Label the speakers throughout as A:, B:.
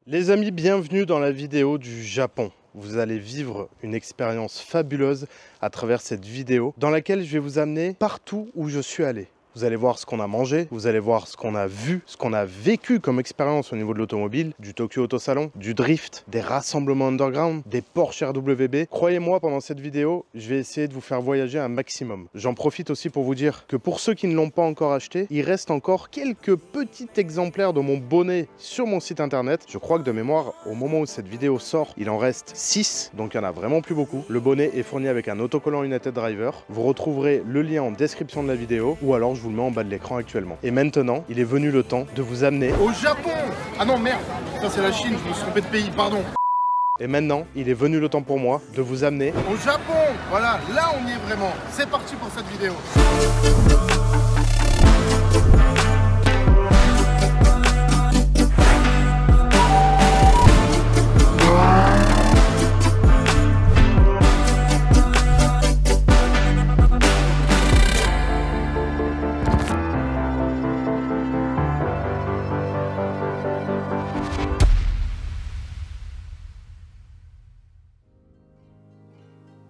A: Les amis, bienvenue dans la vidéo du Japon. Vous allez vivre une expérience fabuleuse à travers cette vidéo dans laquelle je vais vous amener partout où je suis allé. Vous allez voir ce qu'on a mangé, vous allez voir ce qu'on a vu, ce qu'on a vécu comme expérience au niveau de l'automobile, du Tokyo Auto Salon, du drift, des rassemblements underground, des Porsche RWB. Croyez-moi, pendant cette vidéo, je vais essayer de vous faire voyager un maximum. J'en profite aussi pour vous dire que pour ceux qui ne l'ont pas encore acheté, il reste encore quelques petits exemplaires de mon bonnet sur mon site internet. Je crois que de mémoire, au moment où cette vidéo sort, il en reste 6, donc il n'y en a vraiment plus beaucoup. Le bonnet est fourni avec un autocollant United Driver. Vous retrouverez le lien en description de la vidéo, ou alors je vous le mets en bas de l'écran actuellement. Et maintenant, il est venu le temps de vous amener
B: au Japon. Ah non, merde, ça c'est la Chine, je me suis trompé de pays, pardon.
A: Et maintenant, il est venu le temps pour moi de vous amener
B: au Japon. Voilà, là on y est vraiment. C'est parti pour cette vidéo.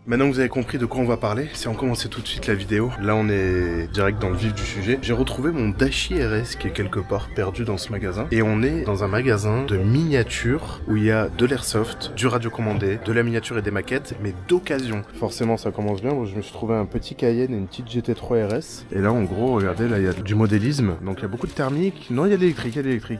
A: Maintenant que vous avez compris de quoi on va parler, si on commençait tout de suite la vidéo, là on est direct dans le vif du sujet. J'ai retrouvé mon Dashi RS qui est quelque part perdu dans ce magasin. Et on est dans un magasin de miniatures où il y a de l'airsoft, du radiocommandé, de la miniature et des maquettes, mais d'occasion. Forcément ça commence bien, moi je me suis trouvé un petit Cayenne et une petite GT3 RS. Et là en gros, regardez, là il y a du modélisme, donc il y a beaucoup de thermique. Non, il y a de l'électrique,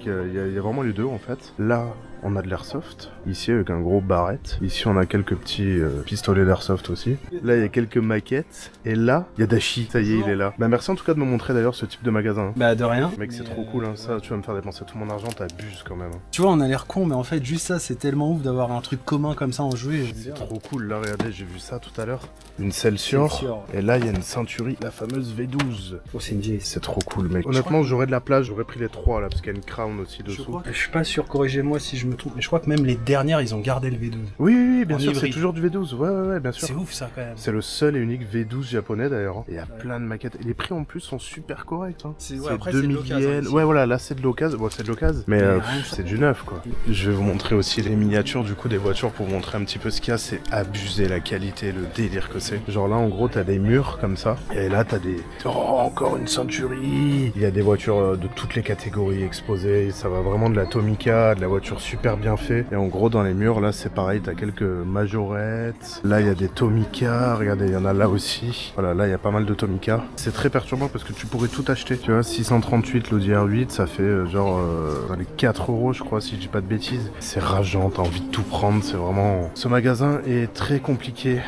A: il y a vraiment les deux en fait. Là, on a de l'airsoft, ici avec un gros barrette. Ici on a quelques petits pistolets d'airsoft aussi. Là il y a quelques maquettes. Et là, il y a Dashi, ça y est, il est là. Bah merci en tout cas de me montrer d'ailleurs ce type de magasin.
C: Bah de rien.
A: Mec c'est trop cool, hein. Ça tu vas me faire dépenser tout mon argent, t'abuses quand même.
C: Tu vois, on a l'air con, mais en fait juste ça c'est tellement ouf d'avoir un truc commun comme ça en jouet.
A: C'est trop cool, là regardez, j'ai vu ça tout à l'heure. Une Celsior. Et là il y a une Century, la fameuse V12.
C: Oh c'est une vieille.
A: C'est trop cool mec. Honnêtement j'aurais de la place, j'aurais pris les 3 là, parce qu'il y a une Crown aussi dessous.
C: Je suis pas sûr, corrigez-moi si je me trompe, mais je crois que même les dernières ils ont gardé le V12.
A: Oui, bien sûr, c'est toujours du V12, ouais, bien sûr.
C: C'est ouf ça quand même.
A: C'est le seul et unique V12 japonais d'ailleurs. Il y a plein de maquettes. Et les prix en plus sont super corrects. Hein.
C: C'est
A: 2000 yens. Ouais, voilà, là c'est de l'occasion. Bon, c'est de l'occasion, mais c'est du neuf quoi. Je vais vous montrer aussi les miniatures du coup des voitures pour vous montrer un petit peu ce qu'il y a. C'est abusé la qualité, le délire que c'est. Genre là, en gros, t'as des murs comme ça. Et là, t'as des. Oh, encore une Century. Il y a des voitures de toutes les catégories exposées. Ça va vraiment de la Tomica, de la voiture super bien faite. Et en gros, dans les murs, là, c'est pareil. T'as quelques majorettes. Là, il y a des Tomica. Regardez, il y en a là aussi. Voilà, là, il y a pas mal de Tomica. C'est très perturbant parce que tu pourrais tout acheter. Tu vois, 638 l'Audi R8, ça fait genre dans les 4 € je crois, si je dis pas de bêtises. C'est rageant, t'as envie de tout prendre. C'est vraiment... Ce magasin est très compliqué.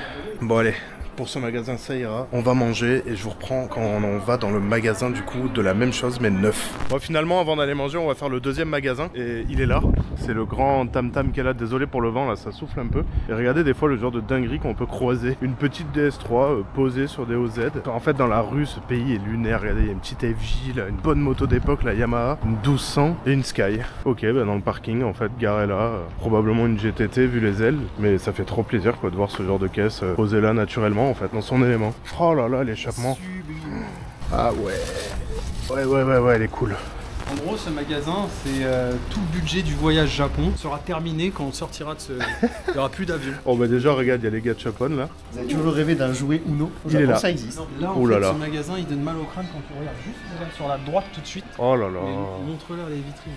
A: Bon, allez. Pour ce magasin, ça ira. On va manger et je vous reprends quand on va dans le magasin du coup de la même chose mais neuf. Bon, finalement, avant d'aller manger, on va faire le deuxième magasin et il est là. C'est le grand tam-tam qu'elle a. Désolé pour le vent, là, ça souffle un peu. Et regardez des fois le genre de dinguerie qu'on peut croiser. Une petite DS3 posée sur des OZ. En fait, dans la rue, ce pays est lunaire. Regardez, il y a une petite FJ, là, une bonne moto d'époque, la Yamaha, une 1200 et une Sky. Ok, bah dans le parking, en fait, garée là. Probablement une GTT vu les ailes. Mais ça fait trop plaisir quoi de voir ce genre de caisse posée là naturellement. En fait, dans son élément. Oh là là, l'échappement. Ah ouais. Ouais, elle est cool.
C: En gros, ce magasin, c'est tout le budget du voyage Japon sera terminé quand on sortira de ce... Il n'y aura plus d'avion.
A: Oh bah déjà, regarde, il y a les gars de Japon là.
D: Vous avez toujours rêvé d'un jouet Uno? Au
A: Il est
D: Japon,
A: là.
D: ça existe.
C: Là, en fait, ce magasin, il donne mal au crâne quand tu regardes juste là, sur la droite tout de suite.
A: Oh là là.
C: Montre-leur les vitrines.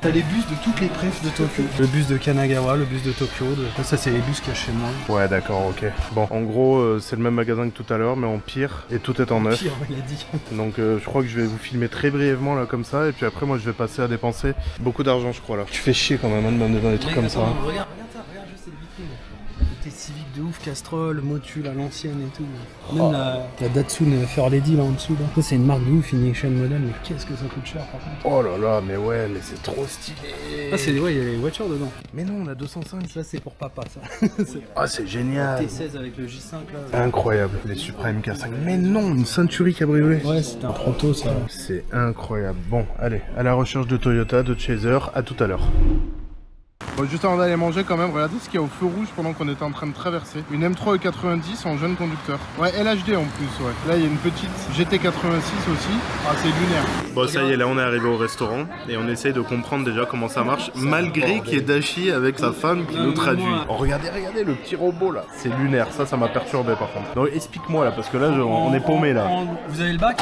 C: T'as les bus de toutes les prefs de Tokyo. Le bus de Kanagawa, le bus de Tokyo. Ça, c'est les bus qu'il y a chez moi.
A: Ouais, d'accord, ok. Bon, en gros, c'est le même magasin que tout à l'heure, mais en pire. Et tout est en neuf.
C: Pire, il a dit.
A: Donc, je crois que je vais vous filmer très brièvement là comme ça. Et puis après, moi, je vais passer à dépenser beaucoup d'argent, je crois là. Tu fais chier quand même de m'amener dans des trucs comme ça. Hein.
C: Regarde juste cette vitrine. T'es civique de ouf, Castrol, Motul à l'ancienne et tout. Même la Datsun Fair Lady là en dessous. Là. Ça c'est une marque de ouf, une Action Model, mais qu'est-ce que ça coûte cher par contre.
A: Oh là là, mais ouais, mais c'est trop stylé.
C: Ah c'est ouais, il y a les voitures dedans.
A: Mais non, on a 205.
C: Ça c'est pour papa ça.
A: Ah c'est génial.
C: T16 avec le J5 là.
A: Incroyable, les Supra MK5. Mais non, une Century cabriolet.
C: Ouais, c'était un proto ça.
A: C'est incroyable. Bon, allez, à la recherche de Toyota, de Chaser, à tout à l'heure.
B: Bon, juste avant d'aller manger quand même, regardez ce qu'il y a au feu rouge pendant qu'on était en train de traverser. Une M3 E90 en jeune conducteur. Ouais, LHD en plus, ouais. Là, il y a une petite GT86 aussi. Ah, c'est lunaire.
A: Bon, ça y est, là on est arrivé au restaurant et on essaye de comprendre déjà comment ça marche, malgré qu'il y ait Dashi avec sa femme qui nous traduit. Oh, regardez, regardez le petit robot là. C'est lunaire, ça m'a perturbé par contre. Donc explique-moi là, parce que là on est paumé là.
C: Vous avez le bac?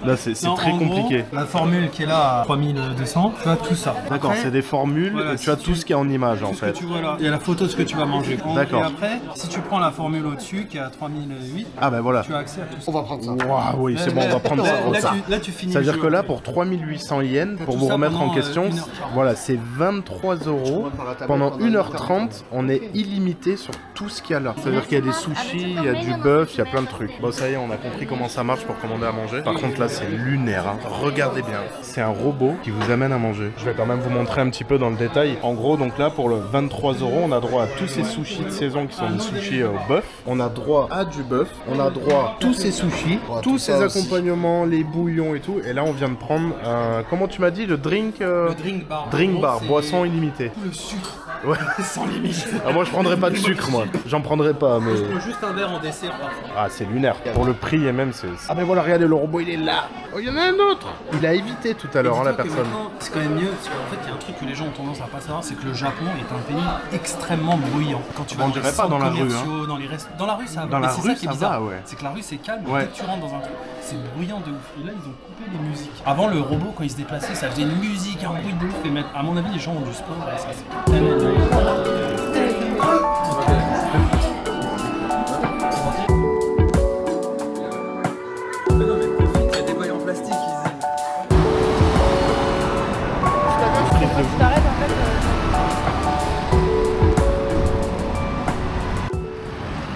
A: Là c'est très compliqué.
C: Gros, la formule qui est là à 3200, tu as tout ça.
A: D'accord, c'est des formules,
C: voilà,
A: et tu as tout ce qui est en image en fait.
C: Ce que tu vois là, il y a la photo de ce que tu vas manger.
A: D'accord.
C: Et après, si tu prends la formule au-dessus qui est à 3008,
A: ah ben voilà.
C: tu as accès à tout ça.
B: On va prendre ça.
A: Waouh, oui, c'est bon, on va prendre ça.
C: Là, tu finis.
A: Ça veut dire que là, pour 3800 yens, pour vous remettre en question, voilà, c'est 23 €. Pendant 1h30, on est illimité sur tout ce qu'il y a là. Ça veut dire qu'il y a des sushis, il y a du bœuf, il y a plein de trucs. Bon, ça y est, on a compris comment ça marche pour commander à manger. Par contre, là, c'est lunaire. Hein. Regardez bien. C'est un robot qui vous amène à manger. Je vais quand même vous montrer un petit peu dans le détail. En gros, donc là, pour le 23 €, on a droit à tous ces sushis de saison qui sont des sushis au bœuf. On a droit à du bœuf. On a droit à tous ces sushis, tous ces accompagnements, les bouillons et tout. Et là, on vient de prendre un... Comment tu m'as dit? Le drink
C: Le drink bar.
A: Drink bar, boisson illimitée.
C: Le sucre.
A: Ouais.
C: Sans limite.
A: Ah, moi, je prendrais pas de sucre, moi. J'en prendrais pas, mais...
C: Juste un verre en dessert parfois.
A: Ah, c'est lunaire. Pour le prix et même, c'est... Ah, mais voilà, regardez, le robot, il est là. Oh, il y en a un autre. Il a évité tout à l'heure, hein, la personne.
C: C'est quand même mieux, parce qu'en fait, il y a un truc que les gens ont tendance à pas savoir, c'est que le Japon est un pays extrêmement bruyant. Quand tu vas dans les
A: pas dans la rue,
C: commerciaux, dans les dans la rue, ça va.
A: Dans la
C: c'est
A: rue,
C: ça qui est
A: ça
C: bizarre.
A: va, ouais.
C: C'est que la rue, c'est calme,
A: Ouais.
C: dès que tu rentres dans un truc, c'est bruyant de ouf. Et là, ils ont coupé les musiques. Avant, le robot, quand il se déplaçait, ça faisait une musique, un bruit de ouf. Et maintenant, à mon avis, les gens ont du sport, et ça, c'est...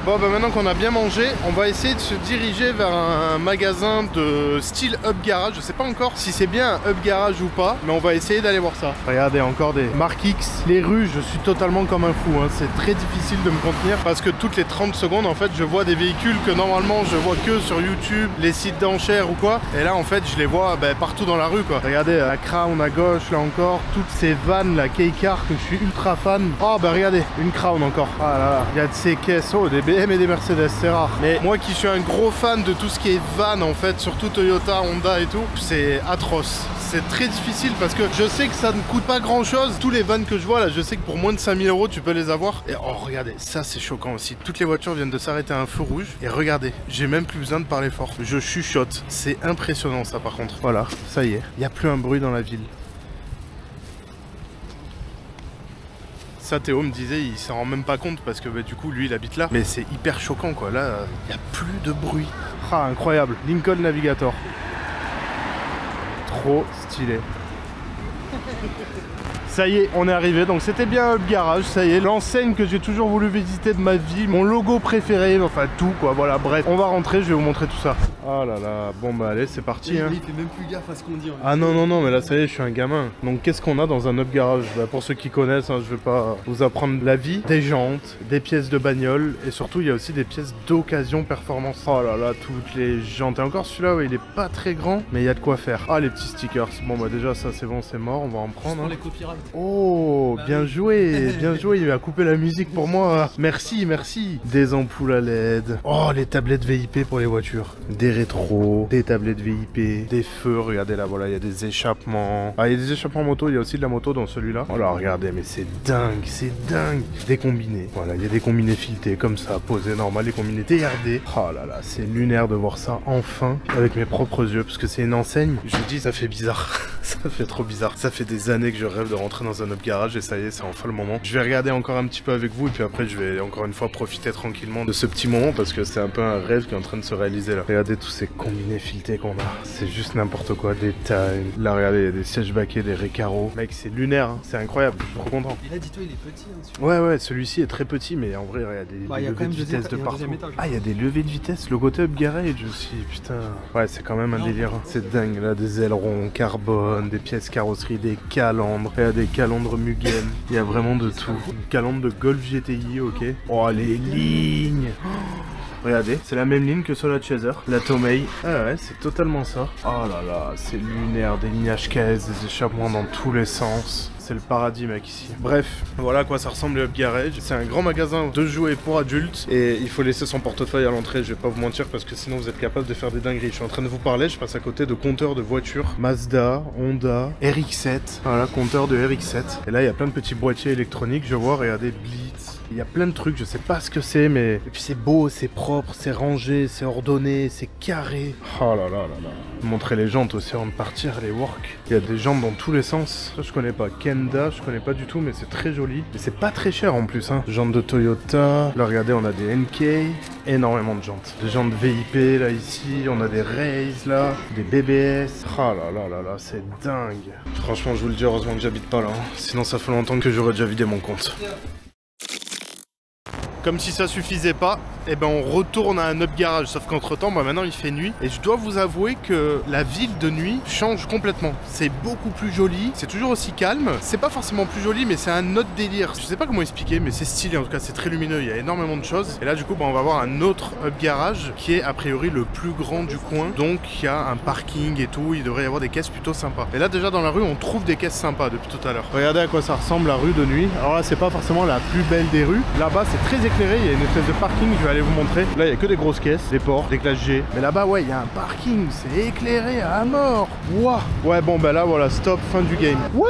B: Bon bah maintenant qu'on a bien mangé, on va essayer de se diriger vers un magasin de style Hub Garage. Je sais pas encore si c'est bien un Hub Garage ou pas, mais on va essayer d'aller voir ça. Regardez, encore des marques X. Les rues, je suis totalement comme un fou, hein. C'est très difficile de me contenir parce que toutes les 30 secondes, en fait, je vois des véhicules que normalement je vois que sur YouTube, les sites d'enchères ou quoi. Et là, en fait, je les vois partout dans la rue, quoi. Regardez, la Crown à gauche, là encore, toutes ces vannes, la K-Car que je suis ultra fan. Oh bah regardez, une Crown encore. Ah là là, il y a de ces caisses, oh, des BM et des Mercedes, c'est rare. Mais moi qui suis un gros fan de tout ce qui est van, en fait, surtout Toyota, Honda et tout, c'est atroce. C'est très difficile parce que je sais que ça ne coûte pas grand chose. Tous les vannes que je vois là, je sais que pour moins de 5000 € tu peux les avoir. Et oh regardez, ça c'est choquant aussi. Toutes les voitures viennent de s'arrêter à un feu rouge. Et regardez, j'ai même plus besoin de parler fort. Je chuchote. C'est impressionnant ça par contre. Voilà, ça y est. Il n'y a plus un bruit dans la ville. Ça, Théo me disait, il s'en rend même pas compte parce que du coup, lui, il habite là. Mais c'est hyper choquant, quoi. Là, il n'y a plus de bruit. Ah, incroyable. Lincoln Navigator. Trop stylé. Ça y est, on est arrivé, donc c'était bien Hub Garage, ça y est, l'enseigne que j'ai toujours voulu visiter de ma vie, mon logo préféré, enfin tout quoi, voilà, bref, on va rentrer, je vais vous montrer tout ça. Oh là là, bon bah allez, c'est parti. Hein.
C: Il fait même plus gaffe à ce qu'on dit.
A: Ah non, non, non, mais là ça y est, je suis un gamin. Donc qu'est-ce qu'on a dans un Hub Garage? Bah, pour ceux qui connaissent, hein, je vais pas vous apprendre la vie, des jantes, des pièces de bagnole, et surtout il y a aussi des pièces d'occasion performance. Oh là là, toutes les jantes, et encore celui-là, ouais, il est pas très grand, mais il y a de quoi faire. Ah, les petits stickers, bon bah déjà ça c'est bon, c'est mort, on va en prendre. Hein.
C: Les copyrights.
A: Oh, bien joué, bien joué, il a coupé la musique pour moi. Merci, merci. Des ampoules à LED. Oh, les tablettes VIP pour les voitures. Des rétros, des tablettes VIP, des feux, regardez là, voilà, il y a des échappements. Ah, il y a des échappements moto, il y a aussi de la moto dans celui-là. Oh là, regardez, mais c'est dingue, c'est dingue. Des combinés, voilà, il y a des combinés filetés comme ça, posés normal, les combinés TRD. Oh là là, c'est lunaire de voir ça enfin, avec mes propres yeux, parce que c'est une enseigne. Je vous dis, ça fait bizarre. Ça fait trop bizarre. Ça fait des années que je rêve de rentrer dans un Hub Garage et ça y est, c'est enfin le moment. Je vais regarder encore un petit peu avec vous et puis après je vais encore une fois profiter tranquillement de ce petit moment parce que c'est un peu un rêve qui est en train de se réaliser là. Regardez tous ces combinés filetés qu'on a. C'est juste n'importe quoi, des tailles. Là regardez, il y a des sièges baquets, des Recaro. Mec, c'est lunaire, hein. C'est incroyable, je suis trop content.
C: Et là, dis-toi, il est petit. Hein,
A: Ouais, ouais, celui-ci est très petit mais en vrai, il y a des levées de vitesse de partout. Ah, il y a des levées de vitesse, le côté Hub Garage aussi, putain. Ouais, c'est quand même un délire. C'est dingue là, des ailerons carbone, des pièces carrosserie, des calandres. Il y a des calandres Mugen. Il y a vraiment de tout. Une calandre de Golf GTI, ok. Oh, les lignes. Regardez, c'est la même ligne que sur la Chaser, la Tomei. Ah ouais, c'est totalement ça. Oh là là, c'est lunaire, des lignes HKS, des échappements dans tous les sens. C'est le paradis mec ici. Bref, voilà à quoi ça ressemble le Up Garage. C'est un grand magasin de jouets pour adultes et il faut laisser son portefeuille à l'entrée, je vais pas vous mentir parce que sinon vous êtes capable de faire des dingueries. Je suis en train de vous parler, je passe à côté de compteurs de voitures Mazda, Honda, RX-7. Voilà, compteur de RX-7. Et là il y a plein de petits boîtiers électroniques, je vois, regardez, Blitz. Il y a plein de trucs, je sais pas ce que c'est, mais... Et puis c'est beau, c'est propre, c'est rangé, c'est ordonné, c'est carré. Oh là là là là. Montrer les jantes aussi avant de partir, les work. Il y a des jantes dans tous les sens. Ça je connais pas. Kenda, je connais pas du tout, mais c'est très joli. Et c'est pas très cher en plus, hein. Jantes de Toyota. Là regardez, on a des NK. Énormément de jantes. Des jantes VIP, là ici. On a des Raze, là. Des BBS. Oh là là là là, c'est dingue. Franchement, je vous le dis, heureusement que j'habite pas là. Hein. Sinon ça fait longtemps que j'aurais déjà vidé mon compte. Comme si ça suffisait pas, et ben on retourne à un Up Garage, sauf qu'entre temps, maintenant il fait nuit. Et je dois vous avouer que la ville de nuit change complètement. C'est beaucoup plus joli, c'est toujours aussi calme. C'est pas forcément plus joli, mais c'est un autre délire. Je sais pas comment expliquer, mais c'est stylé en tout cas, c'est très lumineux, il y a énormément de choses. Et là du coup, on va voir un autre Up Garage qui est a priori le plus grand du coin. Donc il y a un parking et tout, il devrait y avoir des caisses plutôt sympas. Et là déjà dans la rue, on trouve des caisses sympas depuis tout à l'heure. Regardez à quoi ça ressemble la rue de nuit. Alors là, c'est pas forcément la plus belle des rues. Là-bas, c'est très éclairé, il y a une espèce de parking, je vais aller vous montrer. Là, il y a que des grosses caisses, des ports, des classes G. Mais là-bas, ouais, il y a un parking, c'est éclairé à mort. Waouh. Ouais, bon, bah là, voilà, stop, fin du game. What?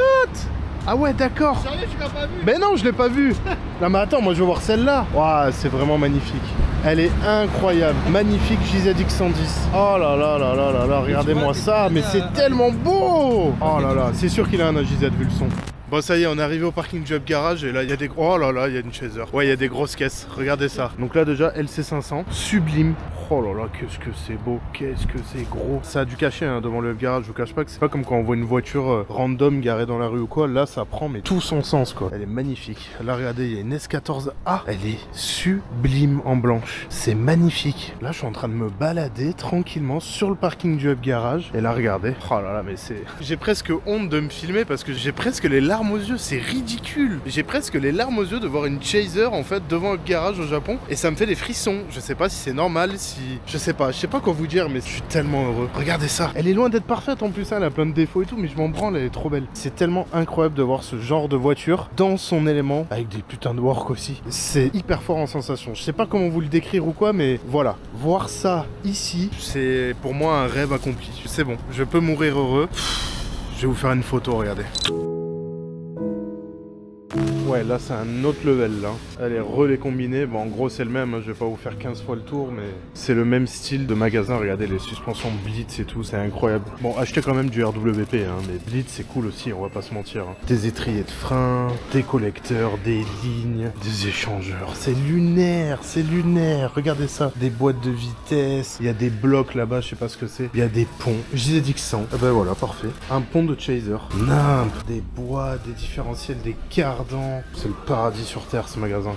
A: Ah ouais, d'accord.
B: Sérieux, tu l'as pas vu?
A: Mais non, je l'ai pas vu. Non, mais attends, moi, je veux voir celle-là. Waouh, c'est vraiment magnifique. Elle est incroyable. Magnifique JZX 110. Oh là là là là là là, regardez-moi ça, mais c'est tellement beau. Oh là là, c'est sûr qu'il a un JZ vu le son. Bon ça y est, on est arrivé au parking du Up Garage et là il y a des... Oh là là, il y a une Chaser. Ouais, il y a des grosses caisses, regardez ça. Donc là déjà, LC500, sublime. Oh là là, qu'est-ce que c'est beau, qu'est-ce que c'est gros. Ça a du cachet hein, devant le Up Garage, je vous cache pas que c'est pas comme quand on voit une voiture random garée dans la rue ou quoi. Là ça prend mais tout son sens quoi. Elle est magnifique. Là regardez, il y a une S14A. Elle est sublime en blanche. C'est magnifique. Là je suis en train de me balader tranquillement sur le parking du Up Garage. Et là regardez. Oh là là, mais c'est... J'ai presque honte de me filmer parce que j'ai presque les larmes aux yeux. C'est ridicule. J'ai presque les larmes aux yeux de voir une Chaser en fait devant Up Garage au Japon. Et ça me fait des frissons. Je sais pas si c'est normal, si... Je sais pas quoi vous dire, mais je suis tellement heureux. Regardez ça. Elle est loin d'être parfaite en plus, hein, elle a plein de défauts et tout, mais je m'en branle, elle est trop belle. C'est tellement incroyable de voir ce genre de voiture dans son élément, avec des putains de work aussi. C'est hyper fort en sensation. Je sais pas comment vous le décrire ou quoi, mais voilà. Voir ça ici, c'est pour moi un rêve accompli. C'est bon, je peux mourir heureux. Je vais vous faire une photo, regardez. Ouais, là c'est un autre level là. Elle est relais combinée. Bon, en gros c'est le même, hein. Je vais pas vous faire 15 fois le tour, mais c'est le même style de magasin. Regardez les suspensions Blitz et tout, c'est incroyable. Bon, achetez quand même du RWP, hein, mais Blitz c'est cool aussi, on va pas se mentir. Hein. Des étriers de frein, des collecteurs, des lignes, des échangeurs. C'est lunaire, c'est lunaire. Regardez ça. Des boîtes de vitesse, il y a des blocs là-bas, je sais pas ce que c'est. Il y a des ponts. JZX 100. Ah ben voilà, parfait. Un pont de Chaser. Nimp, des bois, des différentiels, des cardans. C'est le paradis sur terre ce magasin.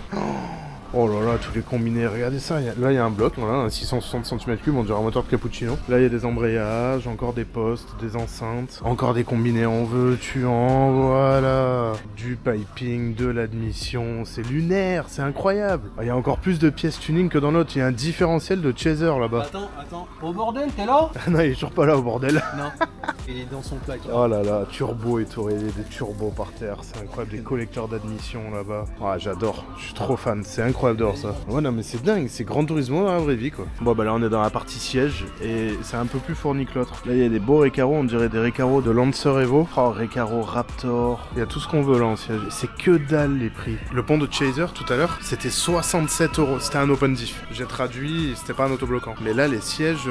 A: Oh là là, tous les combinés, regardez ça. Là il y a un bloc, voilà, un 660 cm3, on dirait un moteur de cappuccino. Là il y a des embrayages, encore des postes, des enceintes, encore des combinés en veux-tu en voilà. Du piping, de l'admission, c'est lunaire, c'est incroyable. Il y a encore plus de pièces tuning que dans l'autre, il y a un différentiel de Chaser là-bas.
C: Attends, au bordel, t'es là?
A: Non, il est toujours pas là au bordel.
C: Non, il est dans son placard.
A: Oh là là, turbo et tout, il y a des turbos par terre, c'est incroyable, des collecteurs d'admission là-bas. Ah, j'adore, je suis trop fan, c'est incroyable de voir ça. Ouais, non mais c'est dingue, c'est Gran Turismo dans la vraie vie quoi. Bon bah là on est dans la partie siège et c'est un peu plus fourni que l'autre. Là il y a des beaux Recaro, on dirait des Recaro de Lancer Evo. Oh, Recaro Raptor, il y a tout ce qu'on veut là en siège. C'est que dalle les prix. Le pont de Chaser tout à l'heure, c'était 67 €. C'était un open diff. J'ai traduit, c'était pas un autobloquant. Mais là les sièges,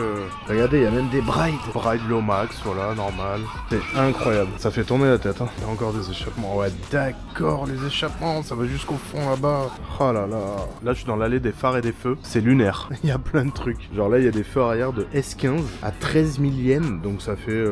A: regardez, il y a même des Bride. Bride Low Max, voilà, normal. C'est incroyable. Ça fait tourner la tête, hein. Il y a encore des échappements. Ouais, d'accord, les échappements, ça va jusqu'au fond là-bas. Oh là là. Là, je suis dans l'allée des phares et des feux. C'est lunaire. Il y a plein de trucs. Genre là, il y a des feux arrière de S15 à 13 000 yens. Donc ça fait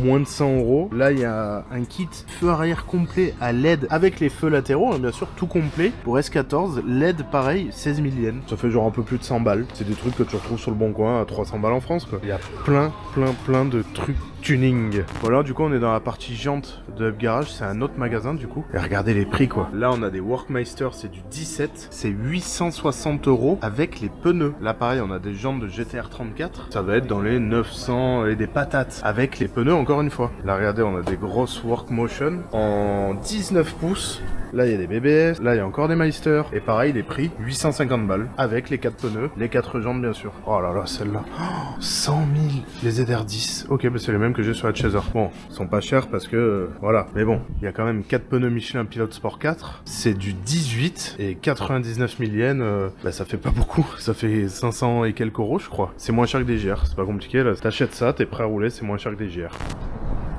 A: moins de 100 €. Là, il y a un kit feu arrière complet à LED avec les feux latéraux, hein, bien sûr, tout complet. Pour S14, LED pareil, 16 000 yens. Ça fait genre un peu plus de 100 balles. C'est des trucs que tu retrouves sur le bon coin à 300 balles en France, quoi. Il y a plein de trucs tuning parking. Voilà, du coup on est dans la partie jante de Up Garage, c'est un autre magasin du coup. Et regardez les prix quoi. Là on a des Workmeister, c'est du 17, c'est 860 € avec les pneus. Là pareil on a des jantes de GTR 34, ça va être dans les 900 et des patates avec les pneus encore une fois. Là regardez on a des grosses Workmotion en 19 pouces. Là il y a des BBS, là il y a encore des Meister. Et pareil les prix, 850 balles avec les 4 pneus, les 4 jantes bien sûr. Oh là là celle-là, oh, 100 000 les ZR10. Ok bah c'est les mêmes que j'ai sur la Chaser. Bon, ils sont pas chers parce que voilà. Mais bon, il y a quand même 4 pneus Michelin Pilot Sport 4. C'est du 18 et 99 000 yens, bah ça fait pas beaucoup. Ça fait 500 et quelques euros je crois. C'est moins cher que des GR, c'est pas compliqué là. T'achètes ça, t'es prêt à rouler, c'est moins cher que des GR.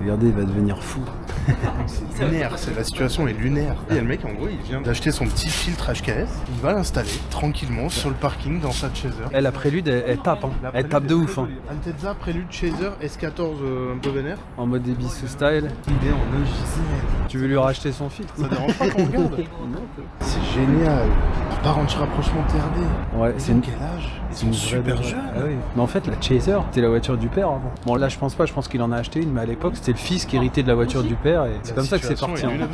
C: Regardez, il va devenir fou.
A: C'est lunaire, la situation est lunaire. Il y a le mec en gros il vient d'acheter son petit filtre HKS, il va l'installer tranquillement sur le parking dans sa Chaser.
C: La Prélude elle tape, hein. Elle tape de ouf. Hein.
A: Altezza Prélude Chaser S14 un peu vénère.
C: En mode Ebisu style.
A: Il est en EJZ.
C: Tu veux lui racheter son filtre?
A: Ça dérange pas qu'on regarde? C'est génial. Par anti-rapprochement TRD.
C: Ouais, c'est
A: quel âge? Ils sont super jeunes.
C: Ah oui. Mais en fait la Chaser c'était la voiture du père avant. Bon là je pense pas, je pense qu'il en a acheté une, mais à l'époque c'était le fils qui héritait de la voiture du père et c'est comme ça que c'est parti. Hein.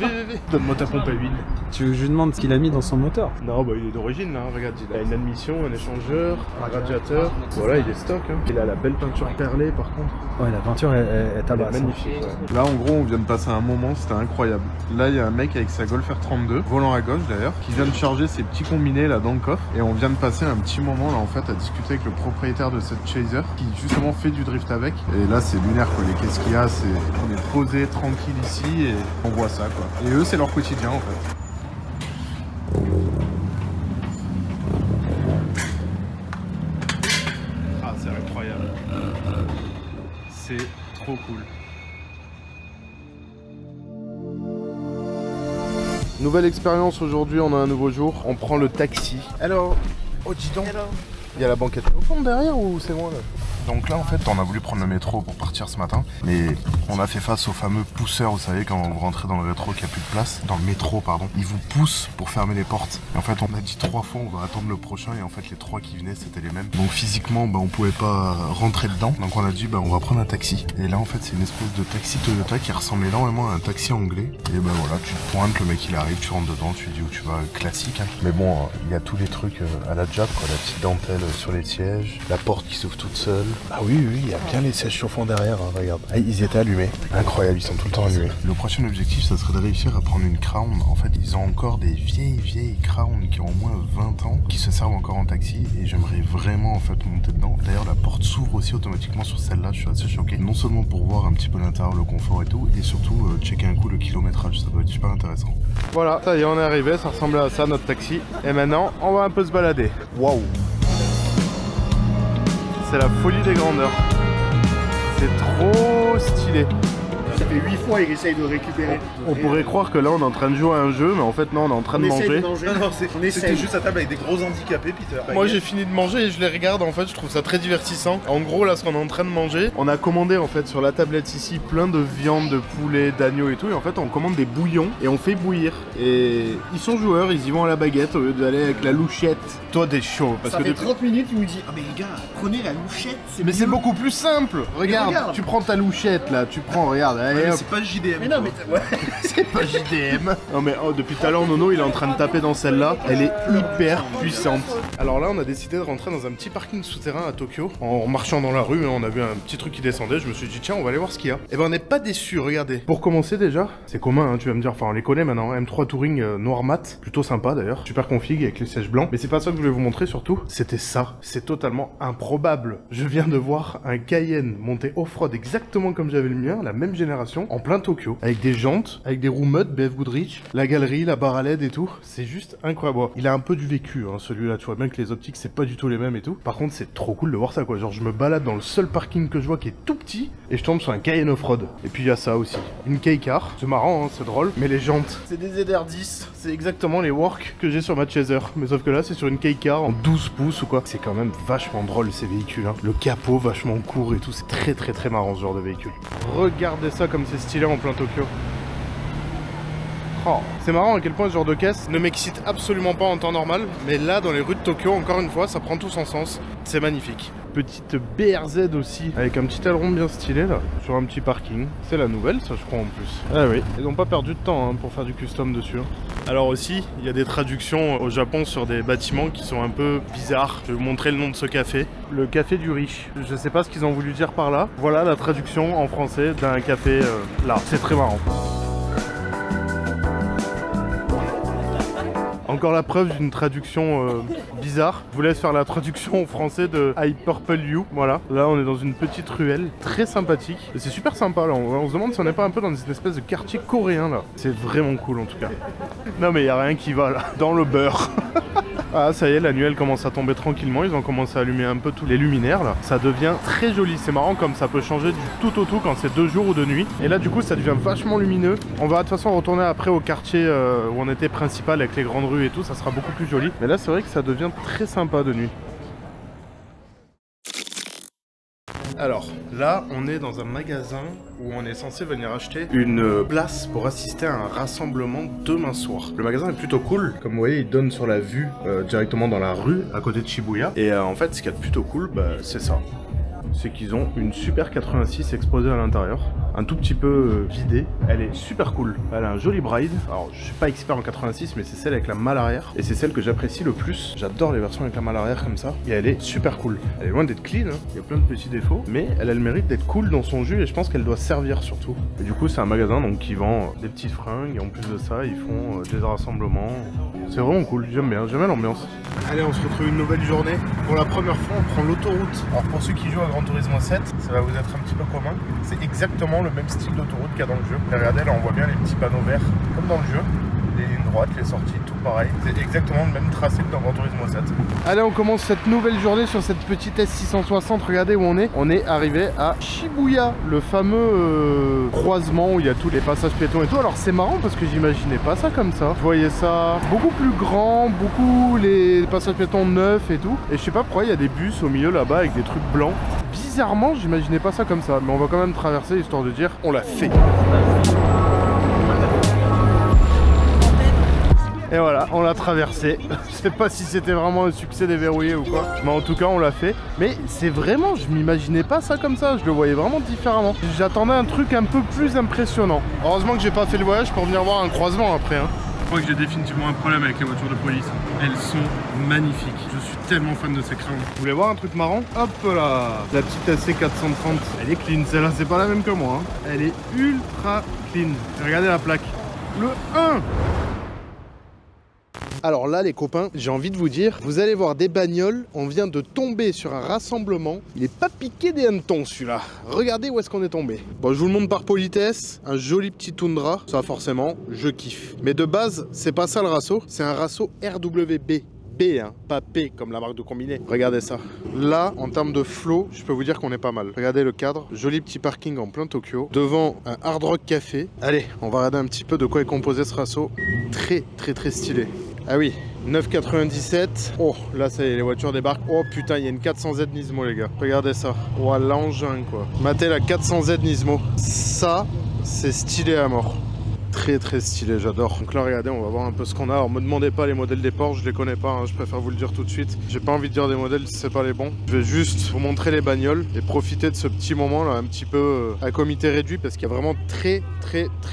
A: Donne-moi ta pompe à huile.
C: Tu veux que je lui demande ce qu'il a mis dans son moteur?
A: Non bah il est d'origine là, regarde, il a une admission, un échangeur, un radiateur. Voilà il est stock hein. Il a la belle peinture perlée par contre.
C: Ouais la peinture elle tabasse.
A: Magnifique. Ouais. Là en gros on vient de passer un moment, c'était incroyable. Là il y a un mec avec sa Golf R32, volant à gauche d'ailleurs, qui vient de charger ses petits combinés là dans le coffre. Et on vient de passer un petit moment là en fait à discuter avec le propriétaire de cette Chaser qui justement fait du drift avec. Et là c'est lunaire quoi, les caisses qu'il y a, c'est on est posé tranquille ici et on voit ça quoi. Et eux c'est leur quotidien en fait. Ah c'est incroyable. C'est trop cool. Nouvelle expérience aujourd'hui, on a un nouveau jour. On prend le taxi. Alors, oh dis donc, il y a la banquette au fond derrière ou c'est moi là? Donc là en fait on a voulu prendre le métro pour partir ce matin, mais on a fait face au fameux pousseur, vous savez quand vous rentrez dans le rétro qu'il n'y a plus de place, dans le métro pardon, il vous pousse pour fermer les portes. Et en fait on a dit 3 fois on va attendre le prochain et en fait les 3 qui venaient c'était les mêmes. Donc physiquement bah, on pouvait pas rentrer dedans, donc on a dit bah on va prendre un taxi. Et là en fait c'est une espèce de taxi Toyota qui ressemble énormément à un taxi anglais. Et bah voilà tu te pointes, le mec il arrive, tu rentres dedans, tu dis où tu vas, classique hein. Mais bon il y a tous les trucs à la Jap quoi, la petite dentelle sur les sièges, la porte qui s'ouvre toute seule. Ah oui oui, il y a bien les sièges chauffants derrière, hein, regarde. Ah, ils étaient allumés. Incroyable, ils sont tout le temps allumés. Le prochain objectif, ça serait de réussir à prendre une Crown. En fait, ils ont encore des vieilles Crown qui ont au moins 20 ans, qui se servent encore en taxi. Et j'aimerais vraiment en fait monter dedans. D'ailleurs, la porte s'ouvre aussi automatiquement sur celle-là. Je suis assez choqué. Non seulement pour voir un petit peu l'intérieur, le confort et tout, et surtout checker un coup le kilométrage. Ça doit être super intéressant. Voilà, ça y est, on est arrivé. Ça ressemblait à ça, notre taxi. Et maintenant, on va un peu se balader. Waouh! C'est la folie des grandeurs. C'est trop stylé.
D: Ça fait 8 fois qu'il essaye de récupérer.
A: On pourrait croire que là on est en train de jouer à un jeu, mais en fait non, on est en train de manger.
D: Non, c'était juste à table avec des gros handicapés, Peter.
B: Moi j'ai fini de manger et je les regarde en fait, je trouve ça très divertissant. En gros là ce qu'on est en train de manger, on a commandé en fait sur la tablette ici plein de viande, de poulet, d'agneau et tout. Et en fait on commande des bouillons et on fait bouillir. Et ils sont joueurs, ils y vont à la baguette au lieu d'aller avec la louchette. Toi t'es chaud parce
D: ça
B: que
D: fait 30 minutes il nous dit ah mais les gars, prenez la louchette,
B: mais c'est beaucoup plus simple. Regarde, tu prends ta louchette là, tu prends, regarde.
D: Ouais, c'est pas JDM. Mais non mais ouais.
B: C'est pas JDM. Non mais oh, depuis tout à l'heure Nono il est en train de taper dans celle-là. Elle est hyper puissante. Alors là on a décidé de rentrer dans un petit parking souterrain à Tokyo. En marchant dans la rue, on a vu un petit truc qui descendait. Je me suis dit tiens on va aller voir ce qu'il y a. Et ben on n'est pas déçus, regardez. Pour commencer déjà, c'est commun hein, tu vas me dire, enfin on les connaît maintenant. M3 Touring noir mat, plutôt sympa d'ailleurs. Super config avec les sièges blancs. Mais c'est pas ça que je voulais vous montrer surtout. C'était ça. C'est totalement improbable. Je viens de voir un Cayenne monté off-road exactement comme j'avais le mien, la même génération, en plein Tokyo. Avec des jantes, avec des roues mud, BF Goodrich, la galerie, la barre à LED et tout. C'est juste incroyable. Il a un peu du vécu, hein, celui-là, tu vois bien que les optiques c'est pas du tout les mêmes et tout. Par contre c'est trop cool de voir ça quoi. Genre je me balade dans le seul parking que je vois qui est tout petit et je tombe sur un Cayenne off-road. Et puis il y a ça aussi. Une K-Car. C'est marrant, hein, c'est drôle. Mais les jantes, c'est des ZR10. C'est exactement les works que j'ai sur ma Chaser. Mais sauf que là c'est sur une K-Car en 12 pouces ou quoi. C'est quand même vachement drôle ces véhicules. Hein. Le capot vachement court et tout. C'est très marrant ce genre de véhicule. Regardez ça comme c'est stylé en plein Tokyo. Oh, c'est marrant à quel point ce genre de caisse ne m'excite absolument pas en temps normal, mais là dans les rues de Tokyo, encore une fois, ça prend tout son sens. C'est magnifique. petite BRZ aussi, avec un petit aileron bien stylé là, sur un petit parking. C'est la nouvelle ça je crois en plus. Ah oui, ils n'ont pas perdu de temps hein, pour faire du custom dessus. Alors aussi, il y a des traductions au Japon sur des bâtiments qui sont un peu bizarres. Je vais vous montrer le nom de ce café. Le café du riche. Je sais pas ce qu'ils ont voulu dire par là. Voilà la traduction en français d'un café là. C'est très marrant. Encore la preuve d'une traduction bizarre. Je vous laisse faire la traduction en français de I Purple You. Voilà. Là, on est dans une petite ruelle très sympathique. Et c'est super sympa là. On se demande si on n'est pas un peu dans une espèce de quartier coréen là. C'est vraiment cool en tout cas. Non mais il n'y a rien qui va là. Dans le beurre. Ah ça y est, la nuit elle commence à tomber tranquillement. Ils ont commencé à allumer un peu tous les luminaires là. Ça devient très joli. C'est marrant comme ça peut changer du tout au tout quand c'est de jour ou de nuit. Et là du coup ça devient vachement lumineux. On va de toute façon retourner après au quartier où on était principal avec les grandes rues et tout. Ça sera beaucoup plus joli. Mais là c'est vrai que ça devient très sympa de nuit. Alors là on est dans un magasin où on est censé venir acheter une place pour assister à un rassemblement demain soir. Le magasin est plutôt cool, comme vous voyez il donne sur la vue directement dans la rue à côté de Shibuya. Et en fait ce qu'il y a de plutôt cool c'est ça. C'est qu'ils ont une Super 86 exposée à l'intérieur, un tout petit peu vidée. Elle est super cool, elle a un joli bride. Alors je suis pas expert en 86 mais c'est celle avec la malle arrière et c'est celle que j'apprécie le plus. J'adore les versions avec la malle arrière comme ça et elle est super cool. Elle est loin d'être clean, hein. Il y a plein de petits défauts mais elle a le mérite d'être cool dans son jus et je pense qu'elle doit servir surtout. Et du coup c'est un magasin donc qui vend des petites fringues et en plus de ça ils font des rassemblements. C'est vraiment cool, j'aime bien l'ambiance. Allez on se retrouve une nouvelle journée. Pour la première fois on prend l'autoroute. Alors pour ceux qui jouent à Gran Turismo 7, ça va vous être un petit peu commun. C'est exactement le même style d'autoroute qu'il y a dans le jeu. Et regardez, là on voit bien les petits panneaux verts, comme dans le jeu. Les lignes droites, les sorties, tout pareil. C'est exactement le même tracé que dans Gran Turismo 7. Allez, on commence cette nouvelle journée sur cette petite S660. Regardez où on est. On est arrivé à Shibuya, le fameux croisement où il y a tous les passages piétons et tout. Alors c'est marrant parce que j'imaginais pas ça comme ça. Je voyais ça beaucoup plus grand, beaucoup les passages piétons neufs et tout. Et je sais pas pourquoi il y a des bus au milieu là-bas avec des trucs blancs. Bizarrement, j'imaginais pas ça comme ça. Mais on va quand même traverser histoire de dire on l'a fait. Et voilà, on l'a traversé. Je sais pas si c'était vraiment un succès déverrouillé ou quoi, mais en tout cas on l'a fait. Mais c'est vraiment, je m'imaginais pas ça comme ça, je le voyais vraiment différemment. J'attendais un truc un peu plus impressionnant. Heureusement que j'ai pas fait le voyage pour venir voir un croisement après hein. Je crois que j'ai définitivement un problème avec les voitures de police. Elles sont magnifiques. Je suis tellement fan de ces crayons. Vous voulez voir un truc marrant? Hop là, la petite AC430. Elle est clean, celle-là c'est pas la même que moi hein. Elle est ultra clean. Regardez la plaque. Le 1. Alors là les copains, j'ai envie de vous dire, vous allez voir des bagnoles, on vient de tomber sur un rassemblement. Il est pas piqué des hannetons celui-là. Regardez où est-ce qu'on est tombé. Bon je vous le montre par politesse, un joli petit Tundra, ça forcément, je kiffe. Mais de base, c'est pas ça le rasso, c'est un rasso RWB. B, hein, pas P comme la marque de combiné. Regardez ça. Là, en termes de flow, je peux vous dire qu'on est pas mal. Regardez le cadre, joli petit parking en plein Tokyo. Devant un Hard Rock Café. Allez, on va regarder un petit peu de quoi est composé ce rasso. Très stylé. Ah oui, 9,97. Oh, là ça y est, les voitures débarquent. Oh putain, il y a une 400Z Nismo les gars. Regardez ça. Oh, l'engin quoi. Matez la 400Z Nismo. Ça, c'est stylé à mort. Très stylé, j'adore. Donc là regardez, on va voir un peu ce qu'on a. Alors me demandez pas les modèles des Porsche, je les connais pas hein, je préfère vous le dire tout de suite. J'ai pas envie de dire des modèles si c'est pas les bons. Je vais juste vous montrer les bagnoles et profiter de ce petit moment là un petit peu à comité réduit parce qu'il y a vraiment très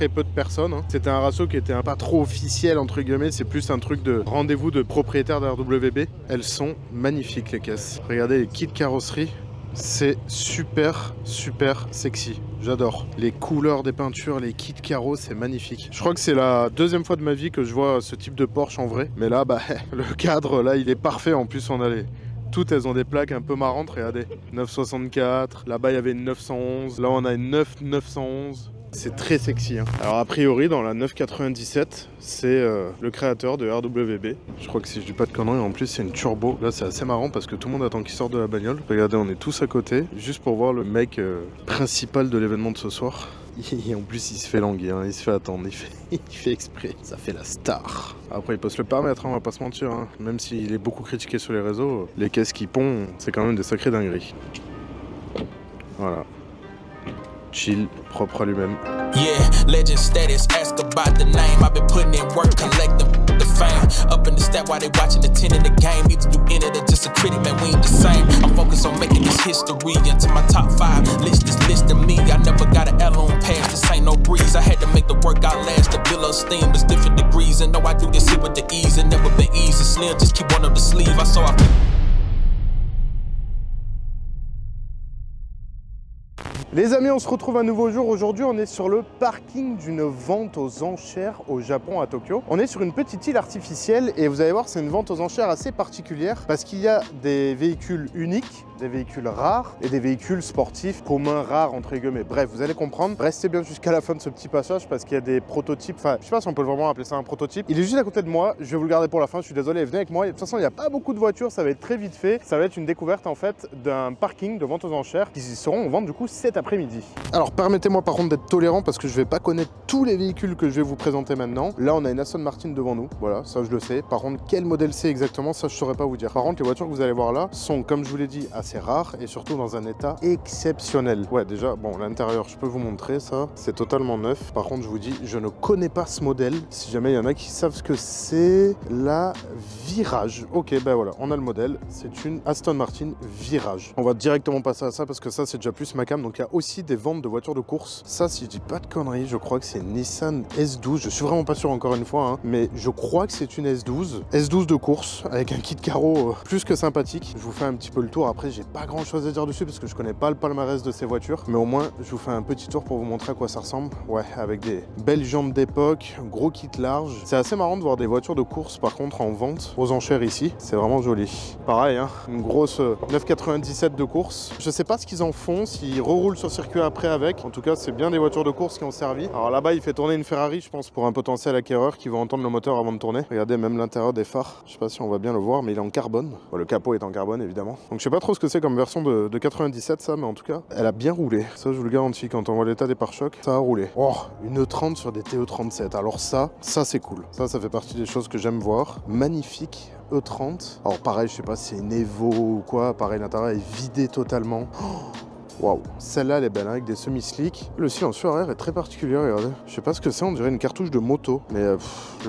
B: peu de personnes hein. C'était un rasso qui était pas trop officiel entre guillemets, c'est plus un truc de rendez-vous de propriétaires de RWB. Elles sont magnifiques les caisses. Regardez les kits carrosserie. C'est super sexy, j'adore. Les couleurs des peintures, les kits carreaux, c'est magnifique. Je crois que c'est la deuxième fois de ma vie que je vois ce type de Porsche en vrai. Mais là, bah, le cadre, là, il est parfait. En plus, on a les... Toutes, elles ont des plaques un peu marrantes, regardez. 964, là-bas, il y avait une 911. Là, on a une 911. C'est très sexy hein. Alors a priori dans la 997 c'est le créateur de RWB. Je crois que si je dis pas de conneries, en plus c'est une turbo. Là c'est assez marrant parce que tout le monde attend qu'il sorte de la bagnole. Regardez, on est tous à côté juste pour voir le mec principal de l'événement de ce soir. Et en plus il se fait languir, hein. Il se fait attendre, il fait exprès. Ça fait la star. Après il peut se le permettre, hein, on va pas se mentir hein. Même s'il est beaucoup critiqué sur les réseaux, les caisses qu'il pond c'est quand même des sacrés dingueries. Voilà. Chill, propre à lui-même.
E: Yeah, legend status, ask about the name. I've been putting in work, collecting the fame. Up in the stat while they watching the 10 in the game. Either you in it or just a critic, man, we ain't the same. I'm focused on making this reason. No, I do this here with the ease and never been easy. Slim, just keep one up the sleeve. I saw I.
B: Les amis, on se retrouve un nouveau jour. Aujourd'hui, on est sur le parking d'une vente aux enchères au Japon, à Tokyo. On est sur une petite île artificielle et vous allez voir, c'est une vente aux enchères assez particulière parce qu'il y a des véhicules uniques, des véhicules rares et des véhicules sportifs communs, rares entre guillemets. Bref, vous allez comprendre. Restez bien jusqu'à la fin de ce petit passage parce qu'il y a des prototypes. Enfin, je sais pas si on peut vraiment appeler ça un prototype. Il est juste à côté de moi. Je vais vous le garder pour la fin. Je suis désolé. Venez avec moi. De toute façon, il n'y a pas beaucoup de voitures. Ça va être très vite fait. Ça va être une découverte en fait d'un parking de vente aux enchères qui seront en vente du coup cet après-midi. Alors, permettez-moi par contre d'être tolérant parce que je vais pas connaître tous les véhicules que je vais vous présenter maintenant. Là, on a une Aston Martin devant nous. Voilà, ça je le sais. Par contre, quel modèle c'est exactement, ça je saurais pas vous dire. Par contre, les voitures que vous allez voir là sont, comme je vous l'ai dit, assez rares et surtout dans un état exceptionnel. Ouais, déjà, bon, l'intérieur, je peux vous montrer ça. C'est totalement neuf. Par contre, je vous dis, je ne connais pas ce modèle. Si jamais il y en a qui savent ce que c'est, la Virage. Ok, ben voilà, on a le modèle. C'est une Aston Martin Virage. On va directement passer à ça parce que ça, c'est déjà plus ma cam. Donc, il y a aussi des ventes de voitures de course. Ça, si je dis pas de conneries, je crois que c'est Nissan S12. Je suis vraiment pas sûr encore une fois, hein, mais je crois que c'est une S12. S12 de course avec un kit carreau plus que sympathique. Je vous fais un petit peu le tour. Après, j'ai pas grand chose à dire dessus parce que je connais pas le palmarès de ces voitures, mais au moins je vous fais un petit tour pour vous montrer à quoi ça ressemble. Ouais, avec des belles jantes d'époque, gros kit large. C'est assez marrant de voir des voitures de course par contre en vente aux enchères ici. C'est vraiment joli. Pareil, hein, une grosse 997 de course. Je sais pas ce qu'ils en font, s'ils reroulent sur circuit après avec. En tout cas, c'est bien des voitures de course qui ont servi. Alors là-bas, il fait tourner une Ferrari, je pense, pour un potentiel acquéreur qui va entendre le moteur avant de tourner. Regardez même l'intérieur des phares. Je sais pas si on va bien le voir, mais il est en carbone. Bon, le capot est en carbone évidemment. Donc je sais pas trop ce que c'est comme version de 97 ça, mais en tout cas elle a bien roulé, ça je vous le garantis. Quand on voit l'état des pare-chocs, ça a roulé. Oh, une E30 sur des TE37, alors ça c'est cool, ça fait partie des choses que j'aime voir. Magnifique E30. Alors pareil, je sais pas si c'est une Evo ou quoi, pareil l'intérieur est vidé totalement. Waouh, celle-là elle est belle hein, avec des semi-slicks. Le silencieux arrière est très particulier, regardez. Je sais pas ce que c'est, on dirait une cartouche de moto. Mais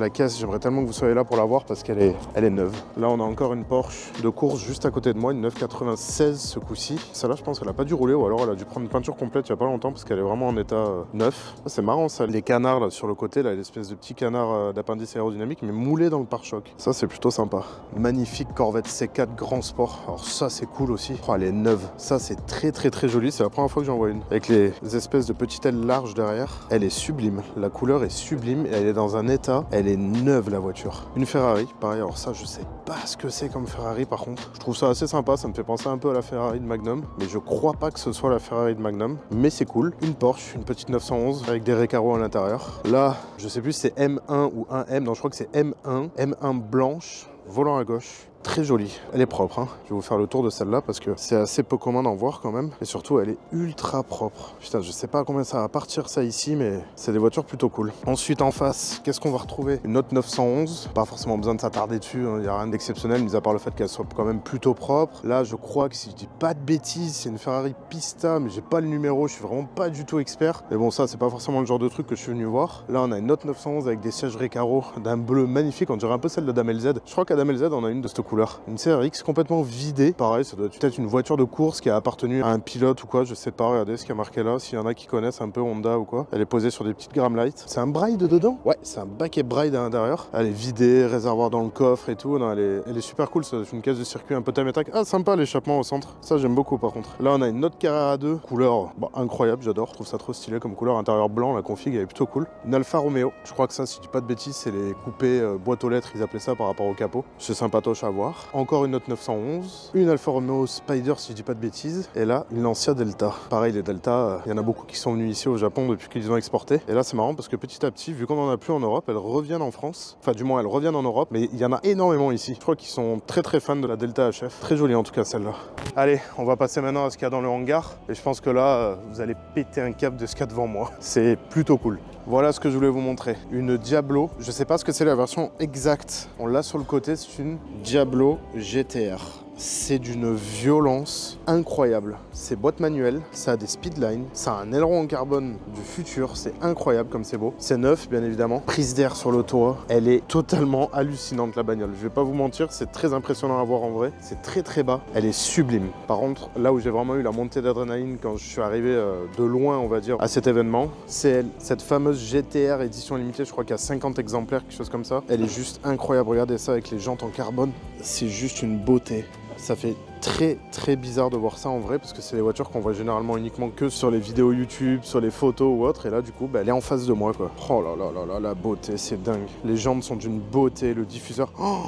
B: la caisse, j'aimerais tellement que vous soyez là pour la voir parce qu'elle est neuve. Là on a encore une Porsche de course juste à côté de moi, une 996 ce coup-ci. Celle-là je pense qu'elle a pas dû rouler ou alors elle a dû prendre une peinture complète il y a pas longtemps parce qu'elle est vraiment en état neuf. C'est marrant ça, les canards là sur le côté, là l'espèce de petit canard d'appendice aérodynamique mais moulé dans le pare-choc. Ça c'est plutôt sympa. Magnifique Corvette C4 Grand Sport. Alors ça c'est cool aussi. Oh, elle est neuve. Ça c'est très joli. C'est la première fois que j'en vois une. Avec les espèces de petites ailes larges derrière. Elle est sublime. La couleur est sublime et elle est dans un état. Elle est neuve la voiture. Une Ferrari. Pareil, alors ça je sais pas ce que c'est comme Ferrari par contre. Je trouve ça assez sympa. Ça me fait penser un peu à la Ferrari de Magnum. Mais je crois pas que ce soit la Ferrari de Magnum. Mais c'est cool. Une Porsche, une petite 911 avec des récarreaux à l'intérieur. Là, je sais plus si c'est M1 ou 1M. Non, je crois que c'est M1. M1 blanche. Volant à gauche. Très jolie, elle est propre, hein. Je vais vous faire le tour de celle-là parce que c'est assez peu commun d'en voir quand même. Et surtout, elle est ultra propre. Putain, je sais pas à combien ça va partir ça ici, mais c'est des voitures plutôt cool. Ensuite, en face, qu'est-ce qu'on va retrouver? Une autre 911. Pas forcément besoin de s'attarder dessus, hein. Il n'y a rien d'exceptionnel, mis à part le fait qu'elle soit quand même plutôt propre. Là, je crois que si je dis pas de bêtises, c'est une Ferrari Pista, mais j'ai pas le numéro, je suis vraiment pas du tout expert. Mais bon, ça, c'est pas forcément le genre de truc que je suis venu voir. Là, on a une autre 911 avec des sièges récarreaux d'un bleu magnifique. On dirait un peu celle de Dame LZ. Je crois qu'à Dame LZ, on a une de cette couleur. Une CRX complètement vidée. Pareil, ça doit être peut-être une voiture de course qui a appartenu à un pilote ou quoi, je sais pas. Regardez ce qu'il y a marqué là, s'il y en a qui connaissent un peu Honda ou quoi. Elle est posée sur des petites Gramlight. C'est un Bride dedans? Ouais, c'est un baquet Bride à l'intérieur. Elle est vidée, réservoir dans le coffre et tout. Non, elle est super cool, c'est une caisse de circuit un peu tamétac. Ah, sympa l'échappement au centre. Ça, j'aime beaucoup par contre. Là, on a une autre Carrera 2, couleur incroyable, j'adore. Je trouve ça trop stylé comme couleur. Intérieur blanc, la config elle est plutôt cool. Une Alfa Romeo. Je crois que ça, si je dis pas de bêtises, c'est les coupés boîte aux lettres, ils appelaient ça par rapport au capot. C'est sympatoche à voir. Encore une autre 911, une Alfa Romeo Spider si je dis pas de bêtises, et là une Lancia Delta. Pareil, les Delta, il y en a beaucoup qui sont venus ici au Japon depuis qu'ils ont exporté. Et là c'est marrant parce que petit à petit, vu qu'on en a plus en Europe, elles reviennent en France. Enfin du moins elles reviennent en Europe, mais il y en a énormément ici. Je crois qu'ils sont très fans de la Delta HF. Très jolie en tout cas celle-là. Allez, on va passer maintenant à ce qu'il y a dans le hangar. Et je pense que là, vous allez péter un câble de ce qu'il y a devant moi. C'est plutôt cool. Voilà ce que je voulais vous montrer. Une Diablo. Je sais pas ce que c'est la version exacte. On l'a sur le côté, c'est une Diablo GTR. c'est d'une violence incroyable. C'est boîte manuelle, ça a des speedlines, ça a un aileron en carbone du futur, c'est incroyable comme c'est beau. C'est neuf bien évidemment, prise d'air sur le toit, elle est totalement hallucinante la bagnole. Je vais pas vous mentir, c'est très impressionnant à voir en vrai, c'est très très bas, elle est sublime. Par contre, là où j'ai vraiment eu la montée d'adrénaline quand je suis arrivé de loin on va dire à cet événement, c'est cette fameuse GTR édition limitée, je crois qu'il y a 50 exemplaires, quelque chose comme ça. Elle est juste incroyable, regardez ça avec les jantes en carbone, c'est juste une beauté. Ça fait très très bizarre de voir ça en vrai parce que c'est des voitures qu'on voit généralement uniquement que sur les vidéos YouTube, sur les photos ou autres, et là du coup bah, elle est en face de moi quoi. Oh là là là là, la beauté, c'est dingue. Les jantes sont d'une beauté, le diffuseur. Oh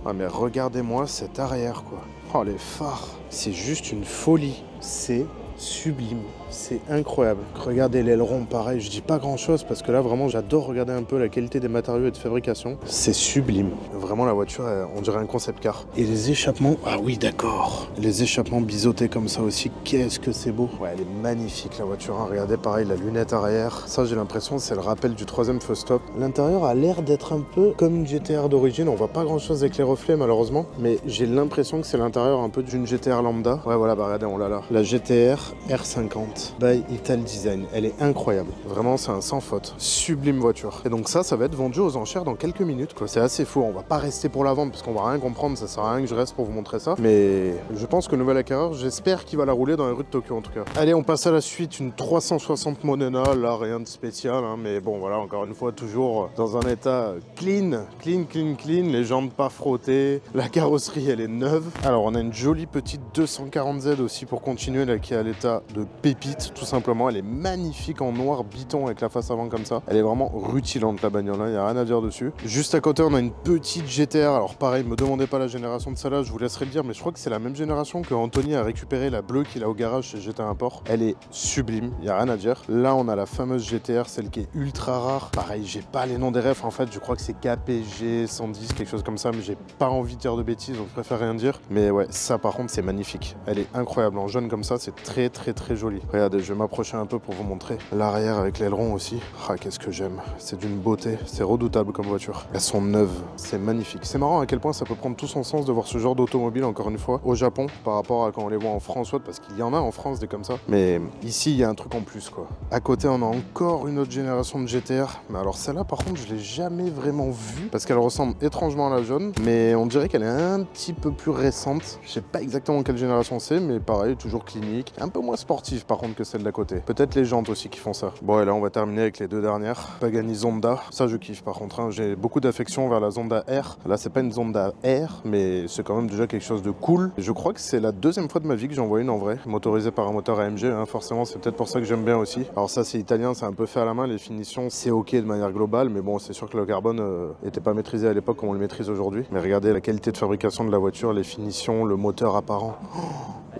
B: ah mais regardez-moi cet arrière quoi. Oh les phares, c'est juste une folie. C'est sublime, c'est incroyable. Regardez l'aileron pareil, je dis pas grand chose parce que là vraiment j'adore regarder un peu la qualité des matériaux et de fabrication. C'est sublime, vraiment la voiture on dirait un concept car. Et les échappements, ah oui d'accord, les échappements biseautés comme ça aussi, qu'est-ce que c'est beau. Ouais elle est magnifique la voiture, hein. Regardez pareil la lunette arrière, ça j'ai l'impression c'est le rappel du troisième feu stop. L'intérieur a l'air d'être un peu comme une GTR d'origine, on voit pas grand chose avec les reflets malheureusement, mais j'ai l'impression que c'est l'intérieur un peu d'une GTR lambda. Ouais voilà bah regardez on l'a là, la GTR R50 by Ital Design. Elle est incroyable. Vraiment, c'est un sans faute. Sublime voiture. Et donc ça va être vendu aux enchères dans quelques minutes, quoi. C'est assez fou. On va pas rester pour la vente parce qu'on va rien comprendre. Ça sert à rien que je reste pour vous montrer ça. Mais je pense que le nouvel acquéreur, j'espère qu'il va la rouler dans les rues de Tokyo en tout cas. Allez, on passe à la suite. Une 360 Monena. Là, rien de spécial, hein. Mais bon, voilà, encore une fois, toujours dans un état clean. Les jantes pas frottées. La carrosserie, elle est neuve. Alors, on a une jolie petite 240Z aussi pour continuer, là, qui est à l'état de pépite tout simplement. Elle est magnifique en noir biton avec la face avant comme ça. Elle est vraiment rutilante la bagnole, il n'y a rien à dire dessus. Juste à côté on a une petite GTR. Alors pareil, me demandez pas la génération de celle-là, je vous laisserai le dire, mais je crois que c'est la même génération que Anthony a récupéré, la bleue qu'il a au garage chez GT Import. Elle est sublime, il n'y a rien à dire. Là on a la fameuse GTR, celle qui est ultra rare. Pareil, j'ai pas les noms des refs en fait, je crois que c'est KPG 110, quelque chose comme ça, mais j'ai pas envie de dire de bêtises, donc je préfère rien dire. Mais ouais, ça par contre c'est magnifique. Elle est incroyable, en jaune comme ça, c'est très joli. Regardez, je vais m'approcher un peu pour vous montrer l'arrière avec l'aileron aussi. Ah, qu'est-ce que j'aime. C'est d'une beauté. C'est redoutable comme voiture. Elles sont neuves. C'est magnifique. C'est marrant à quel point ça peut prendre tout son sens de voir ce genre d'automobile, encore une fois, au Japon, par rapport à quand on les voit en France ou autre, parce qu'il y en a en France des comme ça. Mais ici, il y a un truc en plus, quoi. À côté, on a encore une autre génération de GTR. Mais alors celle-là, par contre, je l'ai jamais vraiment vue, parce qu'elle ressemble étrangement à la jaune, mais on dirait qu'elle est un petit peu plus récente. Je sais pas exactement quelle génération c'est, mais pareil, toujours clinique. Un peu moins sportive par contre que celle d'à côté. Peut-être les jantes aussi qui font ça. Bon et là on va terminer avec les deux dernières. Pagani Zonda. Ça je kiffe par contre, hein. J'ai beaucoup d'affection vers la Zonda R. Là c'est pas une Zonda R, mais c'est quand même déjà quelque chose de cool. Et je crois que c'est la deuxième fois de ma vie que j'en vois une en vrai. Motorisée par un moteur AMG, hein. Forcément c'est peut-être pour ça que j'aime bien aussi. Alors ça c'est italien, c'est un peu fait à la main. Les finitions c'est ok de manière globale, mais bon c'est sûr que le carbone était pas maîtrisé à l'époque comme on le maîtrise aujourd'hui. Mais regardez la qualité de fabrication de la voiture, les finitions, le moteur apparent.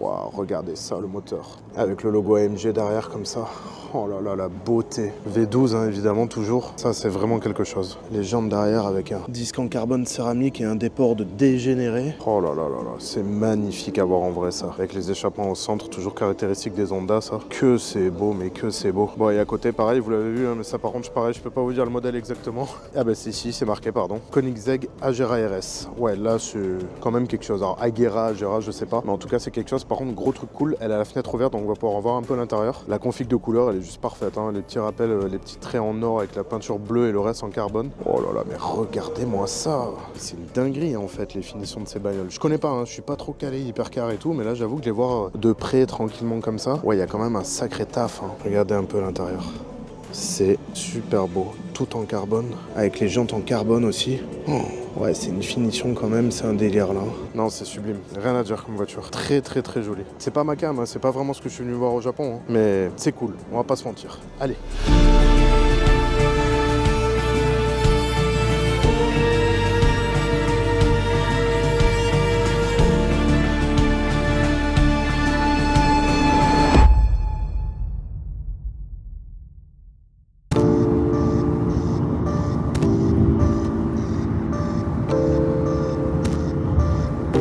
B: Waouh, regardez ça, le moteur. Avec le logo AMG derrière comme ça. Oh là là, la beauté. V12, hein, évidemment, toujours. Ça, c'est vraiment quelque chose. Les jantes derrière avec un disque en carbone céramique et un déport de dégénéré. Oh là là là là, c'est magnifique à voir en vrai, ça. Avec les échappements au centre, toujours caractéristique des Honda, ça. Que c'est beau, mais que c'est beau. Bon, et à côté, pareil, vous l'avez vu, hein, mais ça, par contre, pareil, je peux pas vous dire le modèle exactement. Ah bah, c'est ici, c'est marqué, pardon. Koenigsegg Agera RS. Ouais, là, c'est quand même quelque chose. Alors, Agera, je sais pas. Mais en tout cas, c'est quelque chose. Par contre, gros truc cool, elle a la fenêtre ouverte, donc on va pouvoir en voir un peu l'intérieur. La config de couleur, elle est juste parfaite, hein. Les petits rappels, les petits traits en or avec la peinture bleue et le reste en carbone. Oh là là, mais regardez-moi ça. C'est une dinguerie en fait, les finitions de ces bagnoles. Je connais pas, hein, je suis pas trop calé hypercar et tout, mais là j'avoue que les voir de près tranquillement comme ça, ouais, il y a quand même un sacré taf, hein. Regardez un peu l'intérieur. C'est super beau, tout en carbone, avec les jantes en carbone aussi. Oh, ouais, c'est une finition quand même, c'est un délire là. Non, c'est sublime, rien à dire comme voiture. Très jolie. C'est pas ma cam, hein, c'est pas vraiment ce que je suis venu voir au Japon, hein, mais c'est cool, on va pas se mentir. Allez.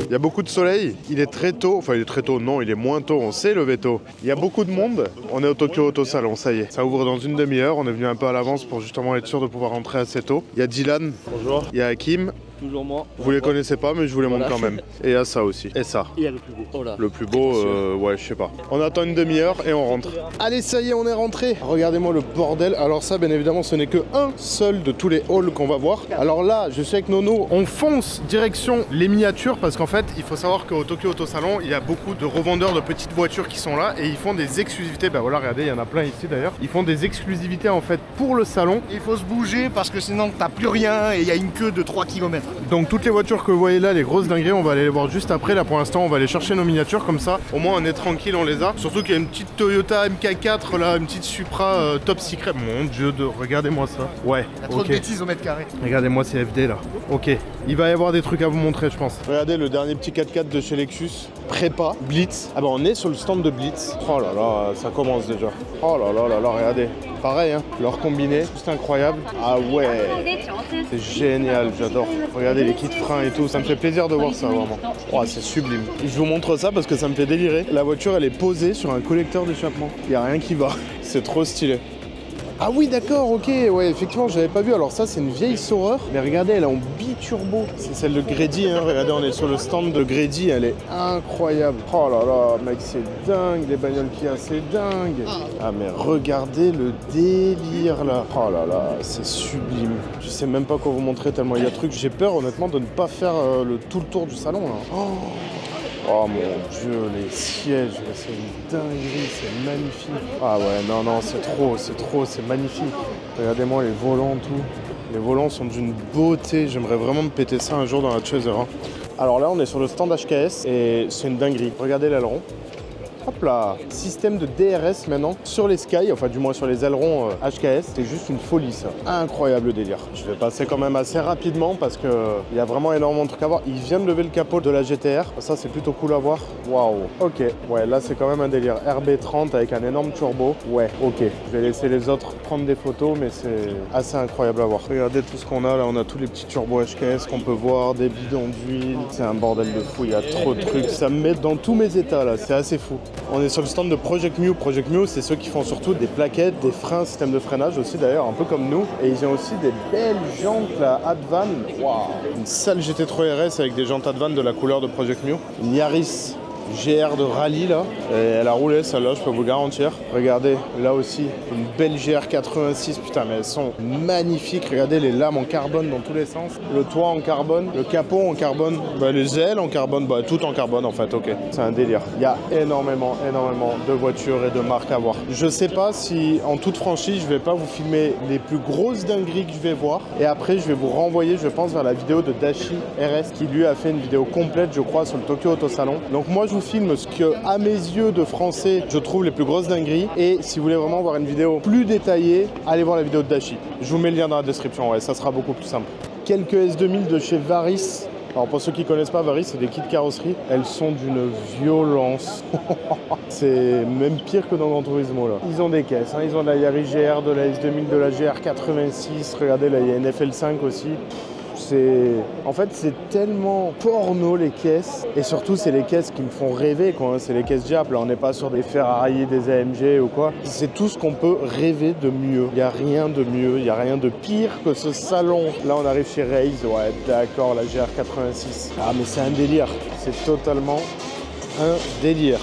B: Il y a beaucoup de soleil, il est très tôt, enfin il est très tôt, non il est moins tôt, on s'est levé tôt. Il y a beaucoup de monde, on est au Tokyo Auto Salon, ça y est. Ça ouvre dans une demi-heure, on est venu un peu à l'avance pour justement être sûr de pouvoir rentrer assez tôt. Il y a Dylan, bonjour. Il y a Hakim,
F: toujours moi.
B: Vous les connaissez pas, mais je vous les montre quand même. Et il y a ça aussi. Et ça.
F: Et il y a le plus beau. Oh là.
B: Le plus beau, ouais, je sais pas. On attend une demi-heure et on rentre. Allez, ça y est, on est rentré. Regardez-moi le bordel. Alors ça, bien évidemment, ce n'est que un seul de tous les halls qu'on va voir. Alors là, je suis avec Nono. On fonce direction les miniatures parce qu'en fait, il faut savoir qu'au Tokyo Auto Salon, il y a beaucoup de revendeurs de petites voitures qui sont là et ils font des exclusivités. Bah voilà, regardez, il y en a plein ici d'ailleurs. Ils font des exclusivités en fait pour le salon.
D: Il faut se bouger parce que sinon t'as plus rien et il y a une queue de 3 km.
B: Donc toutes les voitures que vous voyez là, les grosses dingueries, on va aller les voir juste après. Là pour l'instant, on va aller chercher nos miniatures comme ça. Au moins on est tranquille, on les a. Surtout qu'il y a une petite Toyota MK4 là, une petite Supra top secret. Mon dieu, regardez-moi ça. Ouais,
D: Il y a trop de bêtises au mètre carré.
B: Regardez-moi ces FD là. Ok, il va y avoir des trucs à vous montrer, je pense. Regardez le dernier petit 4x4 de chez Lexus. Prépa, Blitz. Ah bah on est sur le stand de Blitz. Oh là là, ça commence déjà. Oh là là là là, regardez. Pareil, hein, leur combiné, c'est incroyable. Ah ouais, c'est génial, j'adore. Regardez les kits freins et tout, ça me fait plaisir de voir ça vraiment. Oh, c'est sublime. Je vous montre ça parce que ça me fait délirer. La voiture, elle est posée sur un collecteur d'échappement. Il n'y a rien qui va. C'est trop stylé. Ah oui, d'accord, ok, ouais, effectivement, j'avais pas vu. Alors ça, c'est une vieille Saurer, mais regardez, elle est en biturbo. C'est celle de Grady, hein. Regardez, on est sur le stand de Grady, elle est incroyable. Oh là là, mec, c'est dingue, les bagnoles qu'il y a, c'est dingue. Ah, mais regardez le délire, là. Oh là là, c'est sublime. Je sais même pas quoi vous montrer tellement il y a de trucs. J'ai peur, honnêtement, de ne pas faire tout le tour du salon, là. Oh mon dieu, les sièges, c'est une dinguerie, c'est magnifique. Ah ouais, non, non, c'est magnifique. Regardez-moi les volants, tout. Les volants sont d'une beauté, j'aimerais vraiment me péter ça un jour dans la Chaser. Hein. Alors là, on est sur le stand HKS et c'est une dinguerie. Regardez l'aileron. Hop là, système de DRS maintenant sur les Sky, enfin du moins sur les ailerons HKS, c'est juste une folie ça. Incroyable délire. Je vais passer quand même assez rapidement parce que il y a vraiment énormément de trucs à voir. Il vient de lever le capot de la GTR, ça c'est plutôt cool à voir. Waouh, ok, ouais là c'est quand même un délire. RB30 avec un énorme turbo, ouais, ok. Je vais laisser les autres prendre des photos mais c'est assez incroyable à voir. Regardez tout ce qu'on a là, on a tous les petits turbos HKS qu'on peut voir, des bidons d'huile, c'est un bordel de fou, il y a trop de trucs. Ça me met dans tous mes états là, c'est assez fou. On est sur le stand de Project Mew. Project Mew, c'est ceux qui font surtout des plaquettes, des freins, système de freinage aussi d'ailleurs, un peu comme nous. Et ils ont aussi des belles jantes là, Advan. Waouh, une sale GT3 RS avec des jantes Advan de la couleur de Project Mew. Une Yaris GR de rallye là, et elle a roulé celle-là, je peux vous garantir. Regardez, là aussi, une belle GR 86, putain mais elles sont magnifiques. Regardez les lames en carbone dans tous les sens, le toit en carbone, le capot en carbone, bah, les ailes en carbone, bah, tout en carbone en fait, ok. C'est un délire. Il y a énormément de voitures et de marques à voir. Je sais pas si, en toute franchise, je vais pas vous filmer les plus grosses dingueries que je vais voir, et après je vais vous renvoyer, je pense, vers la vidéo de Dashi RS, qui lui a fait une vidéo complète, je crois, sur le Tokyo Auto Salon. Donc moi je vous filme ce que, à mes yeux de français, je trouve les plus grosses dingueries. Et si vous voulez vraiment voir une vidéo plus détaillée, allez voir la vidéo de Dashi. Je vous mets le lien dans la description, ouais, ça sera beaucoup plus simple. Quelques S2000 de chez Varis. Alors pour ceux qui connaissent pas Varis, c'est des kits carrosserie. Elles sont d'une violence. C'est même pire que dans Gran Turismo là. Ils ont des caisses, hein. Ils ont de la Yaris GR, de la S2000, de la GR86. Regardez là, il y a une FL5 aussi. En fait, c'est tellement porno les caisses, et surtout c'est les caisses qui me font rêver quoi, hein. C'est les caisses Jap, là on n'est pas sur des Ferrari, des AMG ou quoi, c'est tout ce qu'on peut rêver de mieux. Il n'y a rien de mieux, il n'y a rien de pire que ce salon. Là on arrive chez Raze, ouais d'accord, la GR86. Ah mais c'est un délire, c'est totalement un délire.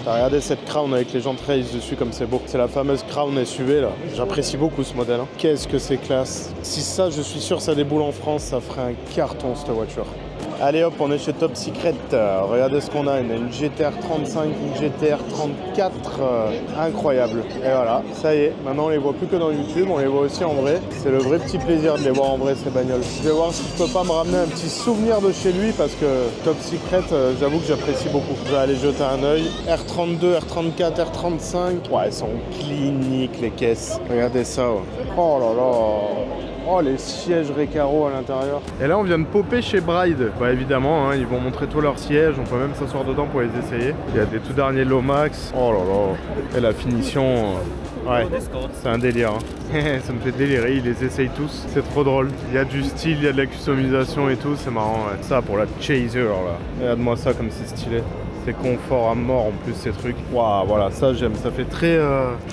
B: Regardez cette Crown avec les jantes Race dessus comme c'est beau. C'est la fameuse Crown SUV là. J'apprécie beaucoup ce modèle. Hein. Qu'est-ce que c'est classe. Si ça, je suis sûr, ça déboule en France, ça ferait un carton cette voiture. Allez hop, on est chez Top Secret. Regardez ce qu'on a. Une GTR 35, une GTR 34. Incroyable. Et voilà, ça y est. Maintenant, on les voit plus que dans YouTube, on les voit aussi en vrai. C'est le vrai petit plaisir de les voir en vrai, ces bagnoles. Je vais voir si je peux pas me ramener un petit souvenir de chez lui parce que Top Secret, j'avoue que j'apprécie beaucoup. Je vais aller jeter un œil. R32, R34, R35. Ouais, elles sont cliniques les caisses. Regardez ça. Ouais. Oh là là. Oh, les sièges Recaro à l'intérieur. Et là, on vient de popper chez Bride. Bah évidemment, hein, ils vont montrer tous leurs sièges. On peut même s'asseoir dedans pour les essayer. Il y a des tout derniers Lomax. Oh là là. Et la finition... Ouais, c'est un délire. Hein. Ça me fait délirer, ils les essayent tous. C'est trop drôle. Il y a du style, il y a de la customisation et tout. C'est marrant. Ouais. Ça pour la Chaser là. Regarde-moi ça comme c'est stylé. C'est confort à mort en plus ces trucs. Waouh, voilà, ça j'aime. Ça fait très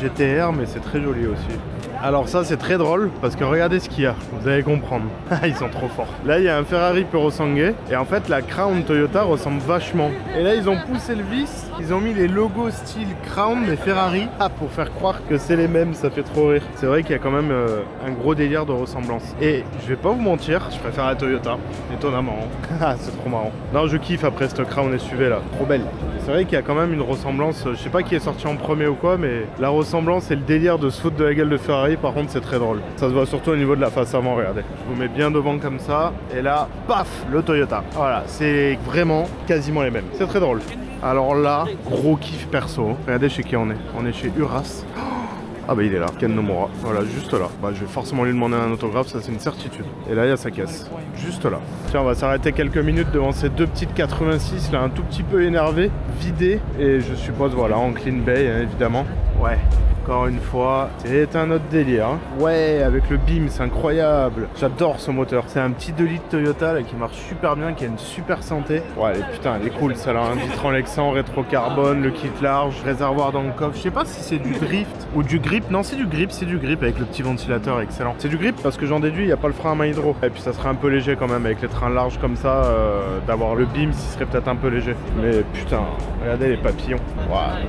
B: GTR, mais c'est très joli aussi. Alors ça c'est très drôle parce que regardez ce qu'il y a, vous allez comprendre. Ils sont trop forts. Là il y a un Ferrari Purosangue et en fait la Crown Toyota ressemble vachement. Et là ils ont poussé le vis, ils ont mis les logos style Crown mais Ferrari pour faire croire que c'est les mêmes, ça fait trop rire. C'est vrai qu'il y a quand même un gros délire de ressemblance. Et je vais pas vous mentir, je préfère la Toyota, étonnamment. C'est trop marrant. Non je kiffe après cette Crown SUV là, trop belle. C'est vrai qu'il y a quand même une ressemblance, je sais pas qui est sorti en premier ou quoi, mais la ressemblance et le délire de se foutre de la gueule de Ferrari, par contre c'est très drôle. Ça se voit surtout au niveau de la face avant, regardez. Je vous mets bien devant comme ça, et là, paf, le Toyota. Voilà, c'est vraiment quasiment les mêmes. C'est très drôle. Alors là, gros kiff perso. Regardez chez qui on est. On est chez Uras. Ah bah il est là, Ken Nomura, voilà, juste là. Bah je vais forcément lui demander un autographe, ça c'est une certitude. Et là il y a sa caisse, juste là. Tiens, on va s'arrêter quelques minutes devant ces deux petites 86 là, un tout petit peu énervées, vidées. Et je suppose, voilà, en clean bay hein, évidemment. Ouais. Encore une fois, c'est un autre délire. Hein. Ouais, avec le BIM, c'est incroyable. J'adore ce moteur. C'est un petit 2 litres Toyota là, qui marche super bien, qui a une super santé. Ouais, putain, elle est cool. Ça a un vitre Lexan, rétro-carbone, le kit large, réservoir dans le coffre. Je sais pas si c'est du drift ou du grip. Non, c'est du grip avec le petit ventilateur excellent. C'est du grip parce que j'en déduis, il n'y a pas le frein à main hydro. Et puis ça serait un peu léger quand même avec les trains larges comme ça, d'avoir le BIM, ce serait peut-être un peu léger. Mais putain, regardez les papillons. Ouais.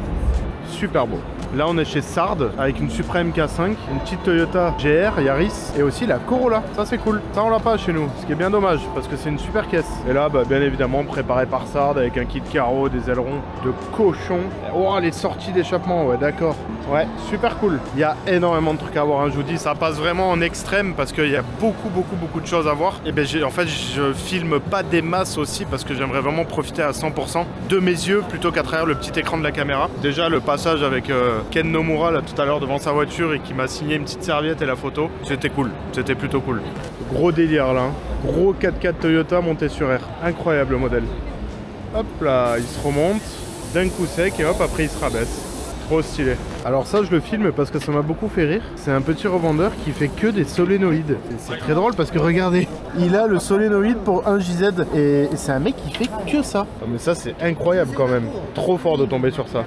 B: Super beau. Là on est chez Sard avec une Supreme K5, une petite Toyota GR, Yaris et aussi la Corolla. Ça c'est cool. Ça on l'a pas chez nous, ce qui est bien dommage parce que c'est une super caisse. Et là bah, bien évidemment préparé par Sard avec un kit carreau, des ailerons de cochon. Oh les sorties d'échappement, ouais d'accord. Ouais, super cool. Il y a énormément de trucs à voir, hein. Je vous dis, ça passe vraiment en extrême parce qu'il y a beaucoup de choses à voir. Et ben en fait je filme pas des masses aussi parce que j'aimerais vraiment profiter à 100% de mes yeux plutôt qu'à travers le petit écran de la caméra. Déjà le passage avec Ken Nomura là tout à l'heure devant sa voiture et qui m'a signé une petite serviette et la photo, c'était cool, c'était plutôt cool. Gros délire là, hein. Gros 4x4 Toyota monté sur air, incroyable modèle. Hop là, il se remonte d'un coup sec et hop après il se rabaisse. Trop stylé. Alors ça je le filme parce que ça m'a beaucoup fait rire. C'est un petit revendeur qui fait que des solénoïdes. C'est très drôle parce que regardez, il a le solénoïde pour un JZ et c'est un mec qui fait que ça. Mais ça c'est incroyable quand même. Trop fort de tomber sur ça.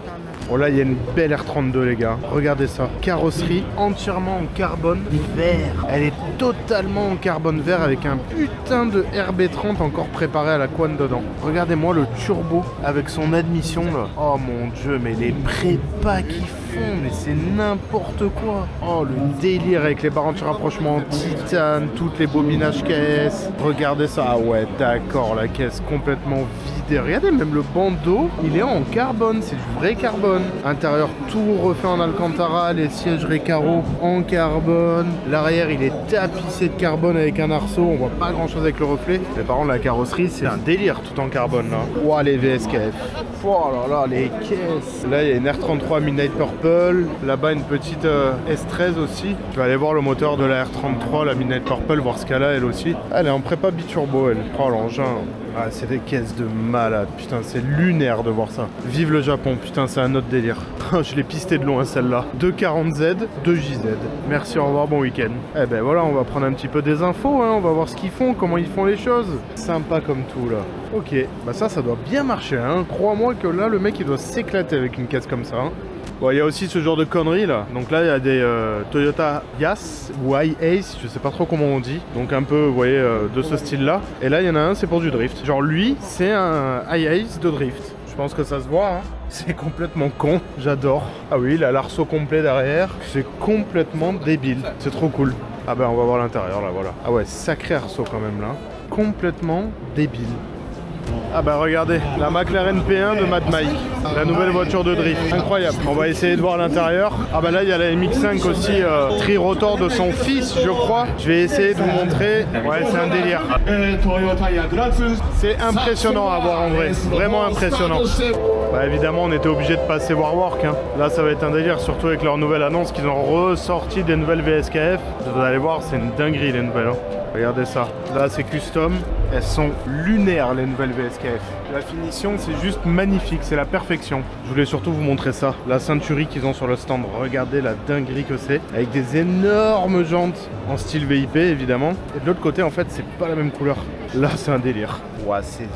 B: Bon là il y a une belle R32 les gars, regardez ça, carrosserie entièrement en carbone vert. Elle est totalement en carbone vert avec un putain de RB30 encore préparé à la couenne dedans. Regardez-moi le turbo avec son admission là. Oh mon dieu, mais les prépas qui font, mais c'est n'importe quoi. Oh le délire avec les barres anti-rapprochement en titane, toutes les bobinages caisse. Regardez ça, ah ouais d'accord, la caisse complètement vide. Et regardez même le bandeau, il est en carbone, c'est du vrai carbone. Intérieur tout refait en Alcantara, les sièges Recaro en carbone. L'arrière il est tapissé de carbone avec un arceau, on voit pas grand chose avec le reflet. Mais par contre la carrosserie c'est un délire tout en carbone là. Ouah les VSKF. Oh là là les caisses. Là il y a une R33 Midnight Purple, là-bas une petite S13 aussi. Je vais aller voir le moteur de la R33, la Midnight Purple, voir ce qu'elle a elle aussi. Elle est en prépa biturbo elle. Oh l'engin. Ah, c'est des caisses de malade, putain, c'est lunaire de voir ça. Vive le Japon, putain, c'est un autre délire. Je l'ai pisté de loin celle-là. 240Z, 2JZ. Merci, au revoir, bon week-end. Eh ben voilà, on va prendre un petit peu des infos, hein. On va voir ce qu'ils font, comment ils font les choses. Sympa comme tout, là. Ok, bah ça doit bien marcher, hein. Crois-moi que là, le mec, il doit s'éclater avec une caisse comme ça, hein. Bon, il y a aussi ce genre de conneries là. Donc là, il y a des Toyota Yaris ou iAce, je sais pas trop comment on dit. Donc un peu, vous voyez, de ce style-là. Et là, il y en a un, c'est pour du drift. Genre lui, c'est un iAce de drift. Je pense que ça se voit, hein. C'est complètement con, j'adore. Ah oui, il a l'arceau complet derrière. C'est complètement débile. C'est trop cool. Ah ben, on va voir l'intérieur là, voilà. Ah ouais, sacré arceau quand même là. Complètement débile. Ah bah regardez, la McLaren P1 de Mad Mike, la nouvelle voiture de drift, incroyable. On va essayer de voir l'intérieur. Ah bah là il y a la MX5 aussi, tri-rotor de son fils je crois. Je vais essayer de vous montrer, ouais c'est un délire. C'est impressionnant à voir en vrai, vraiment impressionnant. Bah évidemment on était obligé de passer Warwork, hein. Là ça va être un délire, surtout avec leur nouvelle annonce qu'ils ont ressorti des nouvelles VSKF. Vous allez voir, c'est une dinguerie les nouvelles, hein. Regardez ça, là c'est custom, elles sont lunaires les nouvelles VSKF. La finition c'est juste magnifique, c'est la perfection. Je voulais surtout vous montrer ça, la ceinturie qu'ils ont sur le stand. Regardez la dinguerie que c'est, avec des énormes jantes en style VIP évidemment. Et de l'autre côté en fait c'est pas la même couleur. Là c'est un délire. Ouah, c'est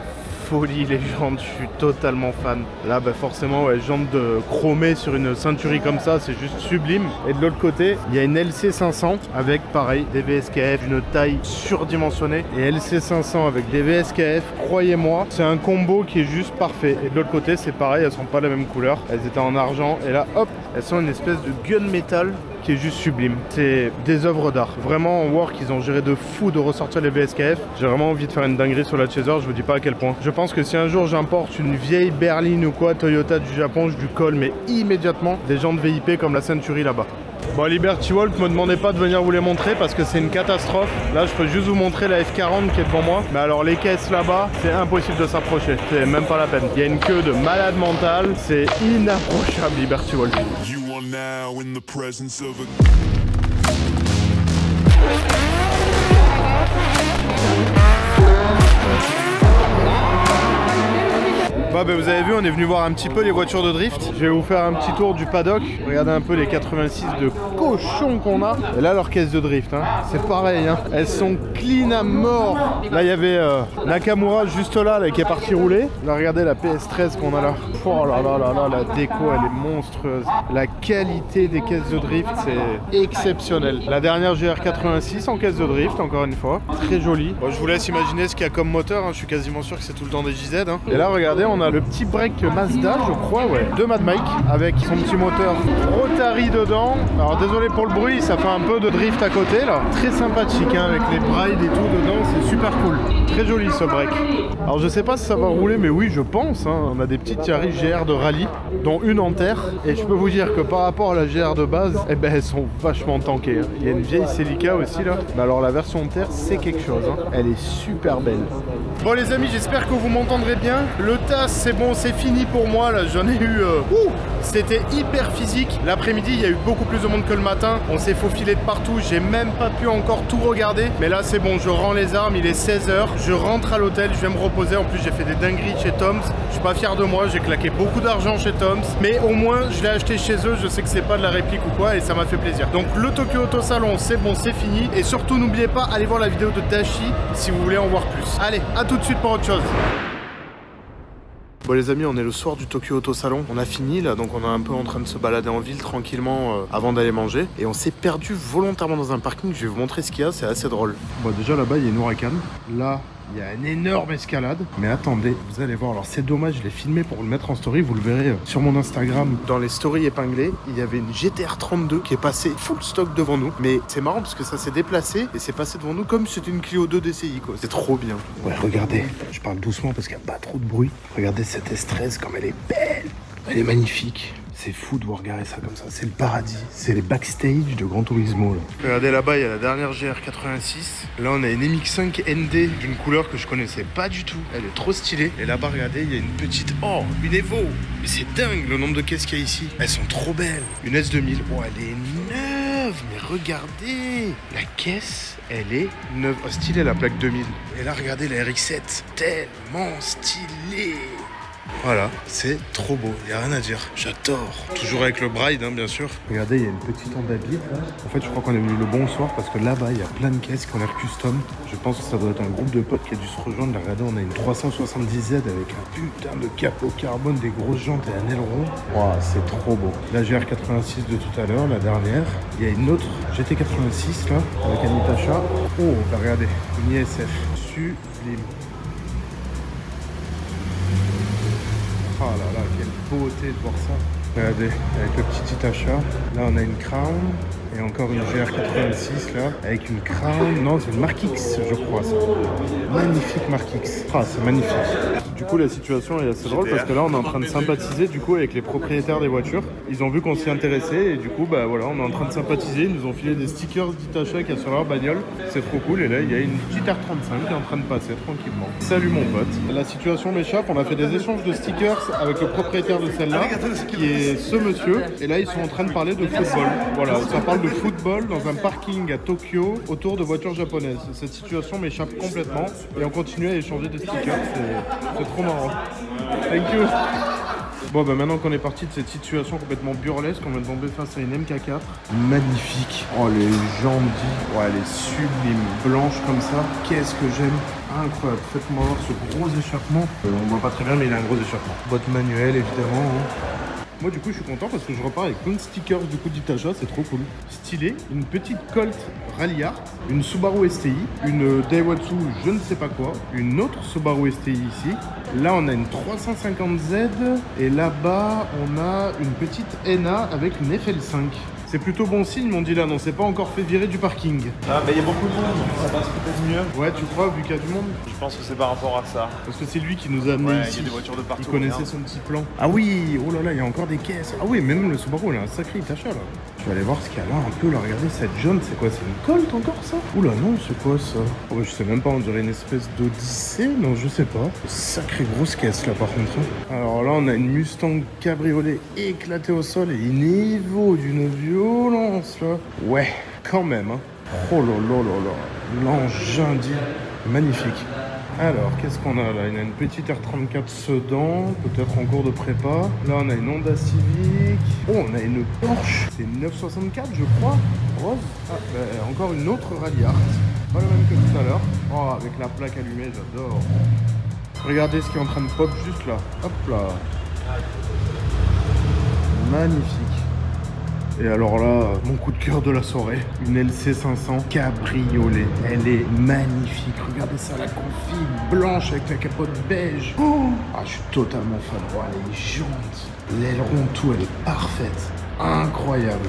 B: folie les jantes, je suis totalement fan. Là bah forcément ouais, jantes de chromées sur une ceinturie comme ça, c'est juste sublime. Et de l'autre côté, il y a une LC500 avec pareil des VSKF, une taille surdimensionnée. Et LC500 avec des VSKF, croyez-moi, c'est un combo qui est juste parfait. Et de l'autre côté, c'est pareil, elles sont pas la même couleur. Elles étaient en argent et là hop, elles sont une espèce de gunmetal qui est juste sublime. C'est des œuvres d'art. Vraiment en work, ils ont géré de fou de ressortir les VSKF. J'ai vraiment envie de faire une dinguerie sur la Chaser, je vous dis pas à quel point. Je pense que si un jour j'importe une vieille berline ou quoi, Toyota du Japon, je lui colle mais immédiatement des jantes VIP comme la Century là-bas. Bon, Liberty Walk, me demandez pas de venir vous les montrer parce que c'est une catastrophe. Là, je peux juste vous montrer la F40 qui est devant moi. Mais alors, les caisses là-bas, c'est impossible de s'approcher. C'est même pas la peine. Il y a une queue de malade mental. C'est inapprochable, Liberty Walk.
F: You are now in the presence of a...
B: Bah, vous avez vu, on est venu voir un petit peu les voitures de drift. Je vais vous faire un petit tour du paddock. Regardez un peu les 86 de cochons qu'on a. Et là, leur caisse de drift, hein, c'est pareil. Hein. Elles sont clean à mort. Là, il y avait Nakamura juste là, qui est parti rouler. Là, regardez la PS13 qu'on a là. Oh là là là là, la déco, elle est monstrueuse. La qualité des caisses de drift, c'est exceptionnel. La dernière GR86 en caisse de drift, encore une fois. Très jolie. Bon, je vous laisse imaginer ce qu'il y a comme moteur. Hein. Je suis quasiment sûr que c'est tout le temps des JZ. Hein. Et là, regardez, on a le petit break Mazda, je crois, ouais, de Mad Mike, avec son petit moteur Rotary dedans. Alors désolé pour le bruit, ça fait un peu de drift à côté là. Très sympathique, hein, avec les brides et tout dedans, c'est super cool. Très joli ce break. Alors je sais pas si ça va rouler, mais oui, je pense. Hein. On a des petites Yaris GR de rallye, dont une en terre. Et je peux vous dire que par rapport à la GR de base, eh ben, elles sont vachement tankées. Hein. Il y a une vieille Celica aussi là. Mais alors la version en terre, c'est quelque chose. Hein. Elle est super belle. Bon les amis, j'espère que vous m'entendrez bien. Le TAS, c'est bon, c'est fini pour moi là. J'en ai eu... C'était hyper physique. L'après-midi, il y a eu beaucoup plus de monde que le matin. On s'est faufilé de partout. J'ai même pas pu encore tout regarder. Mais là, c'est bon, je rends les armes. Il est 16 h. Je rentre à l'hôtel. Je vais me reposer. En plus, j'ai fait des dingueries chez Tom's. Je suis pas fier de moi. J'ai claqué beaucoup d'argent chez Tom's. Mais au moins, je l'ai acheté chez eux. Je sais que c'est pas de la réplique ou quoi. Et ça m'a fait plaisir. Donc, le Tokyo Auto Salon, c'est bon, c'est fini. Et surtout, n'oubliez pas, allez voir la vidéo de Dashi si vous voulez en voir plus. Allez, à tout de suite pour autre chose. Bon les amis, on est le soir du Tokyo Auto Salon. On a fini là, donc on est un peu en train de se balader en ville tranquillement avant d'aller manger. Et on s'est perdu volontairement dans un parking. Je vais vous montrer ce qu'il y a, c'est assez drôle. Bon déjà là-bas, il y a une Huracan. Là, il y a une énorme escalade. Mais attendez, vous allez voir. Alors c'est dommage, je l'ai filmé pour le mettre en story. Vous le verrez sur mon Instagram. Dans les stories épinglées, il y avait une GTR 32 qui est passée full stock devant nous. Mais c'est marrant parce que ça s'est déplacé et c'est passé devant nous comme si c'était une Clio 2 DCI quoi. C'est trop bien. Ouais, regardez. Je parle doucement parce qu'il n'y a pas trop de bruit. Regardez cette S13 comme elle est belle. Elle est magnifique. C'est fou de voir garer ça comme ça. C'est le paradis. C'est les backstage de Gran Turismo. Là. Regardez là-bas, il y a la dernière GR86. Là, on a une MX5 ND d'une couleur que je connaissais pas du tout. Elle est trop stylée. Et là-bas, regardez, il y a une petite... Oh, une Evo. Mais c'est dingue le nombre de caisses qu'il y a ici. Elles sont trop belles. Une S2000. Oh, elle est neuve. Mais regardez. La caisse, elle est neuve. Oh, stylée la plaque 2000. Et là, regardez la RX7. Tellement stylée. Voilà, c'est trop beau, il n'y a rien à dire. J'adore. Toujours avec le Bride, hein, bien sûr. Regardez, il y a une petite Honda Beat là. En fait, je crois qu'on est venu le bon soir parce que là-bas, il y a plein de caisses qui ont l'air custom. Je pense que ça doit être un groupe de potes qui a dû se rejoindre. Là, regardez, on a une 370Z avec un putain de capot carbone, des grosses jantes et un aileron. Wow, c'est trop beau. La GR86 de tout à l'heure, la dernière. Il y a une autre GT86 là, avec un Itacha. Oh, bah regardez, une ISF. Sublime. Oh là là, quelle beauté de voir ça. Regardez, avec le petit Itacha. Là, on a une Crown. Et encore une GR86 là, avec une Crown. Non, c'est une Mark X, je crois ça. Magnifique Mark X. Ah, c'est magnifique. Du coup, la situation est assez drôle parce que là, on est en train de sympathiser du coup avec les propriétaires des voitures. Ils ont vu qu'on s'y intéressait et du coup, bah voilà, on est en train de sympathiser. Ils nous ont filé des stickers d'Itacha qu'il y a sur leur bagnole. C'est trop cool. Et là, il y a une petite R35 qui est en train de passer tranquillement. Salut mon pote. La situation m'échappe. On a fait des échanges de stickers avec le propriétaire de celle-là, qui est ce monsieur. Et là, ils sont en train de parler de football. Voilà, ça parle de football dans un parking à Tokyo autour de voitures japonaises. Cette situation m'échappe complètement et on continue à échanger des stickers, c'est trop marrant. Thank you. Bon bah maintenant qu'on est parti de cette situation complètement burlesque, on va tomber face à une MK4. Magnifique. Oh les jambes, ouais elle est sublime, blanche comme ça. Qu'est-ce que j'aime. incroyable. Faites-moi voir ce gros échappement. On voit pas très bien, mais il a un gros échappement. Boîte manuelle, évidemment. Hein. Moi du coup je suis content parce que je repars avec plein de stickers du coup d'Itacha, c'est trop cool. Stylé, une petite Colt Rallyart, une Subaru STI, une Daihatsu je ne sais pas quoi, une autre Subaru STI ici. Là on a une 350Z et là-bas on a une petite NA avec une FL5. C'est plutôt bon signe, m'ont dit là, on s'est pas encore fait virer du parking.
G: Ah, mais il y a beaucoup de monde, ça passe peut-être mieux.
B: Ouais, tu crois, vu qu'il y a du monde?
G: Je pense que c'est par rapport à ça.
B: Parce que c'est lui qui nous a amené ici.
G: Il y a des voitures de partout.
B: Il connaissait son petit plan. Ah oui, oh là là, il y a encore des caisses. Ah oui, même le Subaru, il a un sacré Itacha là. Je vais aller voir ce qu'il y a là un peu, là, regardez cette jaune, c'est quoi? C'est une Colt encore ça? Oula non, c'est quoi ça? Oh, bah, je sais même pas, on dirait une espèce d'Odyssée, non je sais pas. Sacrée grosse caisse là par contre. Alors là on a une Mustang cabriolet éclatée au sol et une Evo d'une violence là. Ouais, quand même hein. Oh là là là là, l'engin dit magnifique. Alors, qu'est-ce qu'on a là? Il y a une petite R34 sedan, peut-être en cours de prépa. Là, on a une Honda Civic. Oh, on a une Porsche. C'est une 964, je crois. Rose. Ah, bah, encore une autre Rallyart. Pas la même que tout à l'heure. Oh, avec la plaque allumée, j'adore. Regardez ce qui est en train de pop juste là. Hop là. Magnifique. Et alors là, mon coup de cœur de la soirée, une LC500 cabriolet. Elle est magnifique. Regardez ça, la config blanche avec la capote beige. Oh, ah, je suis totalement fan. Oh, les jantes, l'aileron, tout, elle est parfaite. Incroyable.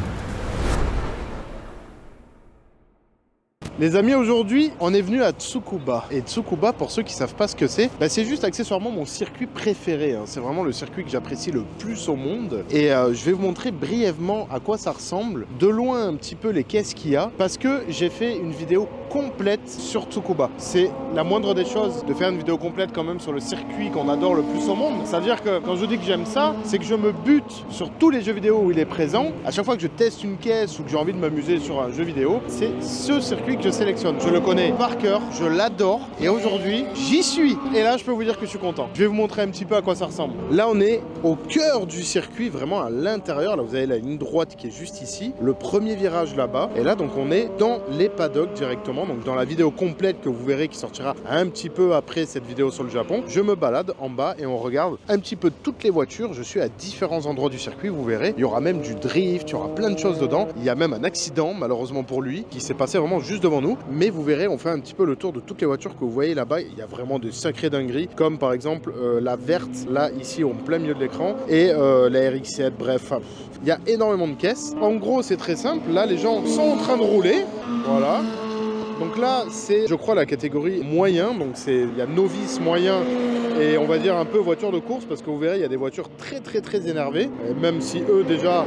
B: Les amis, aujourd'hui, on est venu à Tsukuba. Et Tsukuba, pour ceux qui savent pas ce que c'est, bah, c'est juste accessoirement mon circuit préféré. Hein. C'est vraiment le circuit que j'apprécie le plus au monde. Et je vais vous montrer brièvement à quoi ça ressemble. De loin un petit peu les caisses qu'il y a. Parce que j'ai fait une vidéo complète sur Tsukuba. C'est la moindre des choses de faire une vidéo complète quand même sur le circuit qu'on adore le plus au monde. C'est-à-dire que quand je dis que j'aime ça, c'est que je me bute sur tous les jeux vidéo où il est présent. À chaque fois que je teste une caisse ou que j'ai envie de m'amuser sur un jeu vidéo, c'est ce circuit que je sélectionne. Je le connais par cœur, je l'adore et aujourd'hui j'y suis. Et là je peux vous dire que je suis content. Je vais vous montrer un petit peu à quoi ça ressemble. Là on est au cœur du circuit, vraiment à l'intérieur. Là vous avez la ligne droite qui est juste ici, le premier virage là-bas. Et là donc on est dans les paddocks directement. Donc dans la vidéo complète que vous verrez qui sortira un petit peu après cette vidéo sur le Japon, je me balade en bas et on regarde un petit peu toutes les voitures. Je suis à différents endroits du circuit, vous verrez. Il y aura même du drift, il y aura plein de choses dedans. Il y a même un accident malheureusement pour lui qui s'est passé vraiment juste devant nous. Mais vous verrez, on fait un petit peu le tour de toutes les voitures que vous voyez là-bas. Il y a vraiment de sacrées dingueries, comme par exemple la verte, là, ici, au plein milieu de l'écran, et la RX-7, bref, il y a énormément de caisses. En gros, c'est très simple. Là, les gens sont en train de rouler, voilà. Donc là, c'est, je crois, la catégorie moyen. Donc il y a novice, moyen et on va dire un peu voiture de course, parce que vous verrez, il y a des voitures très énervées, et même si eux déjà...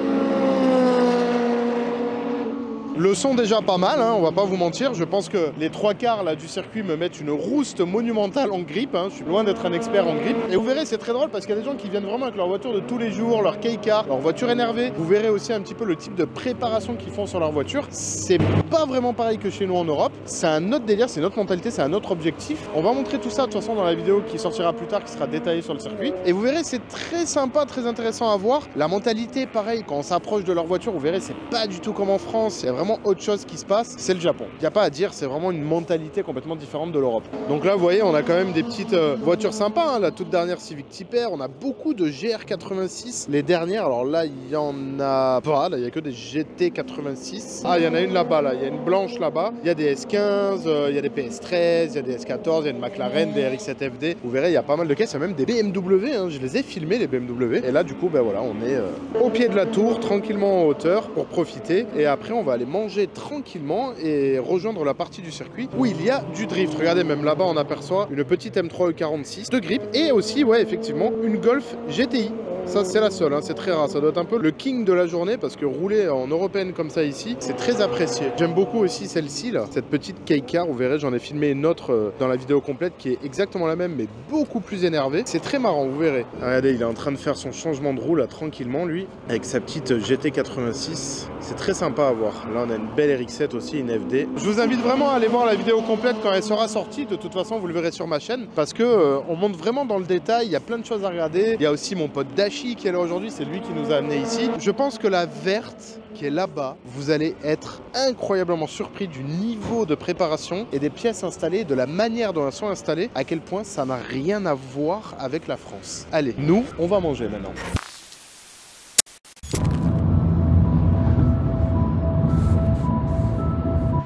B: Le son déjà pas mal, hein, on va pas vous mentir. Je pense que les 3/4 là, du circuit me mettent une rouste monumentale en grip. Hein. Je suis loin d'être un expert en grip. Et vous verrez, c'est très drôle parce qu'il y a des gens qui viennent vraiment avec leur voiture de tous les jours, leur K-car, leur voiture énervée. Vous verrez aussi un petit peu le type de préparation qu'ils font sur leur voiture. C'est pas vraiment pareil que chez nous en Europe. C'est un autre délire, c'est notre mentalité, c'est un autre objectif. On va montrer tout ça de toute façon dans la vidéo qui sortira plus tard, qui sera détaillée sur le circuit. Et vous verrez, c'est très sympa, très intéressant à voir. La mentalité, pareil, quand on s'approche de leur voiture, vous verrez, c'est pas du tout comme en France. Il y a vraiment autre chose qui se passe, c'est le Japon. Il n'y a pas à dire, c'est vraiment une mentalité complètement différente de l'Europe. Donc là, vous voyez, on a quand même des petites voitures sympas. Hein. La toute dernière Civic Type R, on a beaucoup de GR86. Les dernières, alors là, il y en a pas. Là, il n'y a que des GT86. Ah, il y en a une là-bas, là. Il y a une blanche là-bas. Il y a des S15, il y a des PS13, il y a des S14, il y a une McLaren, des RX-7 FD. Vous verrez, il y a pas mal de caisses. Il y a même des BMW. Hein. Je les ai filmés, les BMW. Et là, du coup, ben voilà, on est au pied de la tour, tranquillement en hauteur pour profiter. Et après, on va aller manger tranquillement et rejoindre la partie du circuit où il y a du drift. Regardez, même là-bas on aperçoit une petite M3 E46 de grip et aussi, ouais, effectivement, une Golf GTI. Ça, c'est la seule, hein, c'est très rare. Ça doit être un peu le king de la journée parce que rouler en européenne comme ça ici, c'est très apprécié. J'aime beaucoup aussi celle-ci, là, cette petite K-car. Vous verrez, j'en ai filmé une autre dans la vidéo complète qui est exactement la même mais beaucoup plus énervée. C'est très marrant, vous verrez. Regardez, il est en train de faire son changement de roue là, tranquillement, lui, avec sa petite GT86. C'est très sympa à voir. Là, on a une belle RX-7 aussi, une FD. Je vous invite vraiment à aller voir la vidéo complète quand elle sera sortie. De toute façon, vous le verrez sur ma chaîne parce que on monte vraiment dans le détail. Il y a plein de choses à regarder. Il y a aussi mon pote Dash Takashi qui est là aujourd'hui, c'est lui qui nous a amenés ici. Je pense que la verte qui est là-bas, vous allez être incroyablement surpris du niveau de préparation et des pièces installées, de la manière dont elles sont installées, à quel point ça n'a rien à voir avec la France. Allez, nous, on va manger maintenant.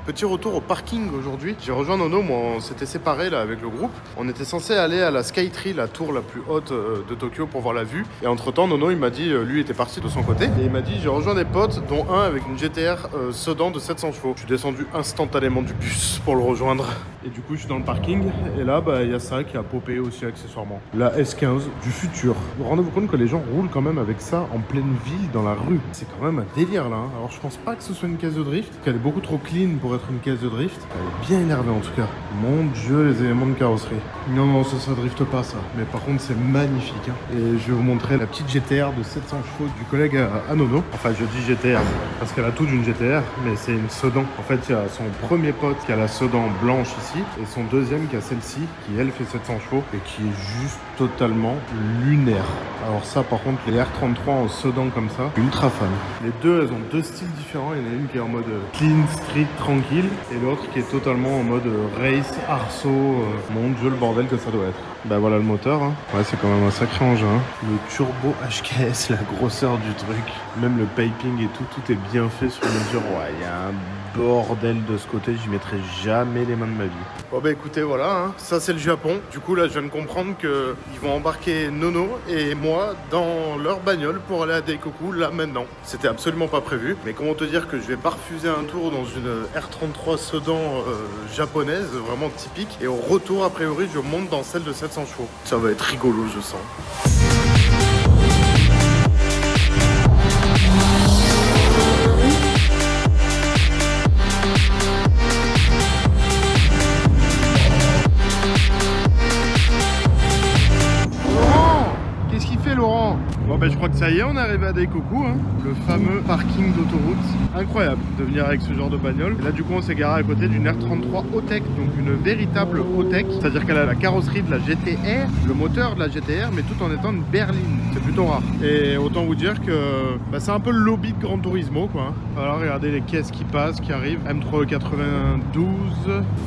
B: Petit retour au parking aujourd'hui. J'ai rejoint Nono, moi on s'était séparés là avec le groupe. On était censé aller à la Skytree, la tour la plus haute de Tokyo pour voir la vue. Et entre temps Nono il m'a dit, lui était parti de son côté. Et il m'a dit j'ai rejoint des potes dont un avec une GTR sedan de 700 chevaux. Je suis descendu instantanément du bus pour le rejoindre. Et du coup je suis dans le parking et là il y a ça qui a popé aussi accessoirement. La S15 du futur. Vous vous rendez-vous compte que les gens roulent quand même avec ça en pleine ville dans la rue. C'est quand même un délire là. Alors je pense pas que ce soit une caisse de drift, qu'elle est beaucoup trop clean pour être une caisse de drift. Elle est bien énervée en tout cas. Mon dieu, les éléments de carrosserie. Non, ça drifte pas ça. Mais par contre, c'est magnifique. Hein. Et je vais vous montrer la petite GTR de 700 chevaux du collègue à Nono. Enfin, je dis GTR parce qu'elle a tout d'une GTR, mais c'est une sedan. En fait, il y a son premier pote qui a la sedan blanche ici et son deuxième qui a celle-ci qui, elle, fait 700 chevaux et qui est juste totalement lunaire. Alors ça, par contre, les R33 en sedan comme ça, ultra fan. Les deux, elles ont deux styles différents. Il y en a une qui est en mode clean, street, tranquille. Et l'autre qui est totalement en mode race, arceau, mon dieu le bordel que ça doit être. Bah voilà le moteur, hein. Ouais c'est quand même un sacré engin. Hein. Le turbo HKS, la grosseur du truc, même le piping et tout est bien fait sur mesure. Ouais, il y a un bordel de ce côté, j'y mettrai jamais les mains de ma vie. Bon bah écoutez voilà, hein. Ça c'est le Japon. Du coup là je viens de comprendre qu'ils vont embarquer Nono et moi dans leur bagnole pour aller à Daikoku là maintenant. C'était absolument pas prévu, mais comment te dire que je vais pas refuser un tour dans une R33 sedan japonaise, vraiment typique. Et au retour a priori je monte dans celle de 700 chevaux. Ça va être rigolo je sens. Laurent, bon ben je crois que ça y est, on est arrivé à Daikoku, hein, le fameux parking d'autoroute. Incroyable de venir avec ce genre de bagnole. Et là du coup on s'est garé à côté d'une R33 Hautech, donc une véritable Hautech, c'est-à-dire qu'elle a la carrosserie de la GTR, le moteur de la GTR, mais tout en étant une berline. C'est plutôt rare. Et autant vous dire que c'est un peu le lobby de Gran Turismo quoi. Alors regardez les caisses qui passent, qui arrivent. M392,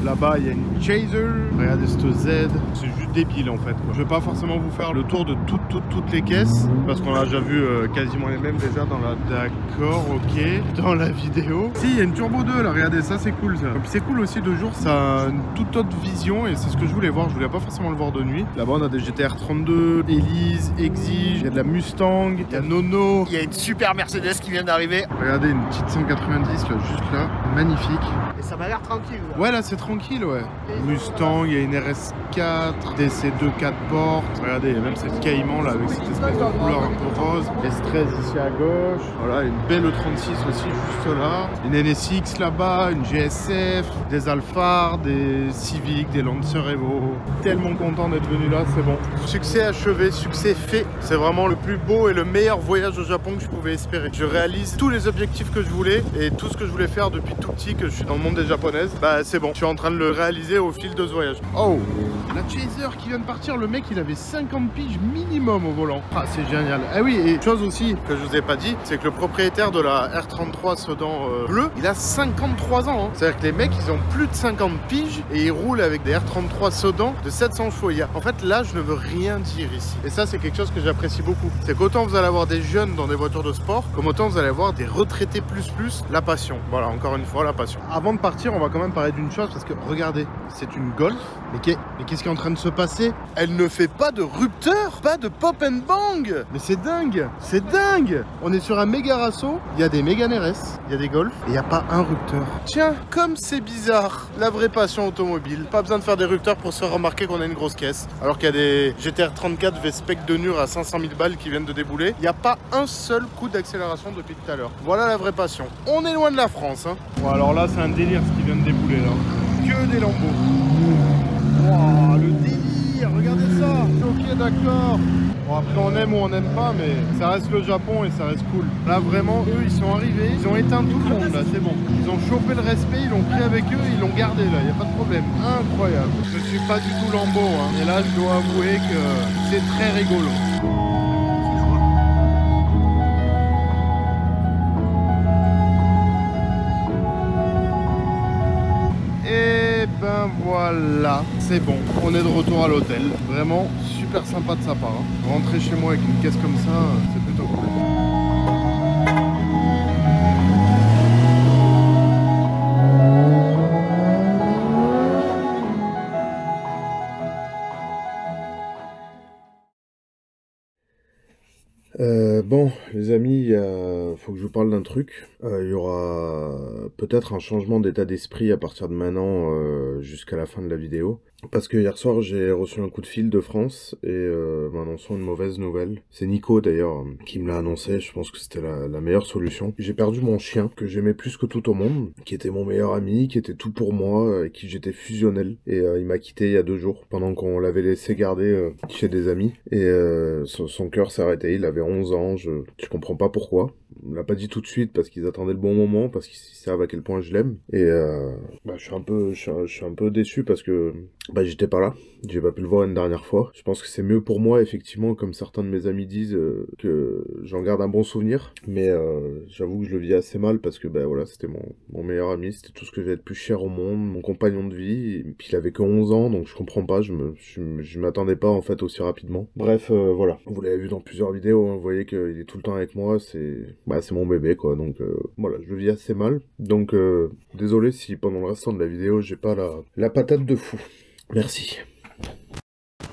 B: là-bas il y a une Chaser. Regardez cette Z, c'est juste débile en fait quoi. Je vais pas forcément vous faire le tour de toutes les caisses parce qu'on a déjà vu quasiment les mêmes déjà dans la d'accord ok dans la vidéo. Si il y a une Turbo 2 là, regardez ça c'est cool ça. Et puis c'est cool aussi de jour, ça a une toute autre vision et c'est ce que je voulais voir. Je voulais pas forcément le voir de nuit. Là-bas on a des GTR 32, Elise, Exige, il y a de la Mustang, il y a Nono,
D: il y a une super Mercedes qui vient d'arriver.
B: Regardez une petite 190 là, juste là, magnifique.
D: Et ça m'a l'air tranquille. Là.
B: Ouais là c'est tranquille ouais. Mustang, il y a une RS4, DC2 4 portes. Regardez il y a même cette Cayman là avec cette espèce de couleur un peu rose. S13 ici à gauche. Voilà une belle E36 aussi juste là. Une NSX là-bas, une GSF, des Alphard, des Civic, des Lancer Evo. Tellement content d'être venu là, c'est bon. Succès achevé, succès fait. C'est vraiment le plus beau et le meilleur voyage au Japon que je pouvais espérer. Je réalise tous les objectifs que je voulais et tout ce que je voulais faire depuis tout petit que je suis dans le monde des japonaises. Bah c'est bon, je suis en train de le réaliser au fil de ce voyage. Oh, la Chaser qui vient de partir, le mec il avait 50 piges minimum au volant. Ah c'est génial. Ah oui, et chose aussi que je vous ai pas dit, c'est que le propriétaire de la R33 sedan bleu, il a 53 ans. Hein. C'est-à-dire que les mecs ils ont plus de 50 piges et ils roulent avec des R33 sedan de 700 chevaux. En fait l'âge ne veut rien dire ici. Et ça c'est quelque chose que j'apprécie beaucoup. C'est qu'autant vous allez avoir des jeunes dans des voitures de sport, comme autant vous allez avoir des retraités plus la passion. Voilà, encore une fois la passion. Avant de partir, on va quand même parler d'une chose parce que regardez, c'est une Golf. Mais qu'est-ce qui est en train de se passer? Elle ne fait pas de rupteur, pas de pop and bang. Mais c'est dingue, c'est dingue. On est sur un méga Rasso, il y a des Mégane RS, il y a des Golf et il n'y a pas un rupteur. Tiens, comme c'est bizarre, la vraie passion automobile. Pas besoin de faire des rupteurs pour se faire remarquer qu'on a une grosse caisse. Alors qu'il y a des GTR 34 V-Spec de Nur à 500 000 balles qui viennent de débouler. Il n'y a pas un seul coup d'accélération depuis tout à l'heure. Voilà la vraie passion. On est loin de la France. Hein. Bon, alors là, c'est un délire ce qui vient de débouler là. Que des lambeaux. Wow, le délire, regardez ça. Ok, d'accord. Bon, après, on aime ou on n'aime pas, mais ça reste le Japon et ça reste cool. Là, vraiment, eux, ils sont arrivés. Ils ont éteint tout le monde là, c'est bon. Ils ont chopé le respect, ils l'ont pris avec eux, ils l'ont gardé là, il n'y a pas de problème. Incroyable. Je suis pas du tout lambeau, hein. Et là, je dois avouer que c'est très rigolo. ben voilà, c'est bon, on est de retour à l'hôtel. Vraiment super sympa de sa part. Hein. Rentrer chez moi avec une caisse comme ça, c'est plutôt cool. Bon, les amis, faut que je vous parle d'un truc. Il y aura peut-être un changement d'état d'esprit à partir de maintenant jusqu'à la fin de la vidéo. Parce que hier soir, j'ai reçu un coup de fil de France et m'annonçant une mauvaise nouvelle. C'est Nico d'ailleurs qui me l'a annoncé, je pense que c'était la meilleure solution. J'ai perdu mon chien, que j'aimais plus que tout au monde, qui était mon meilleur ami, qui était tout pour moi, avec qui j'étais fusionnel. Et il m'a quitté il y a 2 jours, pendant qu'on l'avait laissé garder chez des amis. Et son cœur s'est arrêté, il avait 11 ans, je comprends pas pourquoi. On l'a pas dit tout de suite parce qu'ils attendaient le bon moment, parce qu'ils savent à quel point je l'aime. Et je suis un peu déçu parce que j'étais pas là, j'ai pas pu le voir une dernière fois. Je pense que c'est mieux pour moi, effectivement, comme certains de mes amis disent, que j'en garde un bon souvenir. Mais j'avoue que je le vis assez mal parce que voilà, c'était mon meilleur ami, c'était tout ce que j'avais de plus cher au monde, mon compagnon de vie. Et puis il avait que 11 ans, donc je comprends pas, je m'attendais pas en fait aussi rapidement. Bref, voilà, vous l'avez vu dans plusieurs vidéos, hein, vous voyez qu'il est tout le temps avec moi, c'est mon bébé quoi, donc voilà, je le vis assez mal. Donc désolé si pendant le restant de la vidéo j'ai pas la patate de fou. Merci.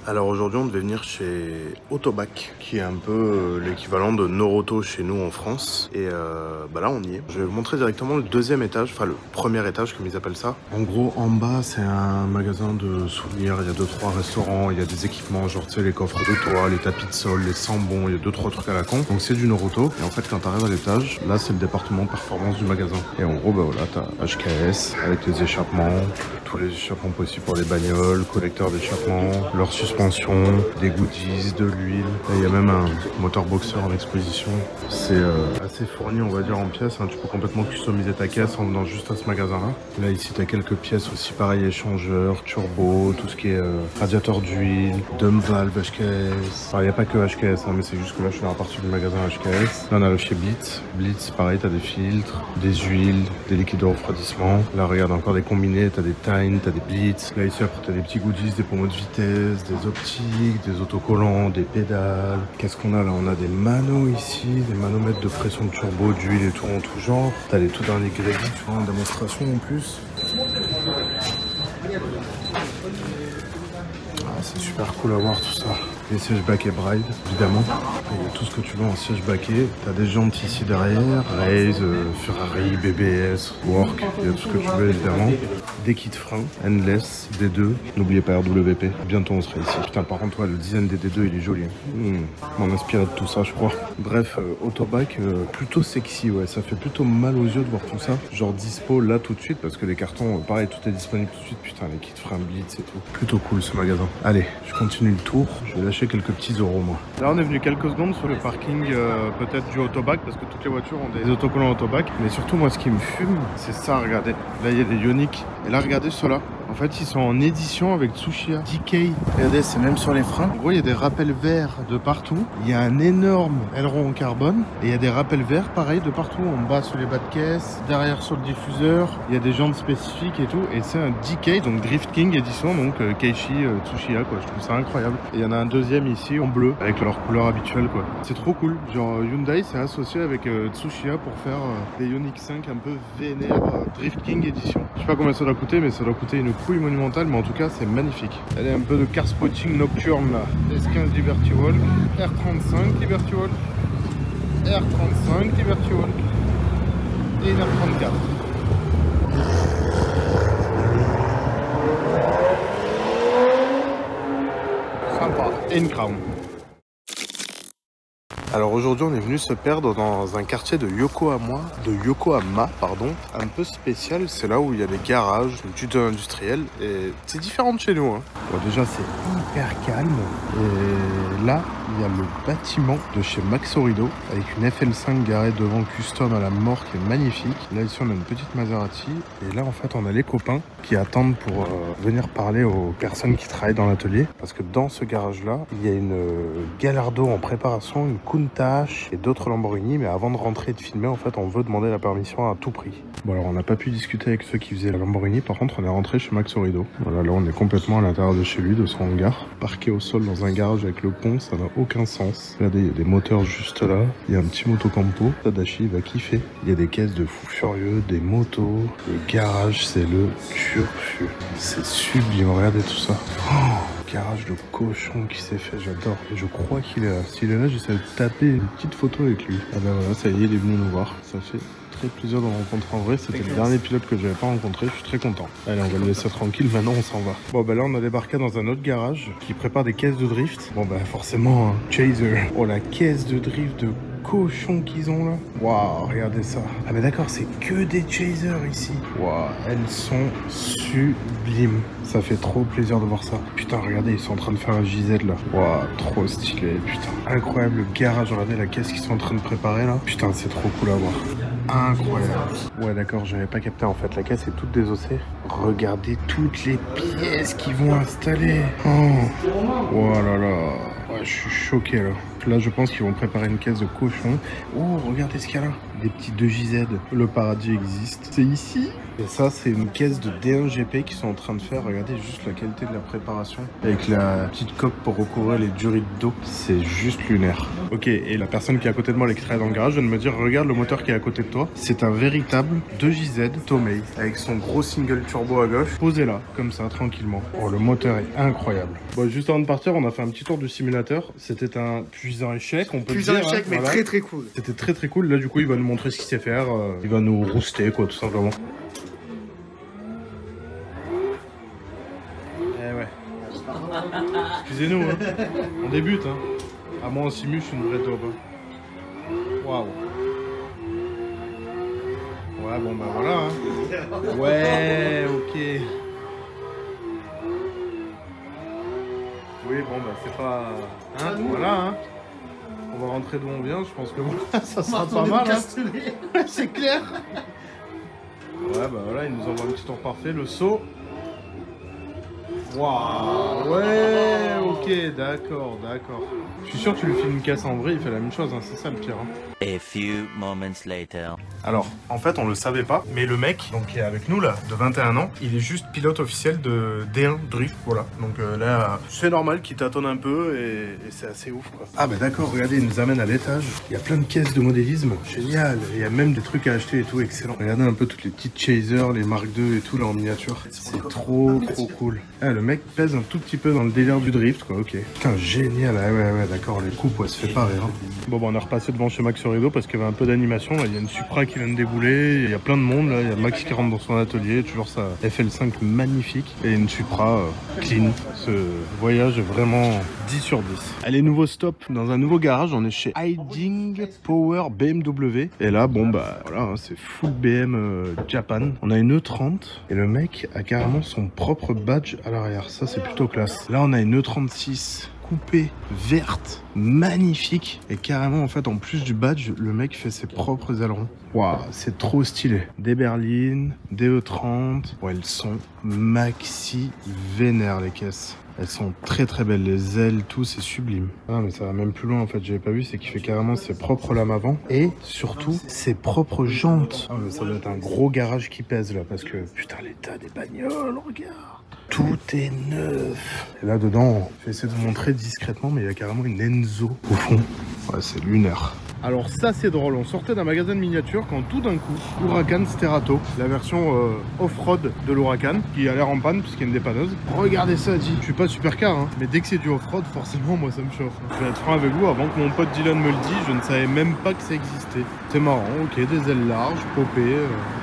B: Alors aujourd'hui on devait venir chez Autobac, qui est un peu l'équivalent de Noroto chez nous en France. Et là on y est. Je vais vous montrer directement le 2e étage, enfin le 1er étage comme ils appellent ça. En gros en bas c'est un magasin de souvenirs, il y a 2-3 restaurants, il y a des équipements, genre tu sais les coffres de toit, les tapis de sol, les sambons, il y a 2-3 trucs à la con. Donc c'est du Noroto. Et en fait quand t'arrives à l'étage, là c'est le département performance du magasin. Et en gros voilà t'as HKS avec les échappements, tous les échappements possibles pour les bagnoles, collecteurs d'échappements, leur suspension, des goodies, de l'huile. Il y a même un moteur boxer en exposition. C'est assez fourni on va dire en pièces, hein. Tu peux complètement customiser ta caisse en venant juste à ce magasin là. Là ici tu as quelques pièces aussi pareil, échangeurs, turbo, tout ce qui est radiateur d'huile, dump valve HKS. Alors il n'y a pas que HKS hein, mais c'est juste que là je suis dans la partie du magasin HKS. Là on arrive chez Blitz. Blitz pareil, tu as des filtres, des huiles, des liquides de refroidissement. Là regarde encore des combinés, tu as des Tyne, tu as des Blitz. Là ici après tu as des petits goodies, des pommeaux de vitesse, des optiques, des autocollants, des pédales. Qu'est-ce qu'on a là? On a des manos ici, des manomètres de pression de turbo, d'huile et tout en tout genre. T'as les tout derniers Grady, tu vois, en démonstration en plus. Ah, c'est super cool à voir tout ça. Les sièges baquets Bride, évidemment. Il y a tout ce que tu veux en siège baquet. T'as des jantes ici derrière, Raze, Ferrari, BBS, Work, il y a tout ce que tu veux évidemment. Des kits freins, Endless, D2, n'oubliez pas RWP, bientôt on sera ici. Putain par contre, ouais, le design des D2 il est joli. M'en inspiré de tout ça je crois. Bref, Autobac, plutôt sexy, ouais, ça fait plutôt mal aux yeux de voir tout ça. Genre dispo là tout de suite, parce que les cartons, pareil, tout est disponible tout de suite. Putain, les kits freins Blitz et tout. Plutôt cool ce magasin. Allez, je continue le tour, je vais lâcher quelques petits euros moi. Là on est venu quelques secondes sur le parking peut-être du Autobac, parce que toutes les voitures ont des autocollants Autobac. Mais surtout moi ce qui me fume, c'est ça, regardez. Là il y a des Ioniq. Et là regardez ceux-là. En fait ils sont en édition avec Tsuchiya DK. Regardez, c'est même sur les freins. En gros il y a des rappels verts de partout. Il y a un énorme aileron en carbone. Et il y a des rappels verts pareil de partout. En bas sur les bas de caisse, derrière sur le diffuseur. Il y a des jantes spécifiques et tout. Et c'est un DK, donc Drift King édition, donc Keishi Tsuchiya quoi. Je trouve ça incroyable. Et il y en a un deuxième ici en bleu avec leur couleur habituelle quoi. C'est trop cool. Genre Hyundai s'est associé avec Tsuchiya pour faire des Ioniq 5 un peu vénère Drift King édition. Je sais pas combien ça doit coûter, mais ça doit coûter une couille monumentale, mais en tout cas c'est magnifique. Elle est un peu de car spotting nocturne là. S15 Liberty Walk, R35 Liberty Walk, R35 Liberty Walk et une R34. Sympa. Et une Crown. Alors aujourd'hui on est venu se perdre dans un quartier de Yokohama, un peu spécial. C'est là où il y a des garages, une tuto industrielle et c'est différent de chez nous. Hein. Bon, déjà c'est hyper calme et là il y a le bâtiment de chez Maxorido avec une FL5 garée devant custom à la mort qui est magnifique. Là ici on a une petite Maserati et là en fait on a les copains qui attendent pour venir parler aux personnes qui travaillent dans l'atelier parce que dans ce garage là il y a une Gallardo en préparation, une Kunde
A: Countach et d'autres Lamborghini, mais avant de rentrer et de filmer, en fait, on veut demander la permission à tout prix. Bon, alors on n'a pas pu discuter avec ceux qui faisaient la Lamborghini, par contre, on est rentré chez Max Orido. Voilà, là, on est complètement à l'intérieur de chez lui, de son hangar, parqué au sol dans un garage avec le pont, ça n'a aucun sens. Regardez, il y a des moteurs juste là, il y a un petit motocampo, Tadashi il va kiffer. Il y a des caisses de fous furieux, des motos, le garage, c'est le turfu. C'est sublime, regardez tout ça. Oh, garage de cochon qui s'est fait, j'adore. Et je crois qu'il est là. S'il est là, j'essaie de taper une petite photo avec lui. Ah bah voilà, ça y est, il est venu nous voir. Ça fait très plaisir de le rencontrer en vrai. C'était le dernier pilote que j'avais pas rencontré, je suis très content. Allez, on va le laisser tranquille, maintenant on s'en va. Bon bah là on a débarqué dans un autre garage qui prépare des caisses de drift. Bon bah forcément, Chaser. Oh la caisse de drift de cochons qu'ils ont là. Waouh, regardez ça. Ah mais d'accord, c'est que des Chasers ici. Waouh, elles sont sublimes. Ça fait trop plaisir de voir ça. Putain, regardez, ils sont en train de faire un JZ là. Waouh, trop stylé. Putain, incroyable. Le garage, regardez la caisse qu'ils sont en train de préparer là. Putain, c'est trop cool à voir. Incroyable. Ouais, d'accord, j'avais pas capté en fait. La caisse est toute désossée. Regardez toutes les pièces qu'ils vont installer. Oh là là. Ouais, je suis choqué là. Là, je pense qu'ils vont préparer une caisse de cochon. Oh, regardez ce qu'il y a là. Des petits 2JZ. Le paradis existe. C'est ici. Et ça, c'est une caisse de D1 GP qu'ils sont en train de faire. Regardez juste la qualité de la préparation. Avec la petite coque pour recouvrir les durites d'eau. C'est juste lunaire. Ok, et la personne qui est à côté de moi, elle est dans le garage, vient de me dire, regarde le moteur qui est à côté de toi. C'est un véritable 2JZ Tomei. Avec son gros single turbo à gauche. Posé là, comme ça, tranquillement. Oh, le moteur est incroyable. Bon, juste avant de partir, on a fait un petit tour du simulateur. C'était un puissant échec, on peut le dire.
D: Puissant échec, mais
A: voilà.
D: très cool.
A: C'était très cool. Là, du coup, il va nous montrer ce qu'il sait faire. Il va nous rooster, quoi, tout simplement. Excusez-nous, hein. On débute, hein. À moi en simu, je suis une vraie top. Hein. Waouh. Ouais, bon bah voilà. Hein. Ouais, ok. Oui, bon bah c'est pas. Hein, voilà, hein. On va rentrer d'où on vient, je pense que voilà, ça sera pas mal. Hein. C'est clair. Ouais, bah voilà, il nous envoie un petit tour parfait, le saut. Waouh, ouais, ok, d'accord. Je suis sûr que tu lui filmes une caisse en vrai, il fait la même chose, hein, c'est ça le pire. Hein.
H: A few moments later.
A: Alors, en fait, on le savait pas, mais le mec, donc qui est avec nous là, de 21 ans, il est juste pilote officiel de D1 Drift, voilà. Donc là, c'est normal qu'il tâtonne un peu et c'est assez ouf, quoi. Ah bah d'accord, regardez, il nous amène à l'étage. Il y a plein de caisses de modélisme, génial. Il y a même des trucs à acheter et tout, excellent. Regardez un peu toutes les petites Chaser, les Mark II et tout là en miniature. C'est trop cool. Ah, le mec pèse un tout petit peu dans le délire du drift, quoi, ok. Putain, génial, ah, ouais, d'accord, les coupes, ouais, se fait pas rire. Hein. Bon, bah, on est repassé devant chez Max Orido parce qu'il y avait un peu d'animation. Il y a une Supra qui vient de débouler, il y a plein de monde, là. Il y a Max qui rentre dans son atelier, toujours sa FL5 magnifique. Et une Supra clean. Ce voyage est vraiment 10 sur 10. Allez, nouveau stop dans un nouveau garage. On est chez Hiding Power BMW. Et là, bon, bah, voilà, hein, c'est full BM Japan. On a une E30 et le mec a carrément son propre badge à l'arrière. Ça, c'est plutôt classe. Là, on a une E36 coupée verte, magnifique. Et carrément, en fait, en plus du badge, le mec fait ses propres ailerons. Waouh, c'est trop stylé. Des berlines, des E30. Bon, elles sont maxi vénères, les caisses. Elles sont très belles, les ailes, tout, c'est sublime. Ah mais ça va même plus loin en fait, j'avais pas vu, c'est qu'il fait carrément ses propres lames avant et surtout ses propres jantes. Ah mais ça doit être un gros garage qui pèse là parce que putain l'état des bagnoles, regarde. Tout est neuf. Et là dedans, je vais essayer de vous montrer discrètement, mais il y a carrément une Enzo au fond. Ouais, c'est lunaire. Alors ça c'est drôle, on sortait d'un magasin de miniatures quand tout d'un coup, Huracan Sterato, la version off-road de l'Huracan, qui a l'air en panne puisqu'il y a une dépanneuse. Regardez ça, dit. Je suis pas super car, hein, mais dès que c'est du off-road, forcément moi ça me chauffe. Je vais être franc avec vous, avant que mon pote Dylan me le dise, je ne savais même pas que ça existait. C'est marrant, ok, des ailes larges, popées,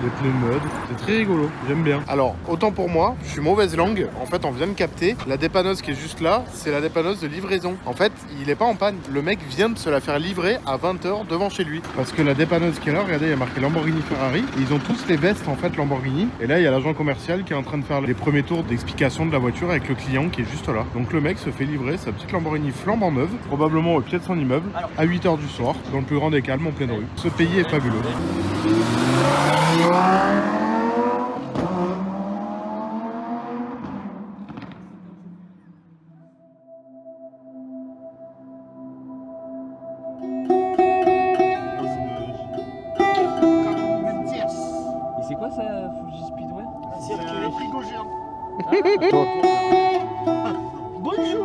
A: des pneus mode, c'est très rigolo, j'aime bien. Alors, autant pour moi, je suis mauvaise langue, en fait on vient de capter, la dépanneuse qui est juste là, c'est la dépanneuse de livraison. En fait, il est pas en panne, le mec vient de se la faire livrer à 20h devant chez lui. Parce que la dépanneuse qui est là, regardez, il y a marqué Lamborghini Ferrari, et ils ont tous les vestes en fait Lamborghini, et là il y a l'agent commercial qui est en train de faire les premiers tours d'explication de la voiture avec le client qui est juste là. Donc le mec se fait livrer sa petite Lamborghini flambant neuve, probablement au pied de son immeuble, à 8h du soir, dans le plus grand des calmes en pleine rue. Ce pays est fabuleux.
C: quoi ça, Fuji Speedway?
D: C'est un frigo géant.
B: Bonjour.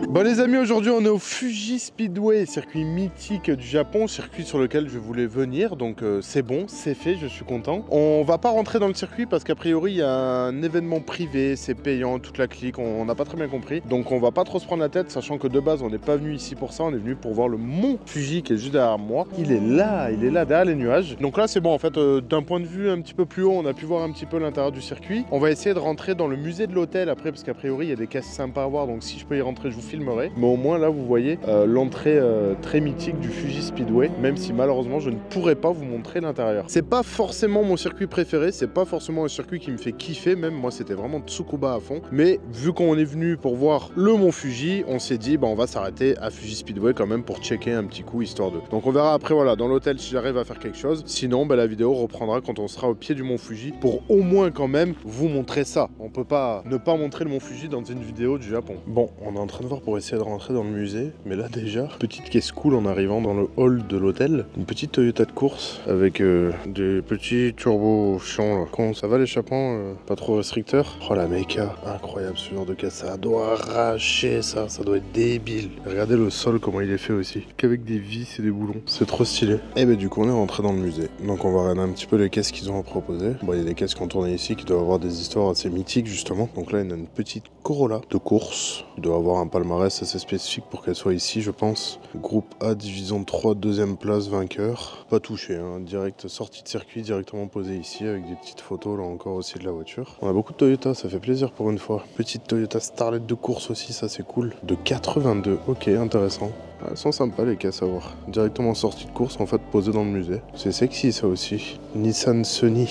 B: Bon les amis, aujourd'hui on est au Fuji Speedway, circuit mythique du Japon, circuit sur lequel je voulais venir, donc c'est bon, c'est fait, je suis content. On va pas rentrer dans le circuit parce qu'a priori il y a un événement privé, c'est payant, toute la clique, on n'a pas très bien compris. Donc on va pas trop se prendre la tête, sachant que de base on n'est pas venu ici pour ça, on est venu pour voir le mont Fuji qui est juste derrière moi. Il est là derrière les nuages. Donc là c'est bon en fait, d'un point de vue un petit peu plus haut, on a pu voir un petit peu l'intérieur du circuit. On va essayer de rentrer dans le musée de l'hôtel après, parce qu'a priori il y a des caisses sympas à voir, donc si je peux y rentrer je vous filmerai. Mais au moins là vous voyez l'entrée très mythique du Fuji Speedway, même si malheureusement je ne pourrais pas vous montrer l'intérieur. C'est pas forcément mon circuit préféré, c'est pas forcément un circuit qui me fait kiffer, même moi c'était vraiment Tsukuba à fond. Mais vu qu'on est venu pour voir le mont Fuji, on s'est dit bah on va s'arrêter à Fuji Speedway quand même pour checker un petit coup histoire de. Donc on verra après voilà dans l'hôtel si j'arrive à faire quelque chose. Sinon bah, la vidéo reprendra quand on sera au pied du mont Fuji pour au moins quand même vous montrer ça. On peut pas ne pas montrer le mont Fuji dans une vidéo du Japon. Bon, on est en train de voir pour essayer de rentrer dans le musée, mais là déjà, petite caisse cool en arrivant dans le hall de l'hôtel, une petite Toyota de course avec des petits turbos chiants là. Comment ça va l'échappement, pas trop restricteur. Oh la méca, incroyable ce genre de caisse, ça doit arracher ça doit être débile. Regardez le sol comment il est fait aussi, qu'avec des vis et des boulons, c'est trop stylé. Et bah du coup on est rentré dans le musée, donc on va regarder un petit peu les caisses qu'ils ont à proposer. Bon il y a des caisses qui ont tourné ici qui doivent avoir des histoires assez mythiques justement, donc là il y a une petite Corolla de course, il doit avoir un palmarès assez spécifique pour qu'elle soit ici je pense. Groupe A division 3 deuxième place vainqueur, pas touché hein. Direct sortie de circuit directement posée ici avec des petites photos là encore aussi de la voiture. On a beaucoup de Toyota, ça fait plaisir pour une fois. Petite Toyota Starlet de course aussi, ça c'est cool, de 82, ok intéressant. Ah, elles sont sympas les caisses à voir. Directement sortie de course en fait posée dans le musée. C'est sexy ça aussi. Nissan Sunny,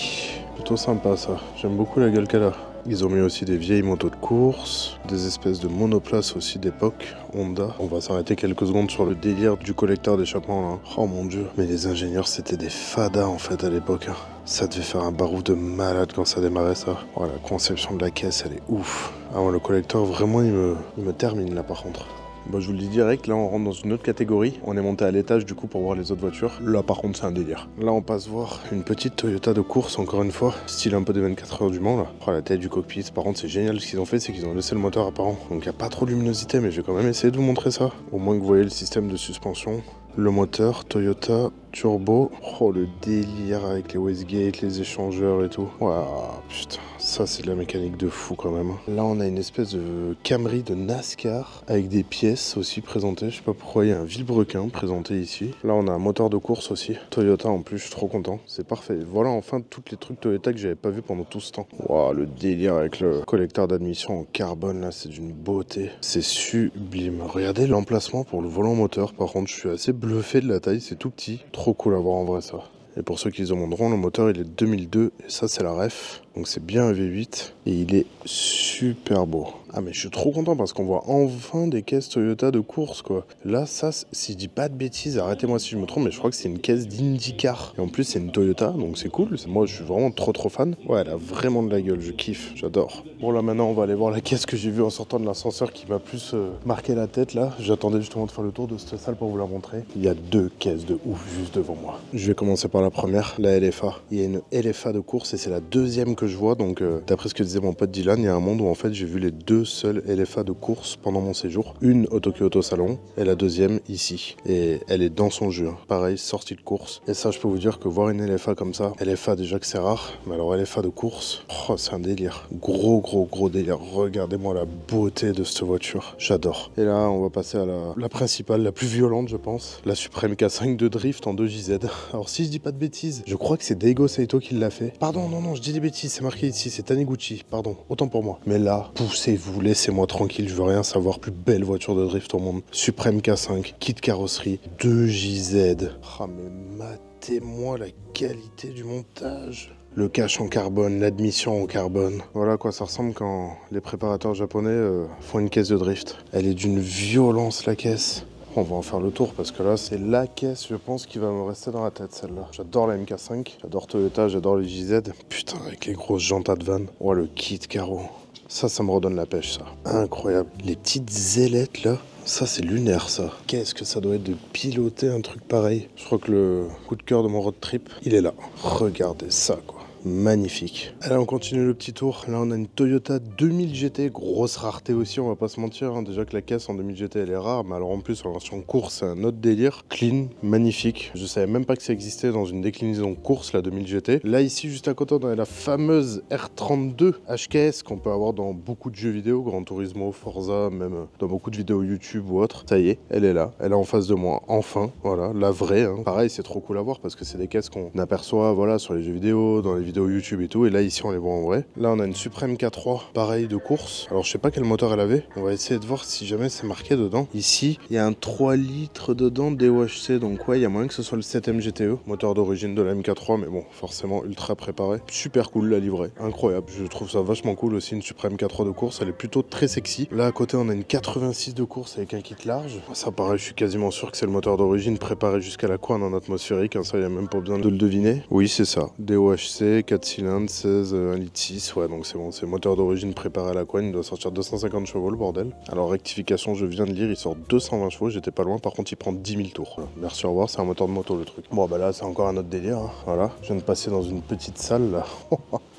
B: plutôt sympa ça, j'aime beaucoup la gueule qu'elle a. Ils ont mis aussi des vieilles motos de course, des espèces de monoplaces aussi d'époque, Honda. On va s'arrêter quelques secondes sur le délire du collecteur d'échappement là. Oh mon dieu, mais les ingénieurs c'était des fadas en fait à l'époque. Ça devait faire un barouf de malade quand ça démarrait ça. Oh, la conception de la caisse elle est ouf. Ah ouais, le collecteur vraiment il me termine là par contre. Bon, je vous le dis direct, là on rentre dans une autre catégorie. On est monté à l'étage du coup pour voir les autres voitures. Là par contre c'est un délire. Là on passe voir une petite Toyota de course encore une fois. Style un peu des 24 heures du Mans là. Oh la tête du cockpit. Par contre c'est génial ce qu'ils ont fait, c'est qu'ils ont laissé le moteur apparent. Donc il n'y a pas trop de luminosité mais je vais quand même essayer de vous montrer ça. Au moins que vous voyez le système de suspension. Le moteur Toyota turbo. Oh le délire avec les wastegate, les échangeurs et tout. Waouh putain, ça c'est de la mécanique de fou quand même. Là on a une espèce de Camry de NASCAR avec des pièces aussi présentées. Je sais pas pourquoi il y a un vilebrequin présenté ici. Là on a un moteur de course aussi. Toyota en plus, je suis trop content. C'est parfait. Voilà enfin toutes les trucs Toyota que j'avais pas vu pendant tout ce temps. Waouh le délire avec le collecteur d'admission en carbone là, c'est d'une beauté. C'est sublime. Regardez l'emplacement pour le volant moteur. Par contre je suis assez bluffé de la taille, c'est tout petit. Trop cool à voir en vrai ça. Et pour ceux qui se demanderont, le moteur il est 2002 et ça c'est la ref. Donc c'est bien un V8 et il est super beau. Ah mais je suis trop content parce qu'on voit enfin des caisses Toyota de course quoi. Là ça, si je dis pas de bêtises, arrêtez-moi si je me trompe, mais je crois que c'est une caisse d'IndyCar. Et en plus c'est une Toyota donc c'est cool. Moi je suis vraiment trop fan. Ouais elle a vraiment de la gueule, je kiffe, j'adore. Bon là maintenant on va aller voir la caisse que j'ai vue en sortant de l'ascenseur qui m'a plus marqué la tête là. J'attendais justement de faire le tour de cette salle pour vous la montrer. Il y a deux caisses de ouf juste devant moi. Je vais commencer par la première, la LFA. Il y a une LFA de course et c'est la deuxième que je vois. Donc d'après ce que disait mon pote Dylan, il y a un monde où en fait j'ai vu les deux seules LFA de course pendant mon séjour. Une au Tokyo Auto Salon et la deuxième ici. Et elle est dans son jeu. Hein. Pareil, sortie de course. Et ça je peux vous dire que voir une LFA comme ça, LFA déjà que c'est rare, mais alors LFA de course, oh, c'est un délire. Gros délire. Regardez-moi la beauté de cette voiture. J'adore. Et là on va passer à la principale, la plus violente je pense. La Supreme K5 de drift en 2JZ. Alors si je dis pas de bêtises, je crois que c'est Daigo Saito qui l'a fait. Pardon, non, je dis des bêtises, c'est marqué ici, c'est Taniguchi, pardon, autant pour moi. Mais là, poussez-vous, laissez-moi tranquille, je veux rien savoir, plus belle voiture de drift au monde. Supreme K5, kit carrosserie, 2JZ. Ah mais matez-moi la qualité du montage. Le cache en carbone, l'admission en carbone. Voilà à quoi ça ressemble quand les préparateurs japonais font une caisse de drift. Elle est d'une violence la caisse. On va en faire le tour parce que là c'est la caisse je pense qui va me rester dans la tête celle-là. J'adore la MK5, j'adore Toyota, j'adore les JZ. Putain avec les grosses jantes Advan. Oh le kit carreau. Ça me redonne la pêche ça. Incroyable. Les petites ailettes là. Ça c'est lunaire ça. Qu'est-ce que ça doit être de piloter un truc pareil. Je crois que le coup de cœur de mon road trip, il est là. Regardez ça quoi.
A: magnifique. Allez, on continue le petit tour. Là, on a une Toyota 2000 GT, grosse rareté aussi, on va pas se mentir. Hein. Déjà que la caisse en 2000 GT, elle est rare, mais alors en plus, en version course, c'est un autre délire. Clean, magnifique. Je savais même pas que ça existait dans une déclinaison course, la 2000 GT. Là, ici, juste à côté, on a la fameuse R32 HKS qu'on peut avoir dans beaucoup de jeux vidéo, Gran Turismo, Forza, même dans beaucoup de vidéos YouTube ou autres. Ça y est, elle est là, elle est en face de moi, enfin, voilà, la vraie. Hein. Pareil, c'est trop cool à voir parce que c'est des caisses qu'on aperçoit, voilà, sur les jeux vidéo, dans les vidéos YouTube et tout. Et là, ici, on les voit en vrai. Là, on a une Supreme K3, pareil de course. Alors, je sais pas quel moteur elle avait. On va essayer de voir si jamais c'est marqué dedans. Ici, il y a un 3 litres dedans DOHC, donc ouais, il y a moyen que ce soit le 7ème GTE, moteur d'origine de la MK3, mais bon, forcément ultra préparé. Super cool la livrée, incroyable. Je trouve ça vachement cool aussi, une Supreme K3 de course. Elle est plutôt très sexy. Là, à côté, on a une 86 de course avec un kit large. Ça, pareil, je suis quasiment sûr que c'est le moteur d'origine préparé jusqu'à la couenne en atmosphérique. Hein, ça, il n'y a même pas besoin de le deviner. Oui, c'est ça. DOHC, 4 cylindres, 16, 1,6 litre. Ouais, donc c'est bon, c'est moteur d'origine préparé à la couenne. Il doit sortir 250 chevaux, le bordel. Alors, rectification, je viens de lire, il sort 220 chevaux. J'étais pas loin. Par contre, il prend 10 000 tours. Voilà. Merci, au revoir. C'est un moteur de moto, le truc. Bon, bah là, c'est encore un autre délire. Hein. Voilà. Je viens de passer dans une petite salle, là.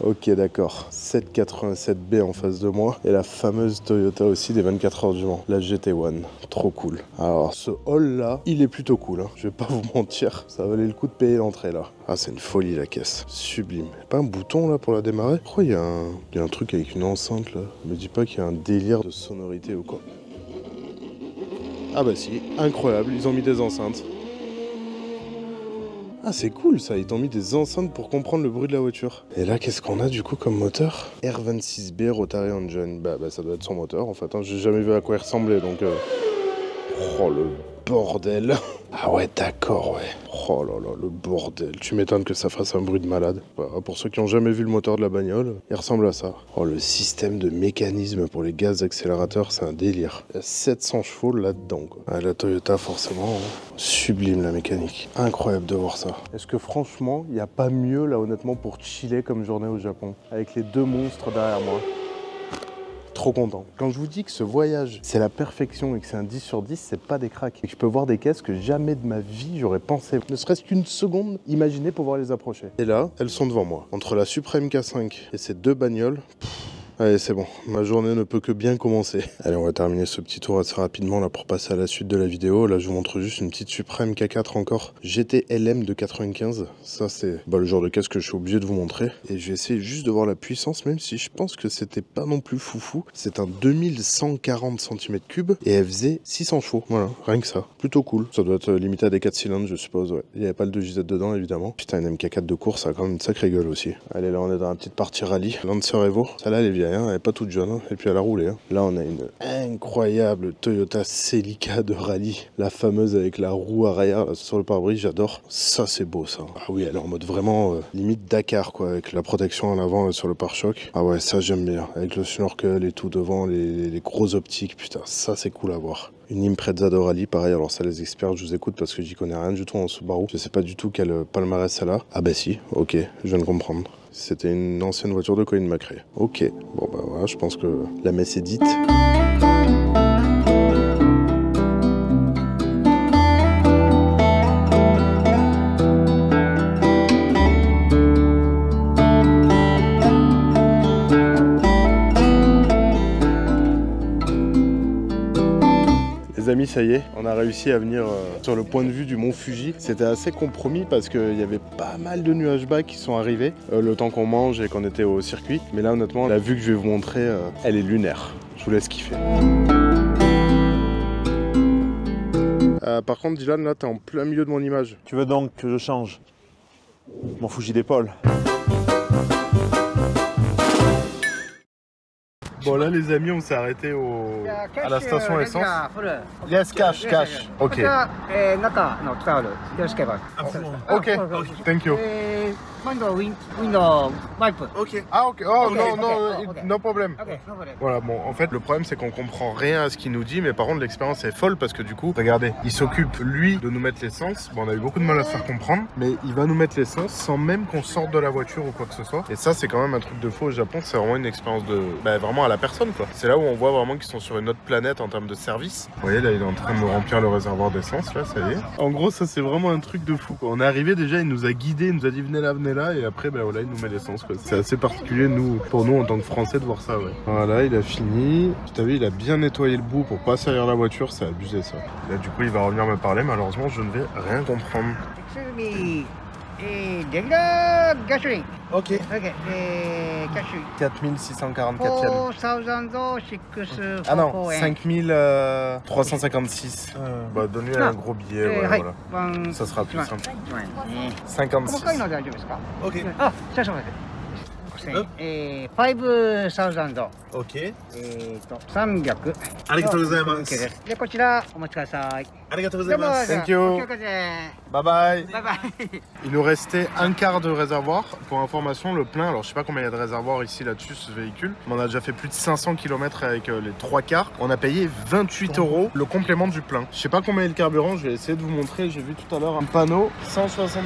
A: Ok, d'accord. 787B en face de moi. Et la fameuse Toyota aussi des 24 heures du Mans. La GT1. Trop cool. Alors, ce hall là, il est plutôt cool. Hein. Je vais pas vous mentir. Ça valait le coup de payer l'entrée là. Ah, c'est une folie la caisse. Sublime. Pas un bouton là pour la démarrer? Pourquoi il y a un truc avec une enceinte là? Me dis pas qu'il y a un délire de sonorité ou quoi. Ah bah si, incroyable. Ils ont mis des enceintes. Ah, c'est cool ça, ils t'ont mis des enceintes pour comprendre le bruit de la voiture. Et là, qu'est-ce qu'on a du coup comme moteur? R26B Rotary Engine. Bah ça doit être son moteur en fait. Hein. J'ai jamais vu à quoi il ressemblait donc. Oh le bordel. Ah ouais, d'accord, ouais. Oh là là, le bordel. Tu m'étonnes que ça fasse un bruit de malade. Voilà, pour ceux qui n'ont jamais vu le moteur de la bagnole, il ressemble à ça. Oh, le système de mécanisme pour les gaz accélérateurs, c'est un délire. Il y a 700 chevaux là-dedans, quoi. Ah, la Toyota, forcément, hein. Sublime la mécanique. Incroyable de voir ça. Est-ce que franchement, il n'y a pas mieux, là, honnêtement, pour chiller comme journée au Japon? Avec les deux monstres derrière moi. Trop content. Quand je vous dis que ce voyage, c'est la perfection et que c'est un 10 sur 10, c'est pas des cracks. Et que je peux voir des caisses que jamais de ma vie j'aurais pensé, ne serait-ce qu'une seconde, imaginer pouvoir les approcher. Et là, elles sont devant moi. Entre la Supreme K5 et ces deux bagnoles, allez, c'est bon, ma journée ne peut que bien commencer. Allez, on va terminer ce petit tour assez rapidement là pour passer à la suite de la vidéo. Là, je vous montre juste une petite Supreme K4 encore. GT-LM de 95. Ça, c'est le genre de caisse que je suis obligé de vous montrer. Et je vais essayer juste de voir la puissance, même si je pense que c'était pas non plus foufou. C'est un 2140 cm3 et elle faisait 600 chevaux. Voilà, rien que ça. Plutôt cool. Ça doit être limité à des 4 cylindres, je suppose. Ouais. Il n'y avait pas le 2JZ dedans, évidemment. Putain, une MK4 de course, ça a quand même une sacrée gueule aussi. Allez, là, on est dans la petite partie rallye. Lancer Evo. Celle-là, elle est vieille. Elle est pas toute jeune, hein. Et puis elle a roulé. Hein. Là, on a une incroyable Toyota Celica de rallye, la fameuse avec la roue arrière là, sur le pare-brise, j'adore. Ça, c'est beau, ça. Ah oui, elle est en mode vraiment limite Dakar, quoi, avec la protection à l'avant sur le pare-choc. Ah ouais, ça, j'aime bien. Avec le snorkel et tout devant, les gros optiques, putain, ça, c'est cool à voir. Une Impreza de rallye, pareil, alors ça les experts, je vous écoute parce que j'y connais rien du tout en Subaru. Je sais pas du tout quel palmarès elle a. Ah bah si, ok, je viens de comprendre. C'était une ancienne voiture de Colin McRae. Ok, bon bah voilà, je pense que la messe est dite. Les amis, ça y est, on a réussi à venir sur le point de vue du mont Fuji. C'était assez compromis parce qu'il y avait pas mal de nuages bas qui sont arrivés le temps qu'on mange et qu'on était au circuit. Mais là, honnêtement, la vue que je vais vous montrer, elle est lunaire. Je vous laisse kiffer. Par contre, Dylan, là, t'es en plein milieu de mon image.
G: Tu veux donc que je change mon Fuji d'épaule?
B: Bon là les amis, on s'est arrêté à la station essence. Yes, cash. Ok. Ok, thank you. Ok. Ah ok, oh no problem. Voilà, bon, en fait le problème c'est qu'on comprend rien à ce qu'il nous dit, mais par contre l'expérience est folle parce que du coup, regardez, il s'occupe lui de nous mettre l'essence. Bon, on a eu beaucoup de mal à se faire comprendre, mais il va nous mettre l'essence sans même qu'on sorte de la voiture ou quoi que ce soit. Et ça c'est quand même un truc de fou au Japon, c'est vraiment une expérience de... vraiment à la personne quoi. C'est là où on voit vraiment qu'ils sont sur une autre planète en termes de service. Vous voyez là, il est en train de me remplir le réservoir d'essence là, ça y est. En gros ça c'est vraiment un truc de fou quoi. On est arrivé déjà, il nous a guidés, il nous a dit venez là, là et après bah voilà il nous met l'essence quoi. C'est assez particulier pour nous en tant que Français de voir ça ouais. Voilà il a fini. T'as vu il a bien nettoyé le bout pour pas salir la voiture, c'est abusé ça. Là du coup il va revenir me parler, malheureusement je ne vais rien comprendre. Ok. 4644 Ah non, 5356. Bah donnez un gros billet, ouais, voilà. Ça sera plus simple. 56. Ok.
C: 5,000
B: Ok.
C: 300。
B: ありがとうございます。
C: OK です。で、こちらお待ちください。
B: ありがとうございます。 Thank you.
C: お気をつけて。
B: Bye bye.
C: Bye bye.
B: Il nous restait un quart de réservoir. Pour information, le plein, alors je sais pas combien il y a de réservoirs ici là-dessus, ce véhicule, mais on a déjà fait plus de 500 km avec les 3 quarts. On a payé 28 € le complément du plein. Je sais pas combien est le carburant, je vais essayer de vous montrer. J'ai vu tout à l'heure un panneau 178.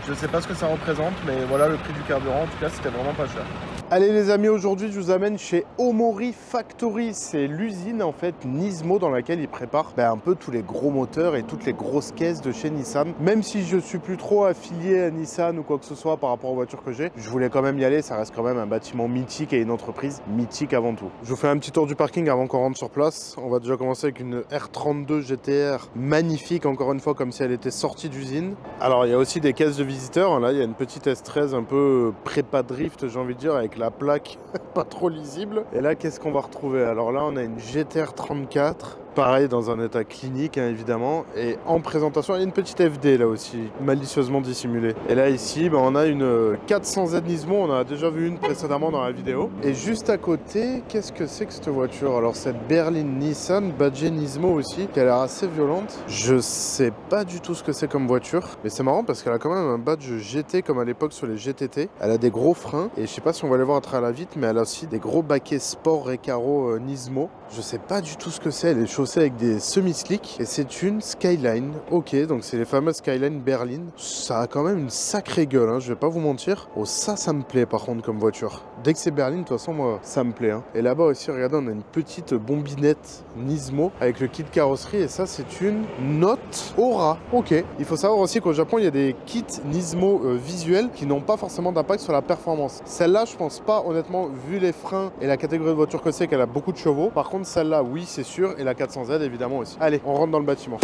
B: Je sais pas ce que ça représente, mais voilà le prix du carburant. En tout cas, c'était vraiment pas cher. Allez les amis, aujourd'hui je vous amène chez Omori Factory. C'est l'usine en fait Nismo dans laquelle ils préparent un peu tous les gros moteurs et toutes les grosses caisses de chez Nissan. Même si je suis plus trop affilié à Nissan ou quoi que ce soit par rapport aux voitures que j'ai, je voulais quand même y aller. Ça reste quand même un bâtiment mythique et une entreprise mythique avant tout. Je vous fais un petit tour du parking avant qu'on rentre sur place. On va déjà commencer avec une R32 GTR magnifique, encore une fois comme si elle était sortie d'usine. Alors il y a aussi des caisses de visiteurs. Là il y a une petite S13 un peu prépa drift, j'ai envie de dire, avec la plaque pas trop lisible. Et là qu'est-ce qu'on va retrouver? Alors là on a une GTR 34. Pareil dans un état clinique hein, évidemment, et en présentation il y a une petite FD là aussi malicieusement dissimulée. Et là ici on a une 400Z Nismo, on en a déjà vu une précédemment dans la vidéo. Et juste à côté, qu'est-ce que c'est que cette voiture? Alors cette berline Nissan badgée Nismo aussi, qui a l'air assez violente. Je sais pas du tout ce que c'est comme voiture, mais c'est marrant parce qu'elle a quand même un badge GT comme à l'époque sur les GTT. Elle a des gros freins et je sais pas si on va les voir à travers la vitre, mais elle a aussi des gros baquets sport Recaro Nismo. Je sais pas du tout ce que c'est, elle est chaussée avec des semi-slicks et c'est une Skyline. Ok, donc c'est les fameuses Skyline berline. Ça a quand même une sacrée gueule, hein, je vais pas vous mentir. Oh ça me plaît par contre comme voiture. Dès que c'est berline, de toute façon moi ça me plaît. Hein. Et là-bas aussi, regardez, on a une petite bombinette Nismo avec le kit carrosserie et ça c'est une Note Aura. Ok, il faut savoir aussi qu'au Japon il y a des kits Nismo visuels qui n'ont pas forcément d'impact sur la performance. Celle-là je pense pas, honnêtement, vu les freins et la catégorie de voiture que c'est, qu'elle a beaucoup de chevaux. Par contre celle-là oui c'est sûr, et la 400Z évidemment aussi. Allez, on rentre dans le bâtiment.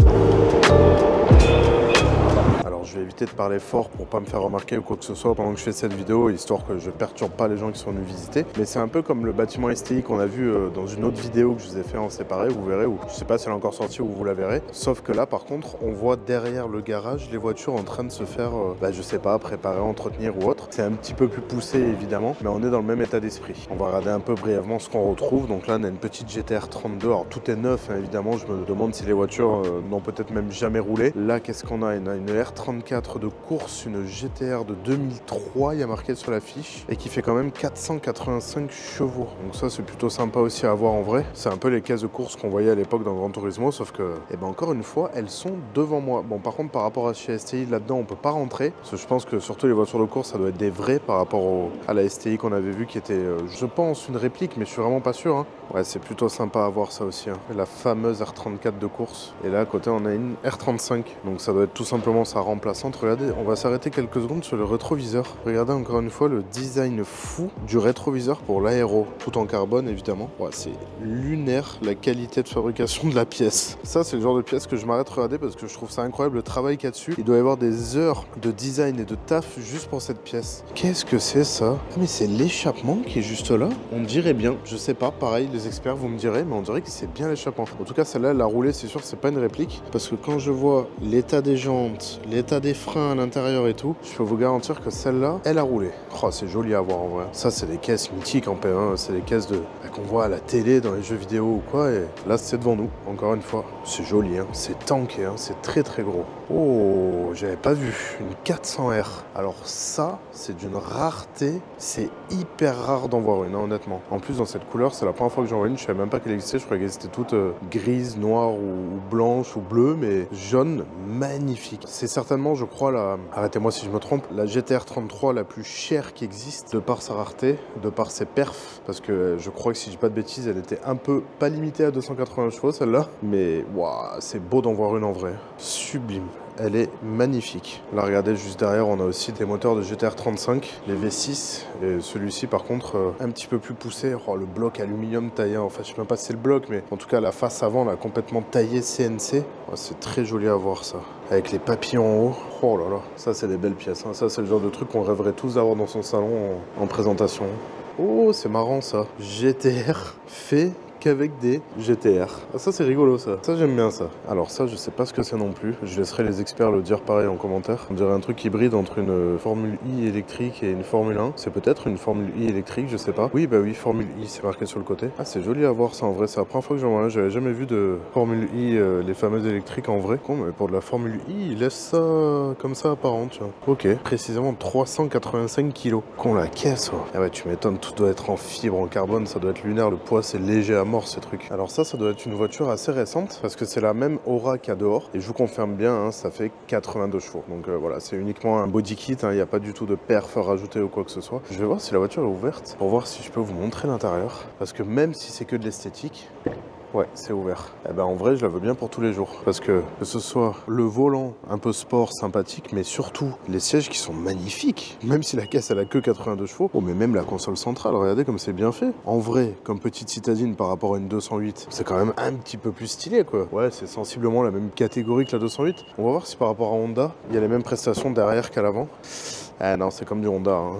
B: Alors je vais éviter de parler fort pour pas me faire remarquer ou quoi que ce soit pendant que je fais cette vidéo, histoire que je perturbe pas les gens qui sont venus visiter. Mais c'est un peu comme le bâtiment STI qu'on a vu dans une autre vidéo que je vous ai fait en séparé, vous verrez, ou je sais pas si elle est encore sortie ou vous la verrez. Sauf que là par contre, on voit derrière le garage les voitures en train de se faire, je sais pas, préparer, entretenir ou autre. C'est un petit peu plus poussé évidemment, mais on est dans le même état d'esprit. On va regarder un peu brièvement ce qu'on retrouve. Donc là on a une petite GTR 32, alors tout est neuf hein, évidemment, je me demande si les voitures n'ont peut-être même jamais roulé. Là qu'est-ce qu'on a? On a une R34 de course, une GTR de 2003, il y a marqué sur la fiche, et qui fait quand même 485 chevaux. Donc ça c'est plutôt sympa aussi à voir en vrai. C'est un peu les caisses de course qu'on voyait à l'époque dans Gran Turismo, sauf que, encore une fois, elles sont devant moi. Bon par contre par rapport à chez STI, là-dedans on peut pas rentrer, parce que je pense que surtout les voitures de course ça doit être des vrais par rapport à la STI qu'on avait vu qui était, je pense, une réplique, mais je suis vraiment pas sûr. Hein. Ouais, c'est plutôt sympa à voir ça aussi. Hein. La fameuse R34 de course. Et là à côté on a une R35, donc ça doit être tout simplement sa remplaçante. Regardez, on va s'arrêter quelques secondes sur le rétroviseur. Regardez encore une fois le design fou du rétroviseur pour l'aéro, tout en carbone évidemment. Ouais, c'est lunaire la qualité de fabrication de la pièce. Ça c'est le genre de pièce que je m'arrête de regarder parce que je trouve ça incroyable le travail qu'il y a dessus. Il doit y avoir des heures de design et de taf juste pour cette pièce. Qu'est-ce que c'est ça? Mais c'est l'échappement qui est juste là. On dirait bien, je sais pas, pareil les experts vous me direz, mais on dirait que c'est bien l'échappement. En tout cas celle-là elle a roulé, c'est sûr, c'est pas une réplique, parce que quand je vois l'état des jantes, l'état des freins à l'intérieur et tout, je peux vous garantir que celle-là, elle a roulé. Oh, c'est joli à voir en vrai. Ça, c'est des caisses mythiques en P1, c'est des caisses qu'on voit à la télé, dans les jeux vidéo ou quoi, et là, c'est devant nous, encore une fois. C'est joli, hein. C'est tanké, hein. C'est très très gros. Oh, j'avais pas vu. Une 400R. Alors ça, c'est d'une rareté. C'est hyper rare d'en voir une, hein, honnêtement. En plus, dans cette couleur, c'est la première fois que j'en vois une. Je savais même pas qu'elle existait. Je croyais qu'elle était toute grise, noire ou blanche ou bleue, mais jaune, magnifique. C'est certainement, je crois, arrêtez-moi si je me trompe, la GTR 33 la plus chère qui existe, de par sa rareté, de par ses perfs, parce que je crois que si je dis pas de bêtises, elle était un peu, pas limitée à 280 chevaux celle-là, mais waouh, c'est beau d'en voir une en vrai. Sublime. elle est magnifique. Là, regardez, juste derrière, on a aussi des moteurs de GT-R 35, les V6. Et celui-ci, par contre, un petit peu plus poussé. Oh, le bloc aluminium taillé, enfin, je sais même pas si c'est le bloc, mais en tout cas, la face avant, là, complètement taillée CNC. Oh, c'est très joli à voir, ça. Avec les papillons en haut. Oh là là, ça, c'est des belles pièces. Hein. Ça, c'est le genre de truc qu'on rêverait tous d'avoir dans son salon en présentation. Oh, c'est marrant, ça. GT-R fait qu'avec des GT-R. Ah, ça c'est rigolo ça. Ça j'aime bien ça. Alors ça je sais pas ce que c'est non plus. Je laisserai les experts le dire pareil en commentaire. On dirait un truc hybride entre une Formule I électrique et une Formule 1. C'est peut-être une Formule I électrique, je sais pas. Oui bah oui, Formule I, c'est marqué sur le côté. Ah c'est joli à voir ça en vrai. C'est la première fois que j'en vois un. J'avais jamais vu de Formule I, les fameuses électriques en vrai. Bon mais pour de la Formule I, ils laissent ça comme ça apparent, tu vois. Ok. Précisément 385 kg. Qu'on la caisse. Oh. Ah ouais tu m'étonnes, tout doit être en fibre, en carbone, ça doit être lunaire. Le poids c'est léger à mort ces trucs. Alors ça doit être une voiture assez récente parce que c'est la même aura qu'il y a dehors et je vous confirme bien, hein, ça fait 82 chevaux. Donc voilà, c'est uniquement un body kit, il n'y a pas du tout de perf rajouté ou quoi que ce soit. Je vais voir si la voiture est ouverte pour voir si je peux vous montrer l'intérieur parce que même si c'est que de l'esthétique, ouais, c'est ouvert. Eh ben en vrai, je la veux bien pour tous les jours. Parce que ce soit le volant un peu sport, sympathique, mais surtout les sièges qui sont magnifiques. Même si la caisse elle a que 82 chevaux. Oh, mais même la console centrale, regardez comme c'est bien fait. En vrai, comme petite citadine par rapport à une 208, c'est quand même un petit peu plus stylé quoi. Ouais, c'est sensiblement la même catégorie que la 208. On va voir si par rapport à Honda, il y a les mêmes prestations derrière qu'à l'avant. Ah non, c'est comme du Honda. Hein.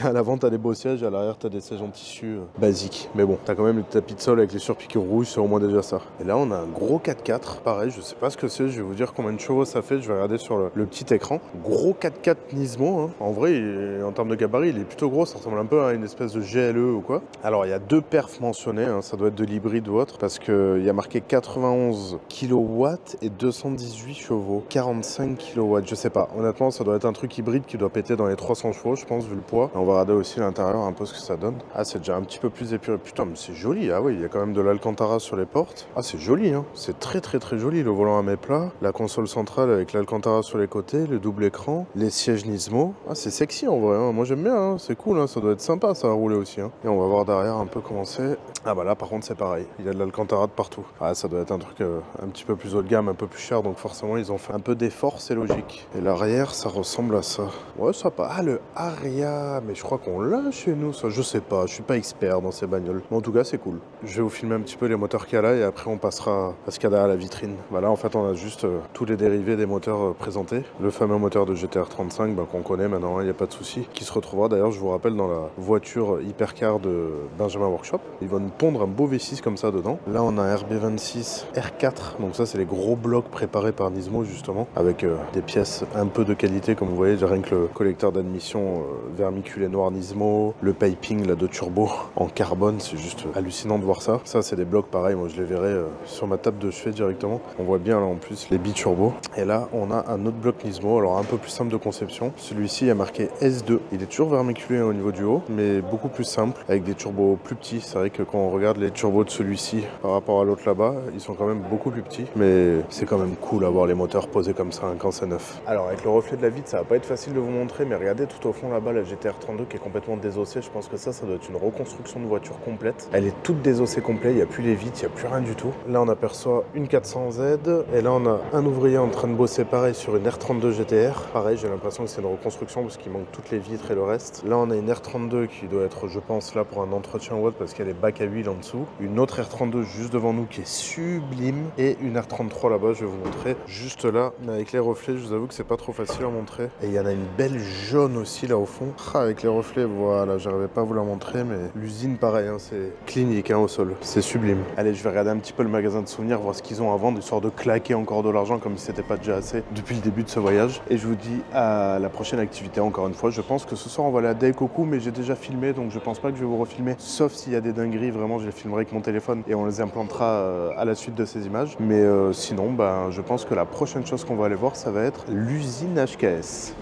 B: À l'avant, t'as des beaux sièges, à l'arrière, t'as des sièges en tissu basiques. Mais bon, t'as quand même le tapis de sol avec les surpiqûres rouges, c'est au moins déjà ça. Et là, on a un gros 4x4. Pareil, je sais pas ce que c'est, je vais vous dire combien de chevaux ça fait. Je vais regarder sur le petit écran. Gros 4x4 Nismo. Hein. En vrai, en termes de gabarit, il est plutôt gros. Ça ressemble un peu à une espèce de GLE ou quoi. Alors, il y a deux perfs mentionnés. Hein. Ça doit être de l'hybride ou autre. Parce qu'il y a marqué 91 kW et 218 chevaux. 45 kW, je sais pas. Honnêtement, ça doit être un truc hybride qui doit péter dans les 300 chevaux je pense vu le poids. Et on va regarder aussi l'intérieur un peu ce que ça donne. Ah c'est déjà un petit peu plus épuré. Putain mais c'est joli. Ah oui il y a quand même de l'Alcantara sur les portes. Ah c'est joli hein. C'est très très très joli. Le volant à mes plats. La console centrale avec l'Alcantara sur les côtés. Le double écran. Les sièges Nismo. Ah c'est sexy en vrai hein. Moi j'aime bien hein. C'est cool hein. Ça doit être sympa ça à rouler aussi hein. Et on va voir derrière un peu comment c'est. Ah bah là par contre c'est pareil. Il y a de l'Alcantara de partout. Ah ça doit être un truc un petit peu plus haut de gamme, un peu plus cher. Donc forcément ils ont fait un peu d'effort, c'est logique. Et l'arrière ça ressemble à ça. Ouais ça pas. Ah le Aria, mais je crois qu'on l'a chez nous ça, je sais pas, je suis pas expert dans ces bagnoles. Mais en tout cas c'est cool. Je vais vous filmer un petit peu les moteurs qu'il y a là et après on passera à ce qu'il y a derrière la vitrine. Bah là en fait on a juste tous les dérivés des moteurs présentés. Le fameux moteur de GT-R 35 bah, qu'on connaît maintenant, il n'y a pas de souci. Qui se retrouvera d'ailleurs, je vous rappelle, dans la voiture hypercar de Benjamin Workshop. Ils vont nous pondre un beau V6 comme ça dedans. Là on a un RB26 R4, donc ça c'est les gros blocs préparés par Nismo justement, avec des pièces un peu de qualité comme vous voyez, rien que le collecteur d'admission vermiculé noir Nismo, le piping là de turbo en carbone, c'est juste hallucinant de voir ça. Ça c'est des blocs pareils, moi je les verrai sur ma table de chevet directement. On voit bien là en plus les biturbo. Et là on a un autre bloc Nismo, alors un peu plus simple de conception. Celui-ci a marqué S2. Il est toujours vermiculé au niveau du haut, mais beaucoup plus simple, avec des turbos plus petits. C'est vrai que quand on regarde les turbos de celui-ci par rapport à l'autre là-bas, ils sont quand même beaucoup plus petits. Mais c'est quand même cool d'avoir les moteurs posés comme ça quand c'est neuf. Alors avec le reflet de la vitre, ça va pas être facile de vous montrer, mais regardez tout au fond là-bas la GT-R 32 qui est complètement désossée. Je pense que ça doit être une reconstruction de voiture complète. Elle est toute désossée complet, il n'y a plus les vitres, il n'y a plus rien du tout. Là on aperçoit une 400Z et là on a un ouvrier en train de bosser pareil sur une R32 GT-R. Pareil, j'ai l'impression que c'est une reconstruction parce qu'il manque toutes les vitres et le reste. Là on a une R32 qui doit être, je pense, là pour un entretien ou autre parce qu'elle est bac à huile en dessous. Une autre R32 juste devant nous qui est sublime et une R33 là-bas, je vais vous montrer juste là. Mais avec les reflets, je vous avoue que c'est pas trop facile à montrer. Et il y en a une belle jaune aussi là au fond. Ah, avec les reflets, voilà, j'arrivais pas à vous la montrer, mais l'usine pareil, hein, c'est clinique hein, au sol. C'est sublime. Allez, je vais regarder un petit peu le magasin de souvenirs, voir ce qu'ils ont à vendre, histoire de claquer encore de l'argent comme si c'était pas déjà assez depuis le début de ce voyage. Et je vous dis à la prochaine activité encore une fois. Je pense que ce soir on va aller à Daikoku, mais j'ai déjà filmé, donc je pense pas que je vais vous refilmer, sauf s'il y a des dingueries, vraiment je les filmerai avec mon téléphone et on les implantera à la suite de ces images. Mais sinon, ben, je pense que la prochaine chose qu'on va aller voir, ça va être l'usine HKS.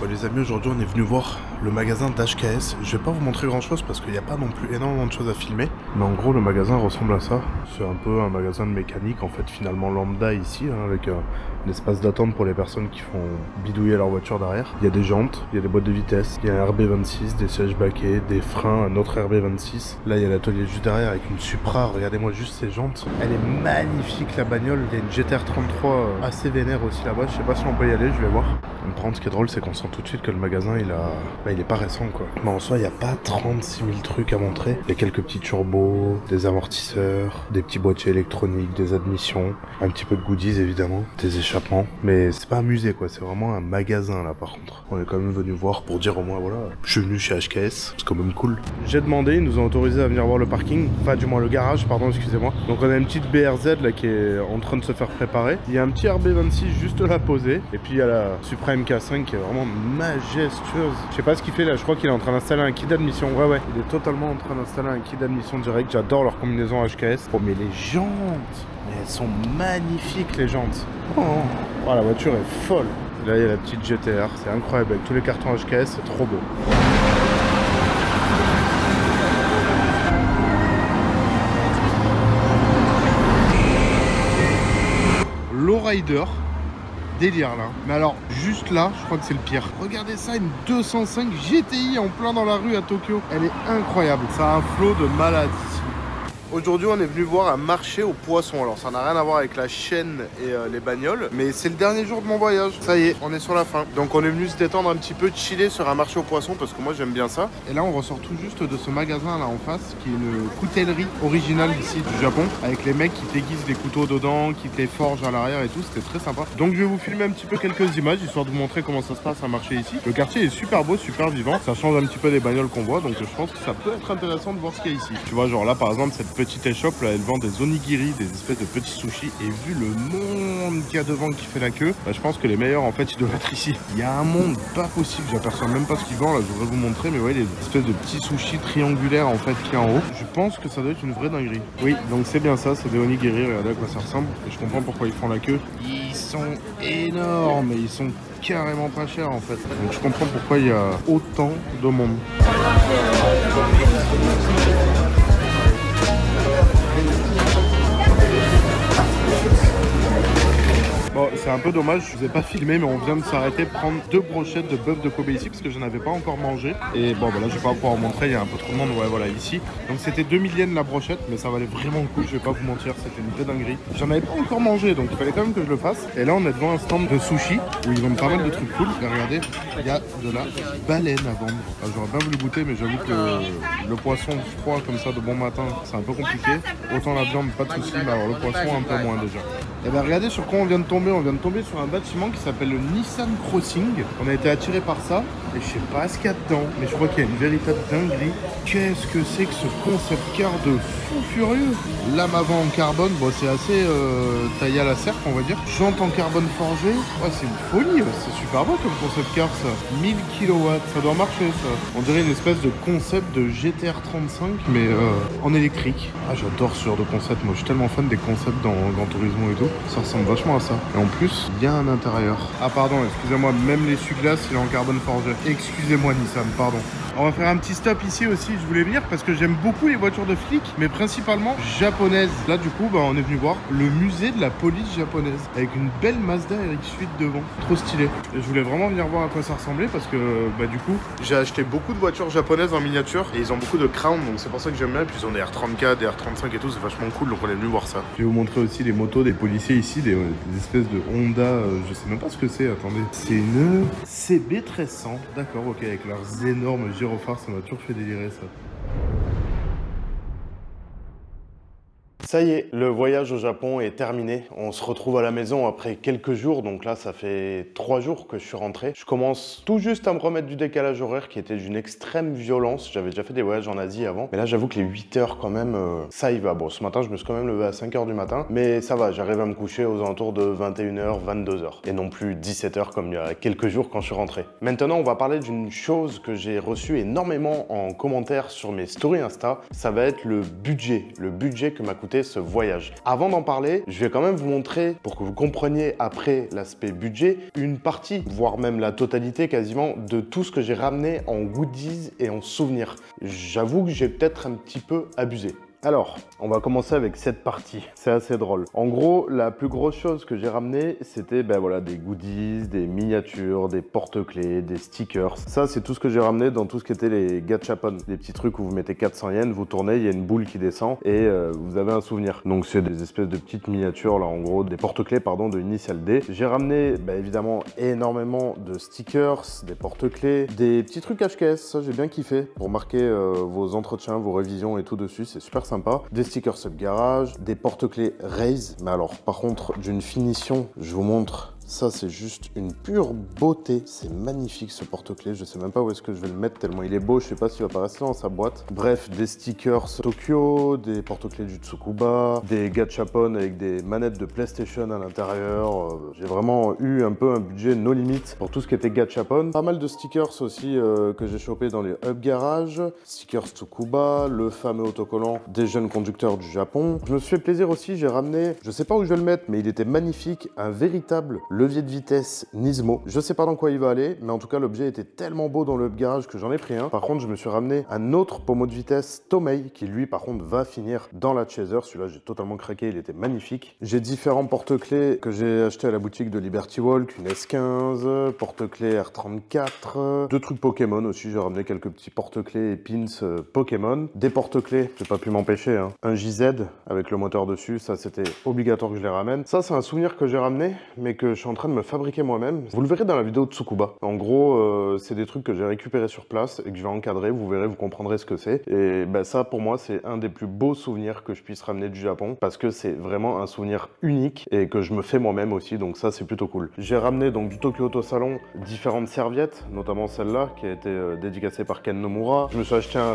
A: Les amis, aujourd'hui on est venu voir le magasin d'HKS. Je vais pas vous montrer grand chose parce qu'il n'y a pas non plus énormément de choses à filmer, mais en gros le magasin ressemble à ça. C'est un peu un magasin de mécanique en fait, finalement lambda ici, hein, avec l'espace d'attente pour les personnes qui font bidouiller leur voiture derrière. Il y a des jantes, il y a des boîtes de vitesse, il y a un RB26, des sièges baquets, des freins, un autre RB26. Là, il y a l'atelier juste derrière avec une Supra. Regardez-moi juste ces jantes. Elle est magnifique, la bagnole. Il y a une GTR 33 assez vénère aussi là-bas. Je sais pas si on peut y aller, je vais voir. Par contre, ce qui est drôle, c'est qu'on sent tout de suite que le magasin, il est pas récent, quoi. Mais en soi, il n'y a pas 36 000 trucs à montrer. Il y a quelques petits turbos, des amortisseurs, des petits boîtiers électroniques, des admissions, un petit peu de goodies, évidemment, des échappements. Mais c'est pas un musée, quoi. C'est vraiment un magasin, là, par contre. On est quand même venu voir pour dire au moins, voilà, je suis venu chez HKS. C'est quand même cool. J'ai demandé, ils nous ont autorisé à venir voir le parking. Enfin, du moins le garage, pardon, excusez-moi. Donc, on a une petite BRZ, là, qui est en train de se faire préparer. Il y a un petit RB26 juste là posé. Et puis, il y a la Supra MK5 qui est vraiment majestueuse. Je sais pas ce qu'il fait là, je crois qu'il est en train d'installer un kit d'admission. Ouais, il est totalement en train d'installer un kit d'admission direct. J'adore leur combinaison HKS. Oh, mais les jantes, mais elles sont magnifiques, les jantes. Oh, la voiture est folle. Et là, il y a la petite GTR, c'est incroyable. Avec tous les cartons HKS, c'est trop beau.
B: Lowrider, délire là. Mais alors, juste là, je crois que c'est le pire. Regardez ça, une 205 GTI en plein dans la rue à Tokyo. Elle est incroyable. Ça a un flot de malade ici. Aujourd'hui, on est venu voir un marché aux poissons. Alors, ça n'a rien à voir avec la chaîne et les bagnoles, mais c'est le dernier jour de mon voyage. Ça y est, on est sur la fin. Donc, on est venu se détendre un petit peu, chiller sur un marché aux poissons parce que moi, j'aime bien ça. Et là, on ressort tout juste de ce magasin là en face, qui est une coutellerie originale ici du Japon, avec les mecs qui t'aiguisent des couteaux dedans, qui te les forgent à l'arrière et tout. C'était très sympa. Donc, je vais vous filmer un petit peu quelques images, histoire de vous montrer comment ça se passe un marché ici. Le quartier est super beau, super vivant. Ça change un petit peu des bagnoles qu'on voit, donc je pense que ça peut être intéressant de voir ce qu'il y a ici. Tu vois, genre là, par exemple, cette petite échoppe là, elle vend des onigiri, des espèces de petits sushis, et vu le monde qu'il y a devant qui fait la queue, bah, je pense que les meilleurs en fait ils doivent être ici. Il y a un monde pas possible, j'aperçois même pas ce qu'ils vendent là, je voudrais vous montrer, mais ouais, les espèces de petits sushis triangulaires en fait qui est en haut. Je pense que ça doit être une vraie dinguerie. Oui, donc c'est bien ça, c'est des onigiri, regardez à quoi ça ressemble, et je comprends pourquoi ils font la queue. Ils sont énormes et ils sont carrément pas chers en fait. Donc je comprends pourquoi il y a autant de monde. Bon, c'est un peu dommage, je vous ai pas filmé, mais on vient de s'arrêter prendre 2 brochettes de bœuf de Kobe ici parce que je n'avais pas encore mangé. Et bon, bah là, je vais pas pouvoir vous montrer, il y a un peu trop de monde, ouais, voilà, ici. Donc c'était 2000 yens la brochette, mais ça valait vraiment le coup, je vais pas vous mentir, c'était une vraie dinguerie. J'en avais pas encore mangé, donc il fallait quand même que je le fasse. Et là, on est devant un stand de sushi où ils vendent pas mal de trucs cool. Et regardez, il y a de la baleine à vendre. J'aurais bien voulu goûter, mais j'avoue que le poisson froid comme ça de bon matin, c'est un peu compliqué. Autant la viande, pas de soucis, mais alors le poisson, un peu moins déjà. Et bien regardez sur quoi on vient de tomber. On vient de tomber sur un bâtiment qui s'appelle le Nissan Crossing. On a été attiré par ça et je sais pas ce qu'il y a dedans, mais je crois qu'il y a une véritable dinguerie. Qu'est-ce que c'est que ce concept car de fou furieux? Lame avant en carbone, bon c'est assez taillé à la serpe on va dire. Jante en carbone forgé, ouais c'est une folie, c'est super beau comme concept car ça. 1000 kW, ça doit marcher ça. On dirait une espèce de concept de GTR 35 mais en électrique. Ah j'adore ce genre de concept, moi je suis tellement fan des concepts dans Gran Turismo et tout. Ça ressemble vachement à ça. Et en plus, il y a un intérieur. Ah pardon, excusez-moi, même l'essuie-glace, il est en carbone forgé. Excusez-moi Nissan, pardon. On va faire un petit stop ici aussi, je voulais venir parce que j'aime beaucoup les voitures de flics, mais principalement japonaises. Là du coup, bah, on est venu voir le musée de la police japonaise, avec une belle Mazda RX-8 devant. Trop stylé. Et je voulais vraiment venir voir à quoi ça ressemblait parce que bah du coup, j'ai acheté beaucoup de voitures japonaises en miniature et ils ont beaucoup de Crown, donc c'est pour ça que j'aime bien. Et puis ils ont des R34, des R35 et tout, c'est vachement cool, donc on est venu voir ça. Je vais vous montrer aussi les motos des policiers ici, des espèces de Honda, je sais même pas ce que c'est, attendez. C'est une CB 1300, d'accord, ok, avec leurs énormes gyrophares, ça m'a toujours fait délirer ça. Ça y est, le voyage au Japon est terminé. On se retrouve à la maison après quelques jours. Donc là, ça fait 3 jours que je suis rentré. Je commence tout juste à me remettre du décalage horaire qui était d'une extrême violence. J'avais déjà fait des voyages en Asie avant. Mais là, j'avoue que les 8 heures quand même, ça y va. Bon, ce matin, je me suis quand même levé à 5 heures du matin. Mais ça va, j'arrive à me coucher aux alentours de 21h, 22h. Et non plus 17h comme il y a quelques jours quand je suis rentré. Maintenant, on va parler d'une chose que j'ai reçue énormément en commentaire sur mes stories Insta. Ça va être le budget que m'a coûté ce voyage. Avant d'en parler, je vais quand même vous montrer, pour que vous compreniez après l'aspect budget, une partie, voire même la totalité quasiment, de tout ce que j'ai ramené en goodies et en souvenirs. J'avoue que j'ai peut-être un petit peu abusé. Alors, on va commencer avec cette partie, c'est assez drôle. En gros, la plus grosse chose que j'ai ramené, c'était ben voilà, des goodies, des miniatures, des porte-clés, des stickers. Ça, c'est tout ce que j'ai ramené dans tout ce qui était les gachapon. Des petits trucs où vous mettez 400 yens, vous tournez, il y a une boule qui descend et vous avez un souvenir. Donc c'est des espèces de petites miniatures, là en gros, des porte-clés, pardon, de Initial D. J'ai ramené, ben, évidemment, énormément de stickers, des porte-clés, des petits trucs HKS, ça j'ai bien kiffé, pour marquer vos entretiens, vos révisions et tout dessus, c'est super sympa. Des stickers Up Garage, des porte-clés Raze, mais alors par contre d'une finition, je vous montre. Ça, c'est juste une pure beauté. C'est magnifique ce porte-clés. Je sais même pas où est-ce que je vais le mettre tellement il est beau. Je sais pas s'il va pas rester dans sa boîte. Bref, des stickers Tokyo, des porte-clés du Tsukuba, des gachapon avec des manettes de PlayStation à l'intérieur. J'ai vraiment eu un peu un budget no limite pour tout ce qui était gachapon. Pas mal de stickers aussi que j'ai chopé dans les Up Garage. Stickers Tsukuba, le fameux autocollant des jeunes conducteurs du Japon. Je me suis fait plaisir aussi. J'ai ramené, je sais pas où je vais le mettre, mais il était magnifique, un véritable levier de vitesse Nismo. Je sais pas dans quoi il va aller, mais en tout cas, l'objet était tellement beau dans le Up Garage que j'en ai pris un. Par contre, je me suis ramené un autre pommeau de vitesse Tomei qui, lui, par contre, va finir dans la Chaser. Celui-là, j'ai totalement craqué, il était magnifique. J'ai différents porte-clés que j'ai acheté à la boutique de Liberty Walk, une S15, porte-clés R34, deux trucs Pokémon aussi. J'ai ramené quelques petits porte-clés et pins Pokémon. Des porte-clés, j'ai pas pu m'empêcher, hein. Un JZ avec le moteur dessus, ça c'était obligatoire que je les ramène. Ça, c'est un souvenir que j'ai ramené, mais que je suis en train de me fabriquer moi-même. Vous le verrez dans la vidéo de Tsukuba. En gros, c'est des trucs que j'ai récupérés sur place et que je vais encadrer. Vous verrez, vous comprendrez ce que c'est. Et ben, ça, pour moi, c'est un des plus beaux souvenirs que je puisse ramener du Japon parce que c'est vraiment un souvenir unique et que je me fais moi-même aussi. Donc ça, c'est plutôt cool. J'ai ramené donc du Tokyo Auto Salon différentes serviettes, notamment celle-là qui a été dédicacée par Ken Nomura. Je me suis acheté un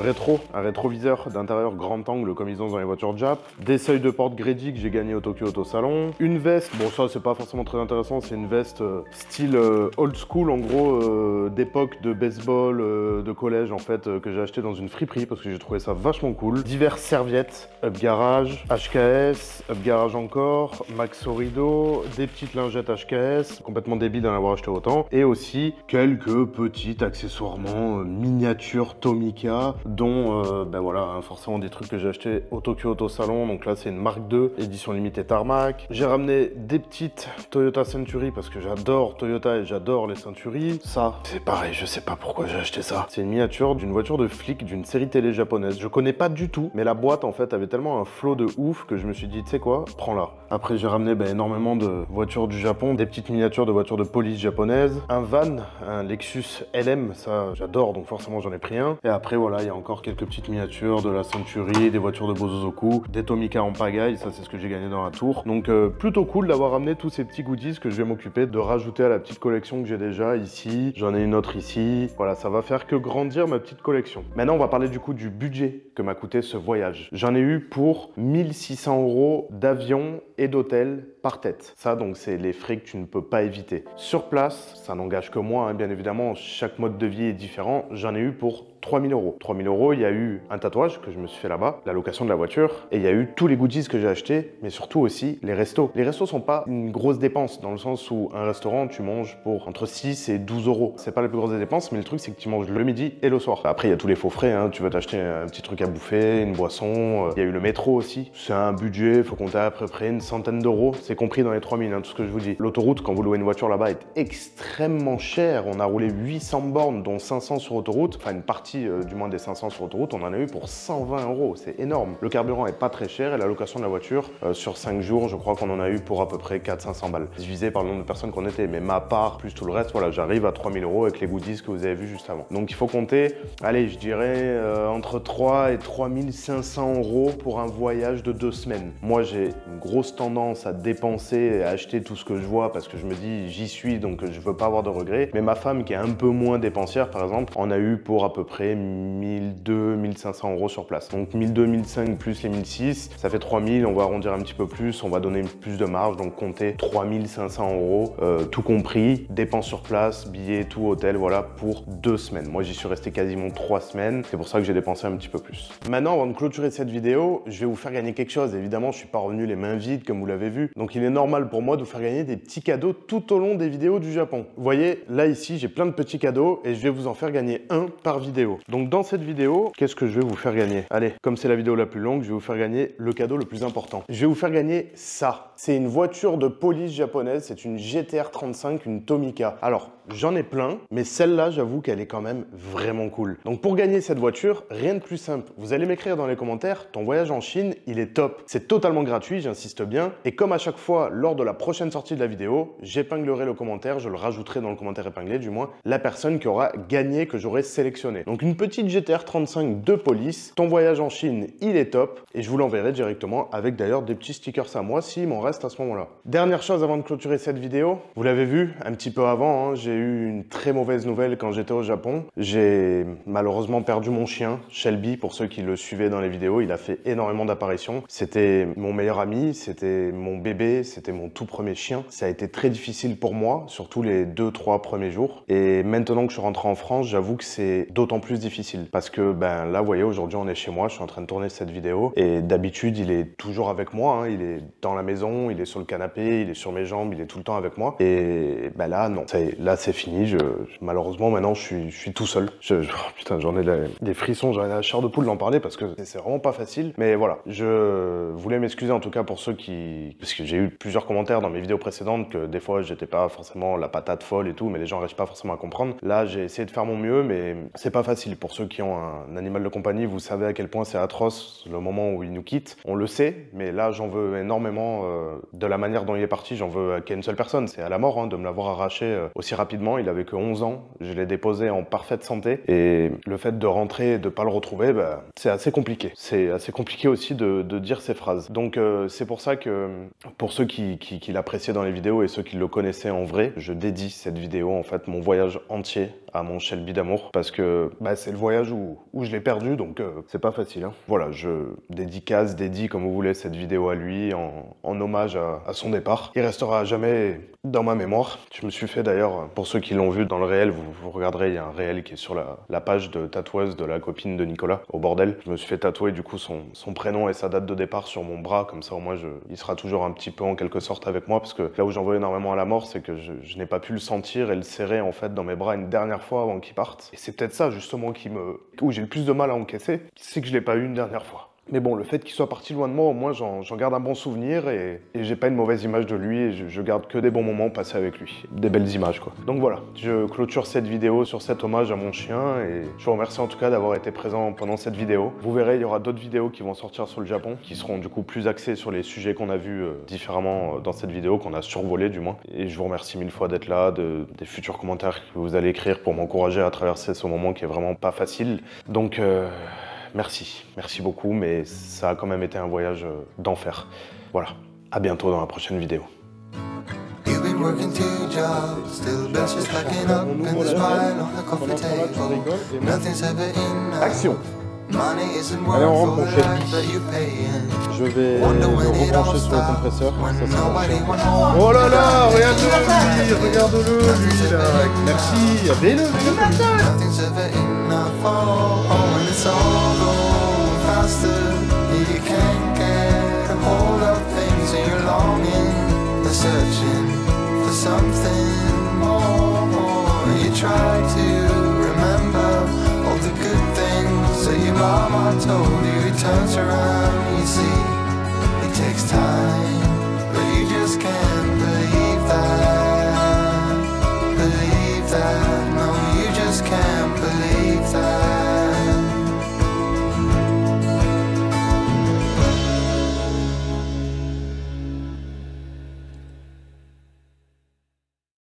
B: rétroviseur d'intérieur grand angle comme ils ont dans les voitures Jap. Des seuils de porte Grady que j'ai gagné au Tokyo Auto Salon. Une veste, bon ça c'est pas forcément très intéressant, c'est une veste style old school en gros d'époque de baseball, de collège en fait, que j'ai acheté dans une friperie parce que j'ai trouvé ça vachement cool. Diverses serviettes, Up Garage, HKS, Up Garage encore, Maxo Rideau, des petites lingettes HKS, complètement débile d'en avoir acheté autant, et aussi quelques petites accessoirement miniatures Tomica, dont ben voilà, hein, forcément des trucs que j'ai acheté au Tokyo Auto Salon. Donc là c'est une Mark II, édition limitée Tarmac. J'ai ramené des petites Toyota Century parce que j'adore Toyota et j'adore les Century. Ça, c'est pareil, je sais pas pourquoi j'ai acheté ça. C'est une miniature d'une voiture de flic d'une série télé japonaise. Je connais pas du tout, mais la boîte en fait avait tellement un flow de ouf que je me suis dit, tu sais quoi, prends-la. Après j'ai ramené énormément de voitures du Japon, des petites miniatures de voitures de police japonaises, un van, un Lexus LM, ça j'adore donc forcément j'en ai pris un. Et après voilà, il y a encore quelques petites miniatures de la Century, des voitures de Bozozoku, des Tomica en pagaille, ça c'est ce que j'ai gagné dans la tour. Donc plutôt cool d'avoir ramené tous ces petits goodies que je vais m'occuper de rajouter à la petite collection que j'ai déjà ici. J'en ai une autre ici. Voilà, ça va faire que grandir ma petite collection. Maintenant, on va parler du coup du budget que m'a coûté ce voyage. J'en ai eu pour 1600 € d'avion et d'hôtel par tête. Ça, donc, c'est les frais que tu ne peux pas éviter. Sur place, ça n'engage que moi, hein, bien évidemment. Chaque mode de vie est différent. J'en ai eu pour 3000 €. 3000 €, il y a eu un tatouage que je me suis fait là-bas, la location de la voiture, et il y a eu tous les goodies que j'ai achetés, mais surtout aussi les restos. Les restos sont pas une grosse dépense, dans le sens où un restaurant, tu manges pour entre 6 et 12 €. C'est pas la plus grosse des dépenses, mais le truc, c'est que tu manges le midi et le soir. Après, il y a tous les faux frais, hein. Tu vas t'acheter un petit truc à bouffer, une boisson, il y a eu le métro aussi. C'est un budget, faut compter à peu près une centaine d'euros. C'est compris dans les 3000, hein, tout ce que je vous dis. L'autoroute, quand vous louez une voiture là-bas, est extrêmement chère. On a roulé 800 bornes, dont 500 sur autoroute, enfin une partie du moins des 500 sur autoroute, on en a eu pour 120 €, c'est énorme. Le carburant est pas très cher et la location de la voiture, sur 5 jours, je crois qu'on en a eu pour à peu près 400-500 balles. Divisé par le nombre de personnes qu'on était, mais ma part, plus tout le reste, voilà, j'arrive à 3000 € avec les goodies que vous avez vus juste avant. Donc il faut compter, allez, je dirais entre 3 et 3500 € pour un voyage de 2 semaines. Moi, j'ai une grosse tendance à dépenser et à acheter tout ce que je vois parce que je me dis, j'y suis, donc je veux pas avoir de regrets. Mais ma femme, qui est un peu moins dépensière, par exemple, en a eu pour à peu près 1200-1500 € sur place. Donc 1200-1500 plus les 1600, ça fait 3000, on va arrondir un petit peu plus, on va donner plus de marge, donc comptez 3500 €, tout compris, dépenses sur place, billets, tout, hôtel, voilà, pour 2 semaines. Moi, j'y suis resté quasiment 3 semaines, c'est pour ça que j'ai dépensé un petit peu plus. Maintenant, avant de clôturer cette vidéo, je vais vous faire gagner quelque chose. Évidemment, je suis pas revenu les mains vides, comme vous l'avez vu, donc il est normal pour moi de vous faire gagner des petits cadeaux tout au long des vidéos du Japon. Vous voyez, là, ici, j'ai plein de petits cadeaux et je vais vous en faire gagner un par vidéo.
A: vidéo. Donc dans cette vidéo, qu'est-ce que je vais vous faire gagner? Allez, comme c'est la vidéo la plus longue, je vais vous faire gagner le cadeau le plus important. Je vais vous faire gagner ça. C'est une voiture de police japonaise, c'est une GTR 35, une Tomica. Alors, j'en ai plein, mais celle-là, j'avoue qu'elle est quand même vraiment cool. Donc pour gagner cette voiture, rien de plus simple. Vous allez m'écrire dans les commentaires, ton voyage en Chine, il est top. C'est totalement gratuit, j'insiste bien. Et comme à chaque fois, lors de la prochaine sortie de la vidéo, j'épinglerai le commentaire, je le rajouterai dans le commentaire épinglé, du moins, la personne qui aura gagné, que j'aurai sélectionné. Donc une petite GTR 35 de police, ton voyage en Chine, il est top. Et je vous l'enverrai directement avec d'ailleurs des petits stickers à moi s'il m'en reste à ce moment-là. Dernière chose avant de clôturer cette vidéo, vous l'avez vu un petit peu avant, hein, j'ai eu une très mauvaise nouvelle quand j'étais au Japon. J'ai malheureusement perdu mon chien, Shelby, pour ceux qui le suivaient dans les vidéos. Il a fait énormément d'apparitions. C'était mon meilleur ami, c'était mon bébé, c'était mon tout premier chien. Ça a été très difficile pour moi, surtout les 2-3 premiers jours. Et maintenant que je suis rentré en France, j'avoue que c'est d'autant plus difficile. Parce que ben là, vous voyez, aujourd'hui on est chez moi, je suis en train de tourner cette vidéo. Et d'habitude, il est toujours avec moi, hein. Il est dans la maison, il est sur le canapé, il est sur mes jambes, il est tout le temps avec moi. Et ben là, non. Ça y est, là, c'est fini. Malheureusement, maintenant, je suis tout seul. Putain, j'en ai des frissons, j'en ai la chair de poule d'en parler parce que c'est vraiment pas facile. Mais voilà, je voulais m'excuser en tout cas pour ceux qui... Parce que j'ai eu plusieurs commentaires dans mes vidéos précédentes que des fois, j'étais pas forcément la patate folle et tout, mais les gens n'arrivent pas forcément à comprendre. Là, j'ai essayé de faire mon mieux, mais c'est pas facile. Pour ceux qui ont un animal de compagnie, vous savez à quel point c'est atroce le moment où il nous quitte. On le sait, mais là, j'en veux énormément de la manière dont il est parti. J'en veux qu'à une seule personne. C'est à la mort, hein, de me l'avoir arraché aussi rapidement. Il avait que 11 ans. Je l'ai déposé en parfaite santé. Et le fait de rentrer et de pas le retrouver, bah, c'est assez compliqué. C'est assez compliqué aussi de dire ces phrases. Donc c'est pour ça que pour ceux qui l'appréciaient dans les vidéos et ceux qui le connaissaient en vrai, je dédie cette vidéo, en fait, mon voyage entier à mon Shelby d'amour. Parce que bah, c'est le voyage où je l'ai perdu, donc c'est pas facile. Hein. Voilà, je dédie comme vous voulez cette vidéo à lui en hommage à son départ. Il restera à jamais dans ma mémoire. Je me suis fait d'ailleurs, pour ceux qui l'ont vu dans le réel, vous regarderez, il y a un réel qui est sur la page de tatoueuse de la copine de Nicolas, au bordel. Je me suis fait tatouer du coup son prénom et sa date de départ sur mon bras, comme ça au moins il sera toujours un petit peu en quelque sorte avec moi, parce que là où j'en veux énormément à la mort, c'est que je n'ai pas pu le sentir et le serrer en fait dans mes bras une dernière fois avant qu'il parte. Et c'est peut-être ça justement où j'ai le plus de mal à encaisser, c'est que je l'ai pas eu une dernière fois. Mais bon, le fait qu'il soit parti loin de moi, au moins j'en garde un bon souvenir et j'ai pas une mauvaise image de lui et je garde que des bons moments passés avec lui. Des belles images quoi. Donc voilà, je clôture cette vidéo sur cet hommage à mon chien et je vous remercie en tout cas d'avoir été présent pendant cette vidéo. Vous verrez, il y aura d'autres vidéos qui vont sortir sur le Japon, qui seront du coup plus axées sur les sujets qu'on a vus différemment dans cette vidéo, qu'on a survolé du moins. Et je vous remercie mille fois d'être là, des futurs commentaires que vous allez écrire pour m'encourager à traverser ce moment qui est vraiment pas facile. Donc merci beaucoup, mais ça a quand même été un voyage d'enfer. Voilà, à bientôt dans la prochaine vidéo. Action! Allez, on rentre mon Shelby. Je vais le rebrancher sur le compresseur. Oh là là, regarde-le, lui là. Merci, vélo.
I: Mama told you it turns around, you see, it takes time, but you just can't.